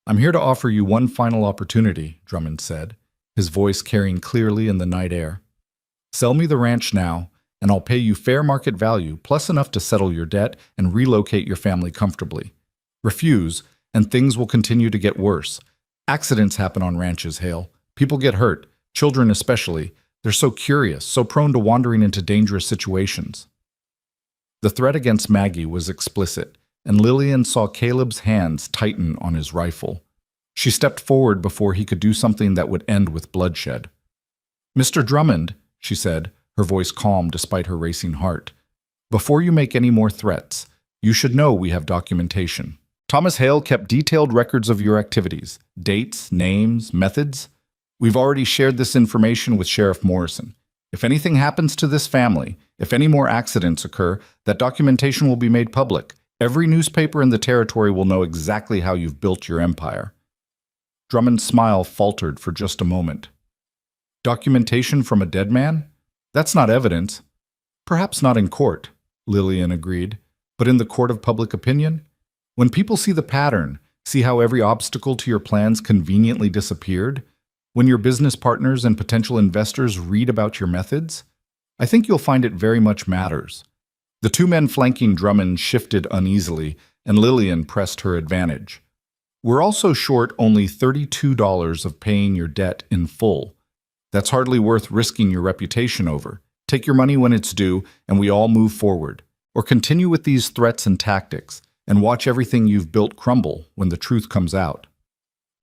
"I'm here to offer you one final opportunity," Drummond said, his voice carrying clearly in the night air. "Sell me the ranch now, and I'll pay you fair market value, plus enough to settle your debt and relocate your family comfortably. Refuse, and things will continue to get worse. Accidents happen on ranches, Hale. People get hurt, children especially. They're so curious, so prone to wandering into dangerous situations." The threat against Maggie was explicit, and Lillian saw Caleb's hands tighten on his rifle. She stepped forward before he could do something that would end with bloodshed. "Mr. Drummond," she said, her voice calm despite her racing heart, "before you make any more threats, You should know we have documentation. Thomas Hale kept detailed records of your activities, dates, names, methods. We've already shared this information with Sheriff Morrison. If anything happens to this family, if any more accidents occur, that documentation will be made public. Every newspaper in the territory will know exactly how you've built your empire. Drummond's smile faltered for just a moment. Documentation from a dead man? That's not evidence. Perhaps not in court, Lillian agreed, but in the court of public opinion? When people see the pattern, see how every obstacle to your plans conveniently disappeared, when your business partners and potential investors read about your methods, I think you'll find it very much matters. The two men flanking Drummond shifted uneasily, and Lillian pressed her advantage. We're also short only $32 of paying your debt in full. That's hardly worth risking your reputation over. Take your money when it's due, and we all move forward. Or continue with these threats and tactics, and watch everything you've built crumble when the truth comes out.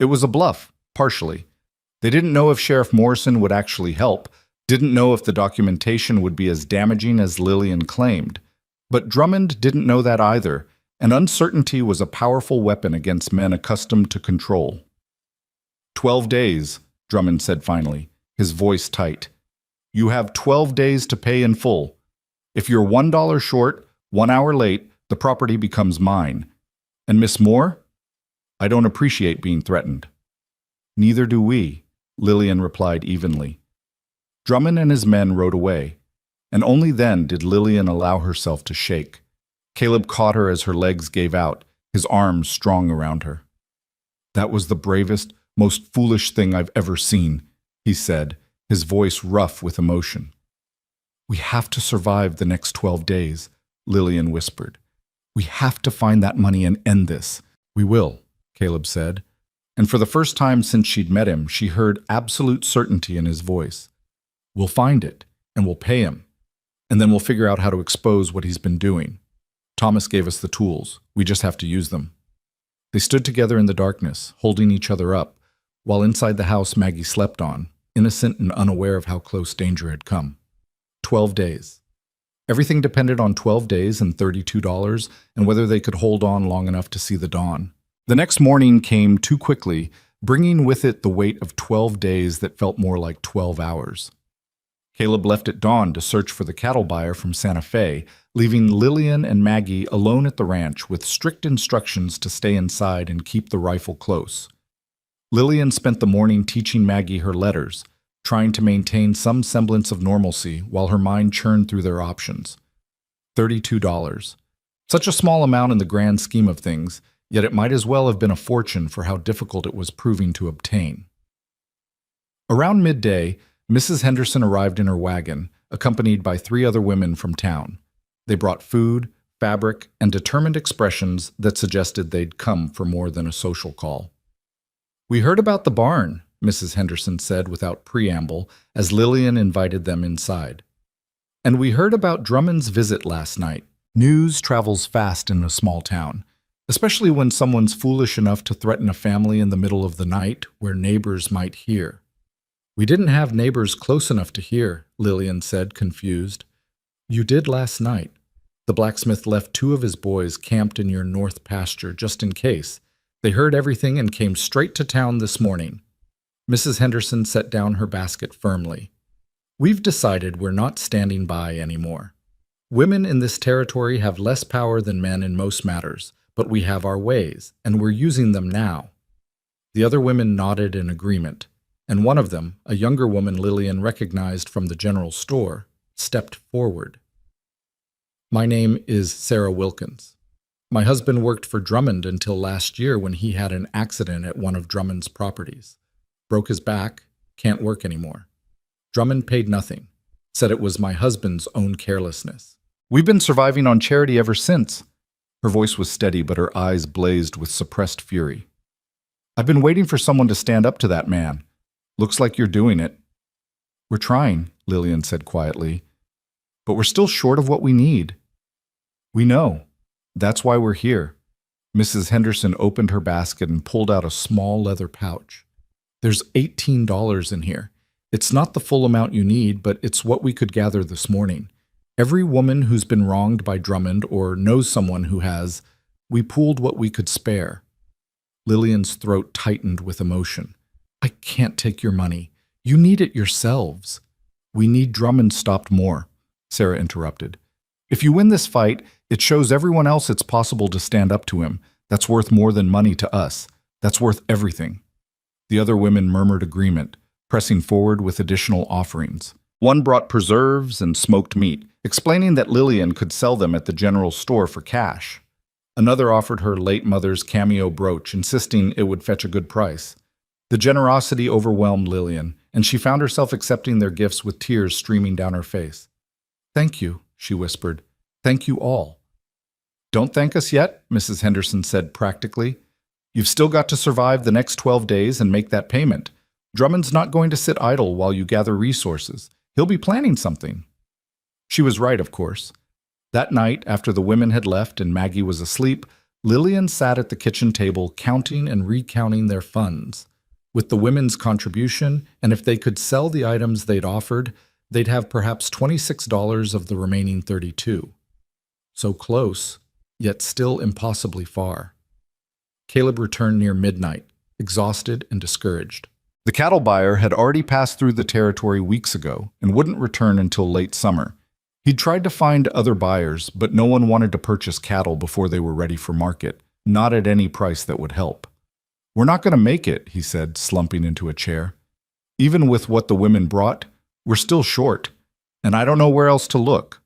It was a bluff, partially. They didn't know if Sheriff Morrison would actually help, didn't know if the documentation would be as damaging as Lillian claimed. But Drummond didn't know that either, and uncertainty was a powerful weapon against men accustomed to control. 12 days, Drummond said finally, his voice tight. You have 12 days to pay in full. If you're $1 short, 1 hour late, the property becomes mine. And Miss Moore? I don't appreciate being threatened. Neither do we, Lillian replied evenly. Drummond and his men rode away, and only then did Lillian allow herself to shake. Caleb caught her as her legs gave out, his arms strong around her. That was the bravest, most foolish thing I've ever seen, he said, his voice rough with emotion. We have to survive the next 12 days, Lillian whispered. We have to find that money and end this. We will, Caleb said. And for the first time since she'd met him, she heard absolute certainty in his voice. We'll find it, and we'll pay him. And then we'll figure out how to expose what he's been doing. Thomas gave us the tools. We just have to use them. They stood together in the darkness, holding each other up, while inside the house Maggie slept on, innocent and unaware of how close danger had come. 12 days. Everything depended on 12 days and $32, and whether they could hold on long enough to see the dawn. The next morning came too quickly, bringing with it the weight of 12 days that felt more like 12 hours. Caleb left at dawn to search for the cattle buyer from Santa Fe, leaving Lillian and Maggie alone at the ranch with strict instructions to stay inside and keep the rifle close. Lillian spent the morning teaching Maggie her letters, trying to maintain some semblance of normalcy while her mind churned through their options. $32. Such a small amount in the grand scheme of things, yet it might as well have been a fortune for how difficult it was proving to obtain. Around midday, Mrs. Henderson arrived in her wagon, accompanied by 3 other women from town. They brought food, fabric, and determined expressions that suggested they'd come for more than a social call. We heard about the barn, Mrs. Henderson said without preamble as Lillian invited them inside. And we heard about Drummond's visit last night. News travels fast in a small town, especially when someone's foolish enough to threaten a family in the middle of the night where neighbors might hear. We didn't have neighbors close enough to hear, Lillian said, confused. You did last night. The blacksmith left 2 of his boys camped in your north pasture just in case. They heard everything and came straight to town this morning. Mrs. Henderson set down her basket firmly. We've decided we're not standing by anymore. Women in this territory have less power than men in most matters, but we have our ways, and we're using them now. The other women nodded in agreement, and one of them, a younger woman Lillian recognized from the general store, stepped forward. My name is Sarah Wilkins. My husband worked for Drummond until last year when he had an accident at one of Drummond's properties. Broke his back, can't work anymore. Drummond paid nothing, said it was my husband's own carelessness. We've been surviving on charity ever since. Her voice was steady, but her eyes blazed with suppressed fury. I've been waiting for someone to stand up to that man. Looks like you're doing it. We're trying, Lillian said quietly, but we're still short of what we need. We know. That's why we're here. Mrs. Henderson opened her basket and pulled out a small leather pouch. There's $18 in here. It's not the full amount you need, but it's what we could gather this morning. Every woman who's been wronged by Drummond or knows someone who has, we pooled what we could spare. Lillian's throat tightened with emotion. I can't take your money. You need it yourselves. We need Drummond stopped more, Sarah interrupted. If you win this fight, it shows everyone else it's possible to stand up to him. That's worth more than money to us. That's worth everything. The other women murmured agreement, pressing forward with additional offerings. One brought preserves and smoked meat, explaining that Lillian could sell them at the general store for cash. Another offered her late mother's cameo brooch, insisting it would fetch a good price. The generosity overwhelmed Lillian, and she found herself accepting their gifts with tears streaming down her face. Thank you, she whispered. Thank you all. Don't thank us yet, Mrs. Henderson said practically. You've still got to survive the next 12 days and make that payment. Drummond's not going to sit idle while you gather resources. He'll be planning something. She was right, of course. That night, after the women had left and Maggie was asleep, Lillian sat at the kitchen table counting and recounting their funds. With the women's contribution, and if they could sell the items they'd offered, they'd have perhaps $26 of the remaining $32. So close, yet still impossibly far. Caleb returned near midnight, exhausted and discouraged. The cattle buyer had already passed through the territory weeks ago and wouldn't return until late summer. He'd tried to find other buyers, but no one wanted to purchase cattle before they were ready for market, not at any price that would help. We're not going to make it, he said, slumping into a chair. Even with what the women brought, we're still short, and I don't know where else to look.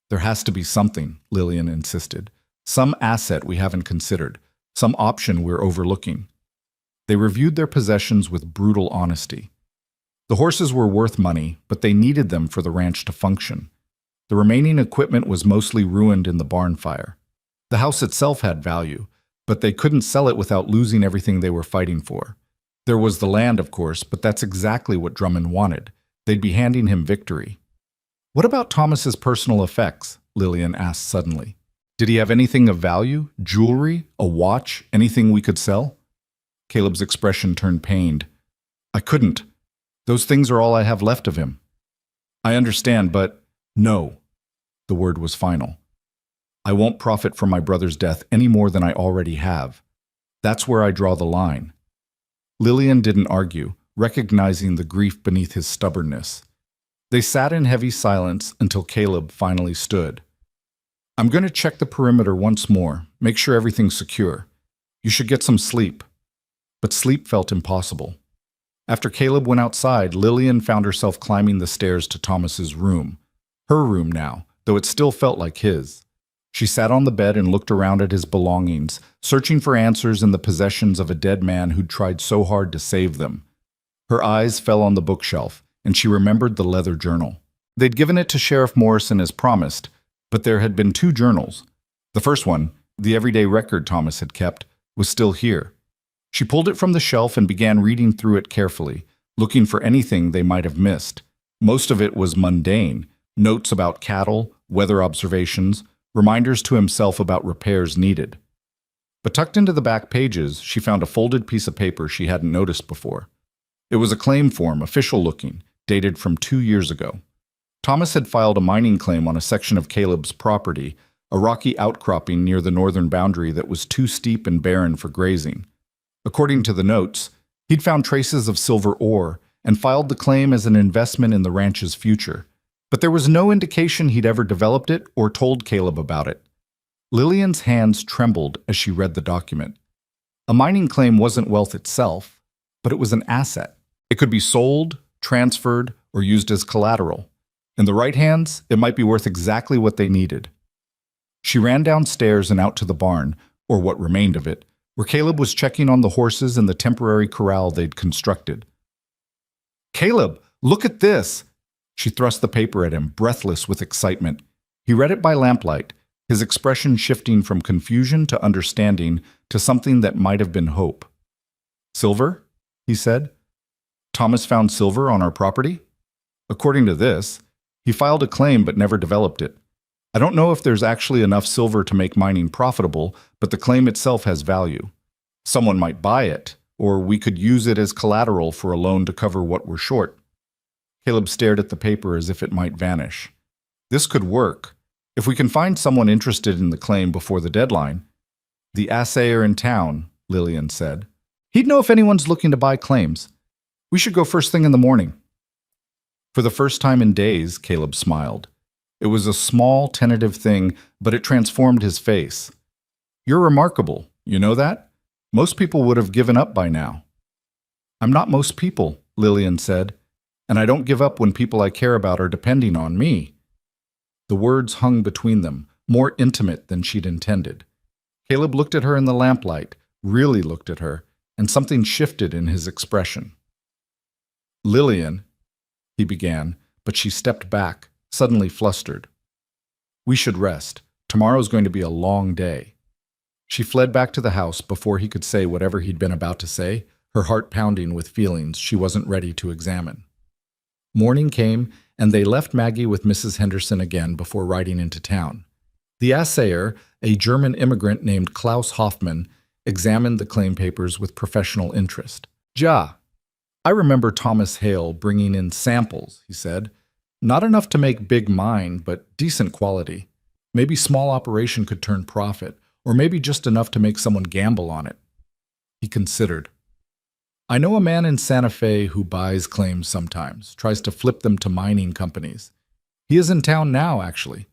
There has to be something, Lillian insisted. Some asset we haven't considered, some option we're overlooking. They reviewed their possessions with brutal honesty. The horses were worth money, but they needed them for the ranch to function. The remaining equipment was mostly ruined in the barn fire. The house itself had value, but they couldn't sell it without losing everything they were fighting for. There was the land, of course, but that's exactly what Drummond wanted. They'd be handing him victory. What about Thomas's personal effects? Lillian asked suddenly. Did he have anything of value? Jewelry? A watch? Anything we could sell? Caleb's expression turned pained. I couldn't. Those things are all I have left of him. I understand, but no. The word was final. I won't profit from my brother's death any more than I already have. That's where I draw the line. Lillian didn't argue, recognizing the grief beneath his stubbornness. They sat in heavy silence until Caleb finally stood. I'm going to check the perimeter once more, make sure everything's secure. You should get some sleep. But sleep felt impossible. After Caleb went outside, Lillian found herself climbing the stairs to Thomas's room. Her room now, though it still felt like his. She sat on the bed and looked around at his belongings, searching for answers in the possessions of a dead man who'd tried so hard to save them. Her eyes fell on the bookshelf, and she remembered the leather journal. They'd given it to Sheriff Morrison as promised, but there had been 2 journals. The first one, the everyday record Thomas had kept, was still here. She pulled it from the shelf and began reading through it carefully, looking for anything they might have missed. Most of it was mundane. Notes about cattle, weather observations, reminders to himself about repairs needed. But tucked into the back pages, she found a folded piece of paper she hadn't noticed before. It was a claim form, official-looking, dated from 2 years ago. Thomas had filed a mining claim on a section of Caleb's property, a rocky outcropping near the northern boundary that was too steep and barren for grazing. According to the notes, he'd found traces of silver ore and filed the claim as an investment in the ranch's future. But there was no indication he'd ever developed it or told Caleb about it. Lillian's hands trembled as she read the document. A mining claim wasn't wealth itself, but it was an asset. It could be sold, transferred, or used as collateral. In the right hands, it might be worth exactly what they needed. She ran downstairs and out to the barn, or what remained of it, where Caleb was checking on the horses in the temporary corral they'd constructed. Caleb, look at this! She thrust the paper at him, breathless with excitement. He read it by lamplight, his expression shifting from confusion to understanding to something that might have been hope. Silver? He said. Thomas found silver on our property? According to this, he filed a claim but never developed it. I don't know if there's actually enough silver to make mining profitable, but the claim itself has value. Someone might buy it, or we could use it as collateral for a loan to cover what we're short. Caleb stared at the paper as if it might vanish. This could work. If we can find someone interested in the claim before the deadline. The assayer in town, Lillian said. He'd know if anyone's looking to buy claims. We should go first thing in the morning. For the first time in days, Caleb smiled. It was a small, tentative thing, but it transformed his face. You're remarkable, you know that? Most people would have given up by now. I'm not most people, Lillian said, and I don't give up when people I care about are depending on me. The words hung between them, more intimate than she'd intended. Caleb looked at her in the lamplight, really looked at her, and something shifted in his expression. Lillian, he began, but she stepped back, suddenly flustered. We should rest. Tomorrow's going to be a long day. She fled back to the house before he could say whatever he'd been about to say, her heart pounding with feelings she wasn't ready to examine. Morning came, and they left Maggie with Mrs. Henderson again before riding into town. The assayer, a German immigrant named Klaus Hoffmann, examined the claim papers with professional interest. Ja, I remember Thomas Hale bringing in samples, he said. Not enough to make big mine, but decent quality. Maybe small operation could turn profit, or maybe just enough to make someone gamble on it. He considered. I know a man in Santa Fe who buys claims sometimes, tries to flip them to mining companies. He is in town now, actually.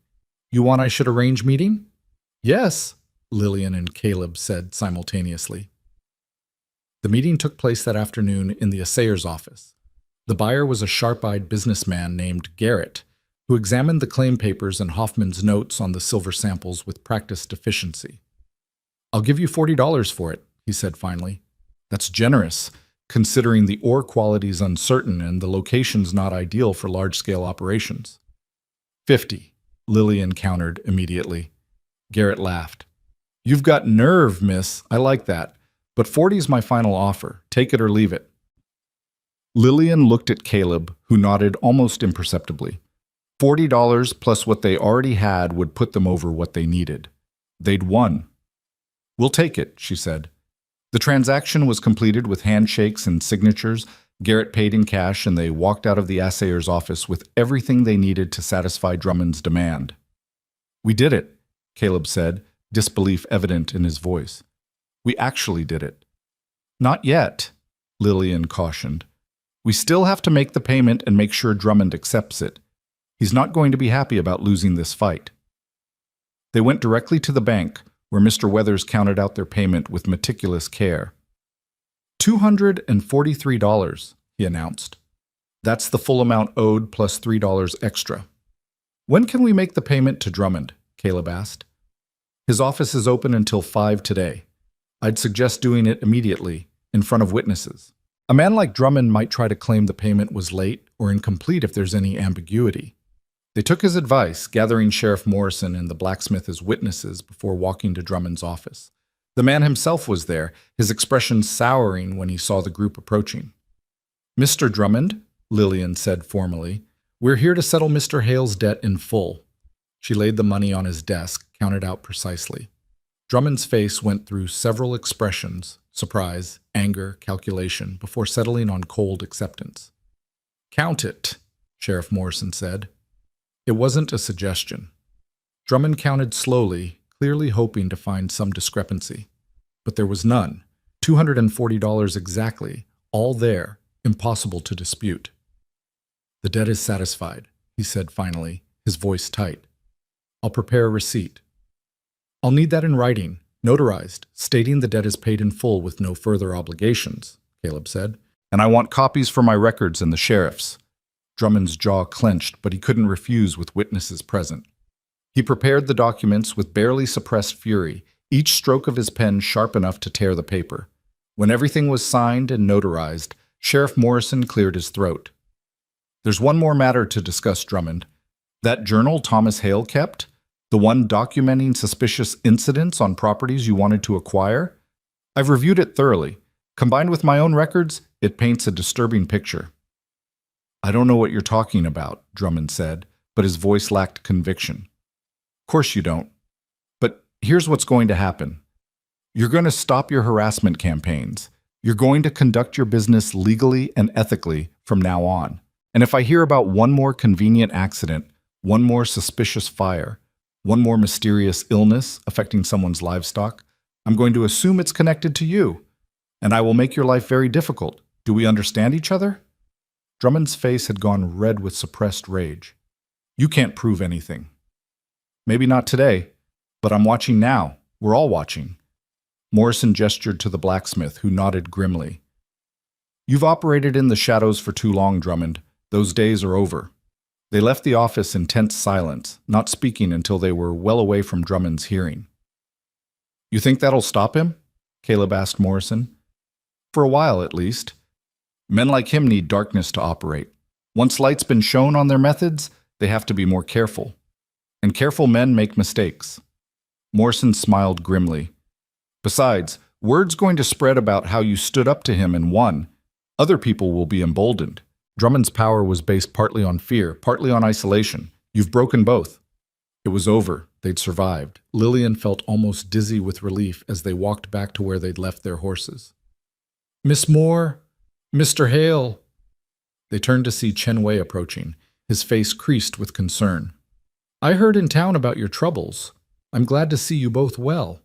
You want I should arrange meeting? Yes, Lillian and Caleb said simultaneously. The meeting took place that afternoon in the assayer's office. The buyer was a sharp-eyed businessman named Garrett, who examined the claim papers and Hoffman's notes on the silver samples with practiced efficiency. I'll give you $40 for it, he said finally. That's generous, considering the ore quality's uncertain and the location's not ideal for large-scale operations. 50, Lillian countered immediately. Garrett laughed. You've got nerve, miss. I like that. But 40's my final offer. Take it or leave it. Lillian looked at Caleb, who nodded almost imperceptibly. $40 plus what they already had would put them over what they needed. They'd won. We'll take it, she said. The transaction was completed with handshakes and signatures. Garrett paid in cash, and they walked out of the assayer's office with everything they needed to satisfy Drummond's demand. We did it, Caleb said, disbelief evident in his voice. We actually did it. Not yet, Lillian cautioned. We still have to make the payment and make sure Drummond accepts it. He's not going to be happy about losing this fight. They went directly to the bank, where Mr. Weathers counted out their payment with meticulous care. $243, he announced. That's the full amount owed plus $3 extra. When can we make the payment to Drummond? Caleb asked. His office is open until 5 today. I'd suggest doing it immediately, in front of witnesses. A man like Drummond might try to claim the payment was late or incomplete if there's any ambiguity. They took his advice, gathering Sheriff Morrison and the blacksmith as witnesses before walking to Drummond's office. The man himself was there, his expression souring when he saw the group approaching. Mr. Drummond, Lillian said formally, we're here to settle Mr. Hale's debt in full. She laid the money on his desk, counted out precisely. Drummond's face went through several expressions, surprise, anger, calculation, before settling on cold acceptance. Count it, Sheriff Morrison said. It wasn't a suggestion. Drummond counted slowly, clearly hoping to find some discrepancy. But there was none. $240 exactly, all there, impossible to dispute. The debt is satisfied, he said finally, his voice tight. I'll prepare a receipt. I'll need that in writing, notarized, stating the debt is paid in full with no further obligations, Caleb said. And I want copies for my records and the sheriff's. Drummond's jaw clenched, but he couldn't refuse with witnesses present. He prepared the documents with barely suppressed fury, each stroke of his pen sharp enough to tear the paper. When everything was signed and notarized, Sheriff Morrison cleared his throat. There's one more matter to discuss, Drummond. That journal Thomas Hale kept? The one documenting suspicious incidents on properties you wanted to acquire? I've reviewed it thoroughly. Combined with my own records, it paints a disturbing picture. I don't know what you're talking about, Drummond said, but his voice lacked conviction. Of course you don't. But here's what's going to happen. You're going to stop your harassment campaigns. You're going to conduct your business legally and ethically from now on. And if I hear about one more convenient accident, One more suspicious fire, one more mysterious illness affecting someone's livestock. I'm going to assume it's connected to you, and I will make your life very difficult. Do we understand each other?" Drummond's face had gone red with suppressed rage. "You can't prove anything." "Maybe not today, but I'm watching now. We're all watching." Morrison gestured to the blacksmith, who nodded grimly. "You've operated in the shadows for too long, Drummond. Those days are over." They left the office in tense silence, not speaking until they were well away from Drummond's hearing. "You think that'll stop him?" Caleb asked Morrison. "For a while, at least. Men like him need darkness to operate. Once light's been shown on their methods, they have to be more careful. And careful men make mistakes." Morrison smiled grimly. "Besides, word's going to spread about how you stood up to him and won. Other people will be emboldened. Drummond's power was based partly on fear, partly on isolation. You've broken both." It was over. They'd survived. Lillian felt almost dizzy with relief as they walked back to where they'd left their horses. "Miss Moore, Mr. Hale." They turned to see Chen Wei approaching, his face creased with concern. "I heard in town about your troubles. I'm glad to see you both well."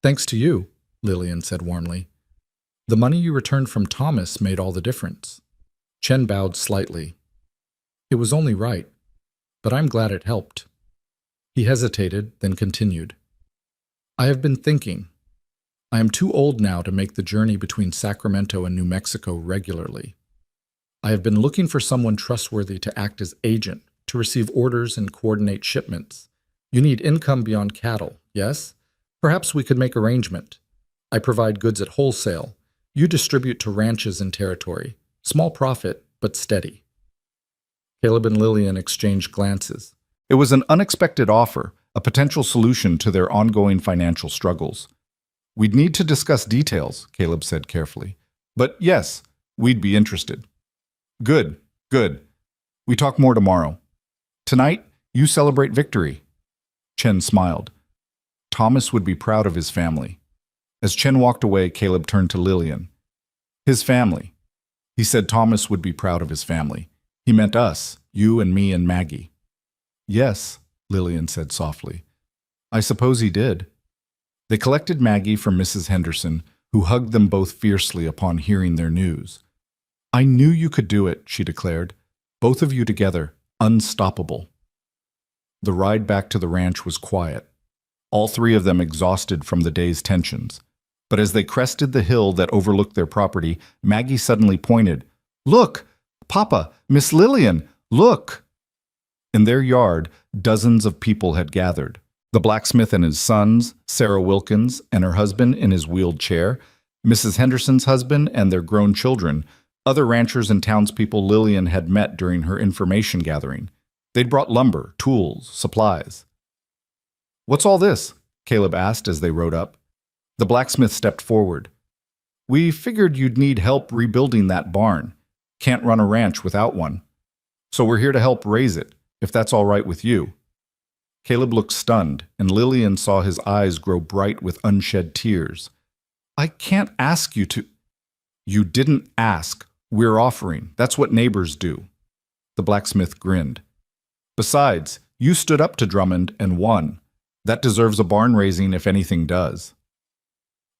"Thanks to you," Lillian said warmly. "The money you returned from Thomas made all the difference." Chen bowed slightly. "It was only right, but I'm glad it helped." He hesitated, then continued. "I have been thinking. I am too old now to make the journey between Sacramento and New Mexico regularly. I have been looking for someone trustworthy to act as agent, to receive orders and coordinate shipments. You need income beyond cattle, yes? Perhaps we could make arrangement. I provide goods at wholesale. You distribute to ranches and territory. Small profit, but steady." Caleb and Lillian exchanged glances. It was an unexpected offer, a potential solution to their ongoing financial struggles. "We'd need to discuss details," Caleb said carefully. "But yes, we'd be interested." Good. We talk more tomorrow. Tonight, you celebrate victory." Chen smiled. Thomas would be proud of his family. As Chen walked away, Caleb turned to Lillian. "His family." He said Thomas would be proud of his family. He meant us, you and me and Maggie. "Yes," Lillian said softly. "I suppose he did." They collected Maggie from Mrs. Henderson, who hugged them both fiercely upon hearing their news. "I knew you could do it," she declared. "Both of you together, unstoppable." The ride back to the ranch was quiet, all three of them exhausted from the day's tensions. But as they crested the hill that overlooked their property, Maggie suddenly pointed. "Look! Papa! Miss Lillian! Look!" In their yard, dozens of people had gathered. The blacksmith and his sons, Sarah Wilkins and her husband in his wheeled chair, Mrs. Henderson's husband and their grown children, other ranchers and townspeople Lillian had met during her information gathering. They'd brought lumber, tools, supplies. "What's all this?" Caleb asked as they rode up. The blacksmith stepped forward. "We figured you'd need help rebuilding that barn. Can't run a ranch without one. So we're here to help raise it, if that's all right with you." Caleb looked stunned, and Lillian saw his eyes grow bright with unshed tears. "I can't ask you to—" "You didn't ask. We're offering. That's what neighbors do." The blacksmith grinned. "Besides, you stood up to Drummond and won. That deserves a barn raising if anything does."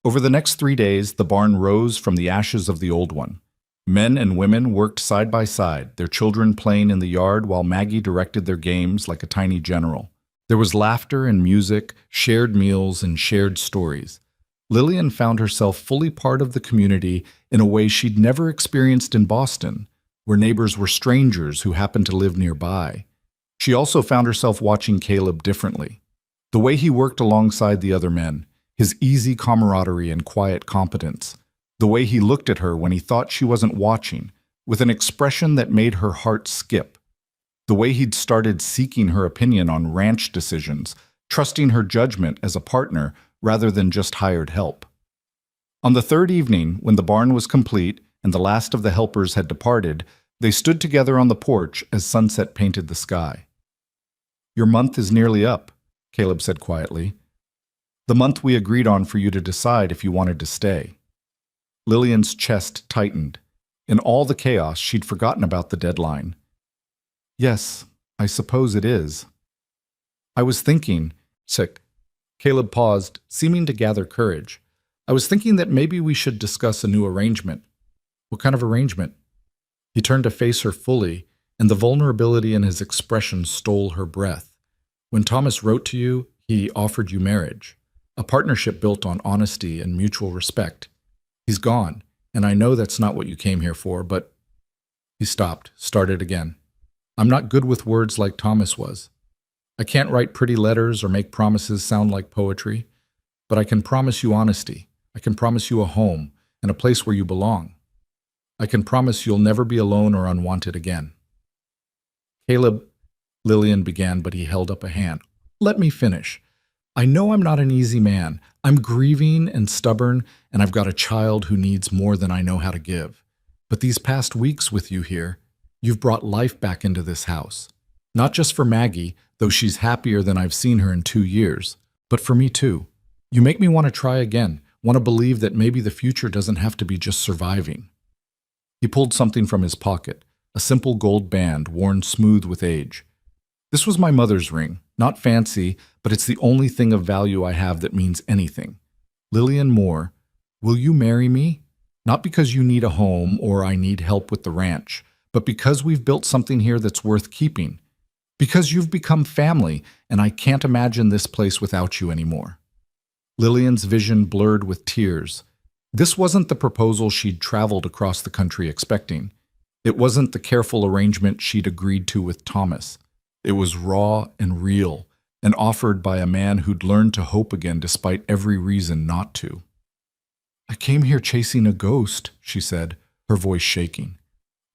Over the next 3 days, the barn rose from the ashes of the old one. Men and women worked side by side, their children playing in the yard while Maggie directed their games like a tiny general. There was laughter and music, shared meals, and shared stories. Lillian found herself fully part of the community in a way she'd never experienced in Boston, where neighbors were strangers who happened to live nearby. She also found herself watching Caleb differently. The way he worked alongside the other men, his easy camaraderie and quiet competence, the way he looked at her when he thought she wasn't watching, with an expression that made her heart skip, the way he'd started seeking her opinion on ranch decisions, trusting her judgment as a partner rather than just hired help. On the third evening, when the barn was complete and the last of the helpers had departed, they stood together on the porch as sunset painted the sky. "Your month is nearly up," Caleb said quietly. "The month we agreed on for you to decide if you wanted to stay." Lillian's chest tightened. In all the chaos, she'd forgotten about the deadline. "Yes, I suppose it is. I was thinking, sick. Caleb paused, seeming to gather courage. I was thinking that maybe we should discuss a new arrangement. What kind of arrangement? He turned to face her fully, and the vulnerability in his expression stole her breath. When Thomas wrote to you, he offered you marriage, a partnership built on honesty and mutual respect. He's gone, and I know that's not what you came here for, but... He stopped, started again. I'm not good with words like Thomas was. I can't write pretty letters or make promises sound like poetry, but I can promise you honesty. I can promise you a home and a place where you belong. I can promise you'll never be alone or unwanted again. Caleb, Lillian began, but he held up a hand. Let me finish. I know I'm not an easy man. I'm grieving and stubborn, and I've got a child who needs more than I know how to give. But these past weeks with you here, you've brought life back into this house. Not just for Maggie, though she's happier than I've seen her in 2 years, but for me too. You make me want to try again, want to believe that maybe the future doesn't have to be just surviving. He pulled something from his pocket, a simple gold band worn smooth with age. This was my mother's ring, not fancy, but it's the only thing of value I have that means anything. Lillian Moore, will you marry me? Not because you need a home or I need help with the ranch, but because we've built something here that's worth keeping. Because you've become family, and I can't imagine this place without you anymore. Lillian's vision blurred with tears. This wasn't the proposal she'd traveled across the country expecting. It wasn't the careful arrangement she'd agreed to with Thomas. It was raw and real, and offered by a man who'd learned to hope again despite every reason not to. I came here chasing a ghost, she said, her voice shaking.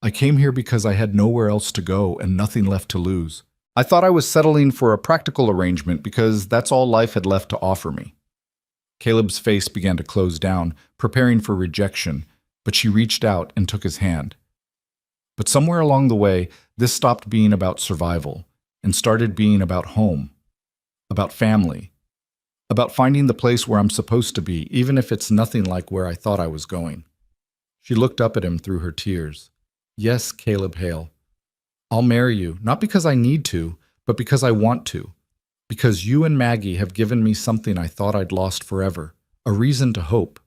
I came here because I had nowhere else to go and nothing left to lose. I thought I was settling for a practical arrangement because that's all life had left to offer me. Caleb's face began to close down, preparing for rejection, but she reached out and took his hand. But somewhere along the way, this stopped being about survival and started being about home, about family, about finding the place where I'm supposed to be, even if it's nothing like where I thought I was going. She looked up at him through her tears. Yes, Caleb Hale. I'll marry you, not because I need to, but because I want to. Because you and Maggie have given me something I thought I'd lost forever, a reason to hope.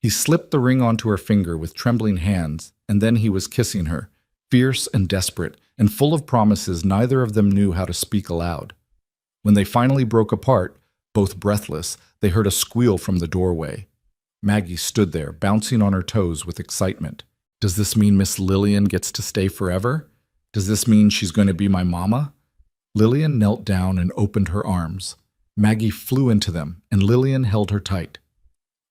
He slipped the ring onto her finger with trembling hands, and then he was kissing her, fierce and desperate, and full of promises neither of them knew how to speak aloud. When they finally broke apart, both breathless, they heard a squeal from the doorway. Maggie stood there, bouncing on her toes with excitement. Does this mean Miss Lillian gets to stay forever? Does this mean she's going to be my mama? Lillian knelt down and opened her arms. Maggie flew into them, and Lillian held her tight.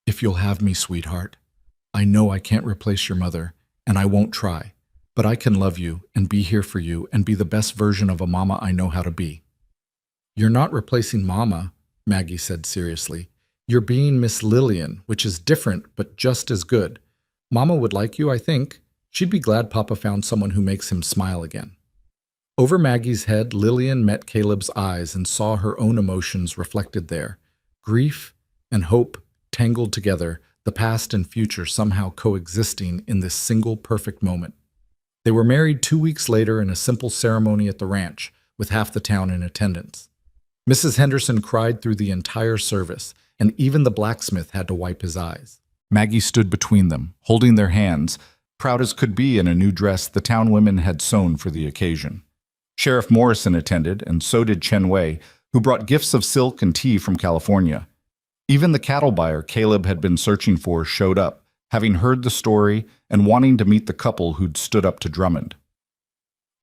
If you'll have me, sweetheart. I know I can't replace your mother, and I won't try, but I can love you and be here for you and be the best version of a mama I know how to be. You're not replacing Mama, Maggie said seriously. You're being Miss Lillian, which is different but just as good. Mama would like you, I think. She'd be glad Papa found someone who makes him smile again. Over Maggie's head, Lillian met Caleb's eyes and saw her own emotions reflected there. Grief and hope tangled together, the past and future somehow coexisting in this single perfect moment. They were married 2 weeks later in a simple ceremony at the ranch, with half the town in attendance. Mrs. Henderson cried through the entire service, and even the blacksmith had to wipe his eyes. Maggie stood between them, holding their hands, proud as could be in a new dress the town women had sewn for the occasion. Sheriff Morrison attended, and so did Chen Wei, who brought gifts of silk and tea from California. Even the cattle buyer Caleb had been searching for showed up, having heard the story and wanting to meet the couple who'd stood up to Drummond.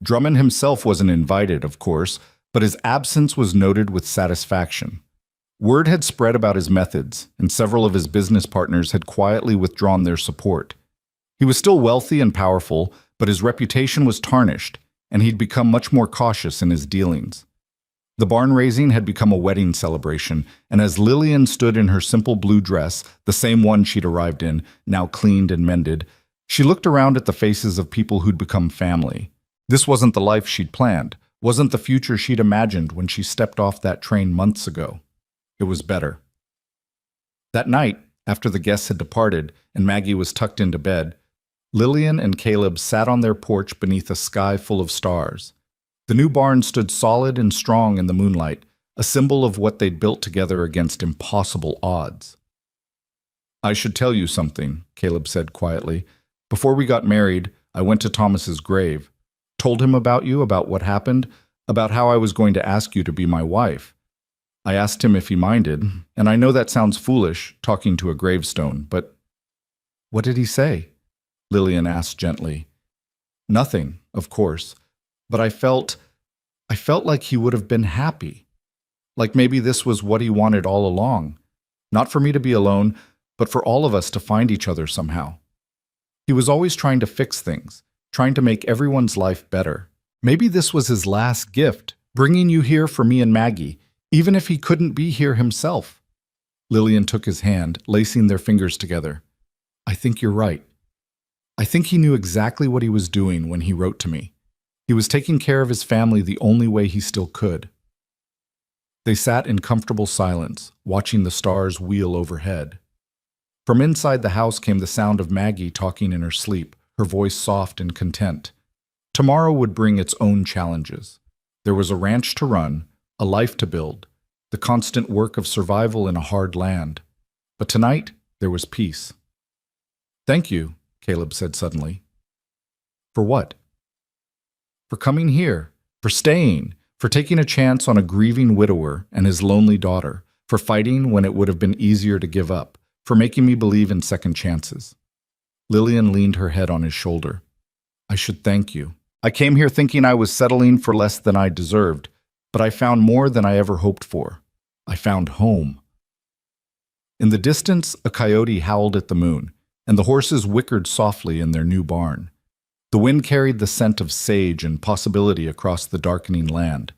Drummond himself wasn't invited, of course, but his absence was noted with satisfaction. Word had spread about his methods, and several of his business partners had quietly withdrawn their support. He was still wealthy and powerful, but his reputation was tarnished, and he'd become much more cautious in his dealings. The barn raising had become a wedding celebration, and as Lillian stood in her simple blue dress, the same one she'd arrived in, now cleaned and mended, she looked around at the faces of people who'd become family. This wasn't the life she'd planned, wasn't the future she'd imagined when she stepped off that train months ago. It was better. That night, after the guests had departed and Maggie was tucked into bed, Lillian and Caleb sat on their porch beneath a sky full of stars. The new barn stood solid and strong in the moonlight, a symbol of what they'd built together against impossible odds. "I should tell you something," Caleb said quietly. "Before we got married, I went to Thomas's grave, told him about you, about what happened, about how I was going to ask you to be my wife. I asked him if he minded, and I know that sounds foolish, talking to a gravestone, but—" "What did he say?" Lillian asked gently. "Nothing, of course, but I felt like he would have been happy. Like maybe this was what he wanted all along. Not for me to be alone, but for all of us to find each other somehow. He was always trying to fix things, trying to make everyone's life better. Maybe this was his last gift, bringing you here for me and Maggie, even if he couldn't be here himself." Lillian took his hand, lacing their fingers together. "I think you're right. I think he knew exactly what he was doing when he wrote to me. He was taking care of his family the only way he still could." They sat in comfortable silence, watching the stars wheel overhead. From inside the house came the sound of Maggie talking in her sleep, her voice soft and content. Tomorrow would bring its own challenges. There was a ranch to run, a life to build, the constant work of survival in a hard land. But tonight, there was peace. "Thank you," Caleb said suddenly. "For what?" "For coming here, for staying, for taking a chance on a grieving widower and his lonely daughter, for fighting when it would have been easier to give up, for making me believe in second chances." Lillian leaned her head on his shoulder. "I should thank you. I came here thinking I was settling for less than I deserved, but I found more than I ever hoped for. I found home." In the distance, a coyote howled at the moon, and the horses whickered softly in their new barn. The wind carried the scent of sage and possibility across the darkening land.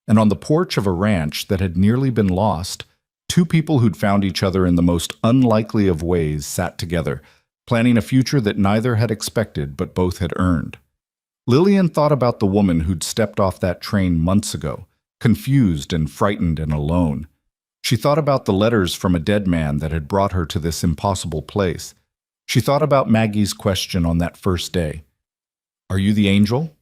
And on the porch of a ranch that had nearly been lost, two people who'd found each other in the most unlikely of ways sat together, planning a future that neither had expected but both had earned. Lillian thought about the woman who'd stepped off that train months ago, confused and frightened and alone. She thought about the letters from a dead man that had brought her to this impossible place. She thought about Maggie's question on that first day. "Are you the angel?"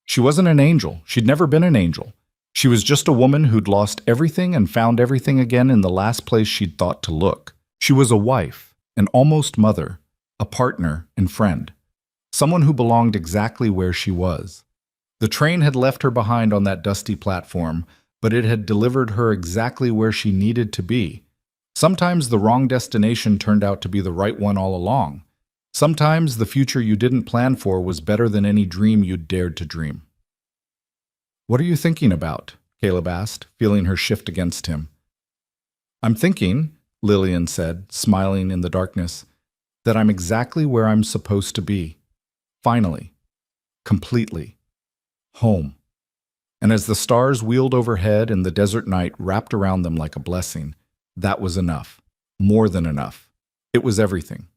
She wasn't an angel. She'd never been an angel. She was just a woman who'd lost everything and found everything again in the last place she'd thought to look. She was a wife, an almost mother, a partner and friend. Someone who belonged exactly where she was. The train had left her behind on that dusty platform, but it had delivered her exactly where she needed to be. Sometimes the wrong destination turned out to be the right one all along. Sometimes the future you didn't plan for was better than any dream you'd dared to dream. "What are you thinking about?" Caleb asked, feeling her shift against him. "I'm thinking," Lillian said, smiling in the darkness, "that I'm exactly where I'm supposed to be. Finally. Completely. Home." And as the stars wheeled overhead and the desert night wrapped around them like a blessing, that was enough. More than enough. It was everything.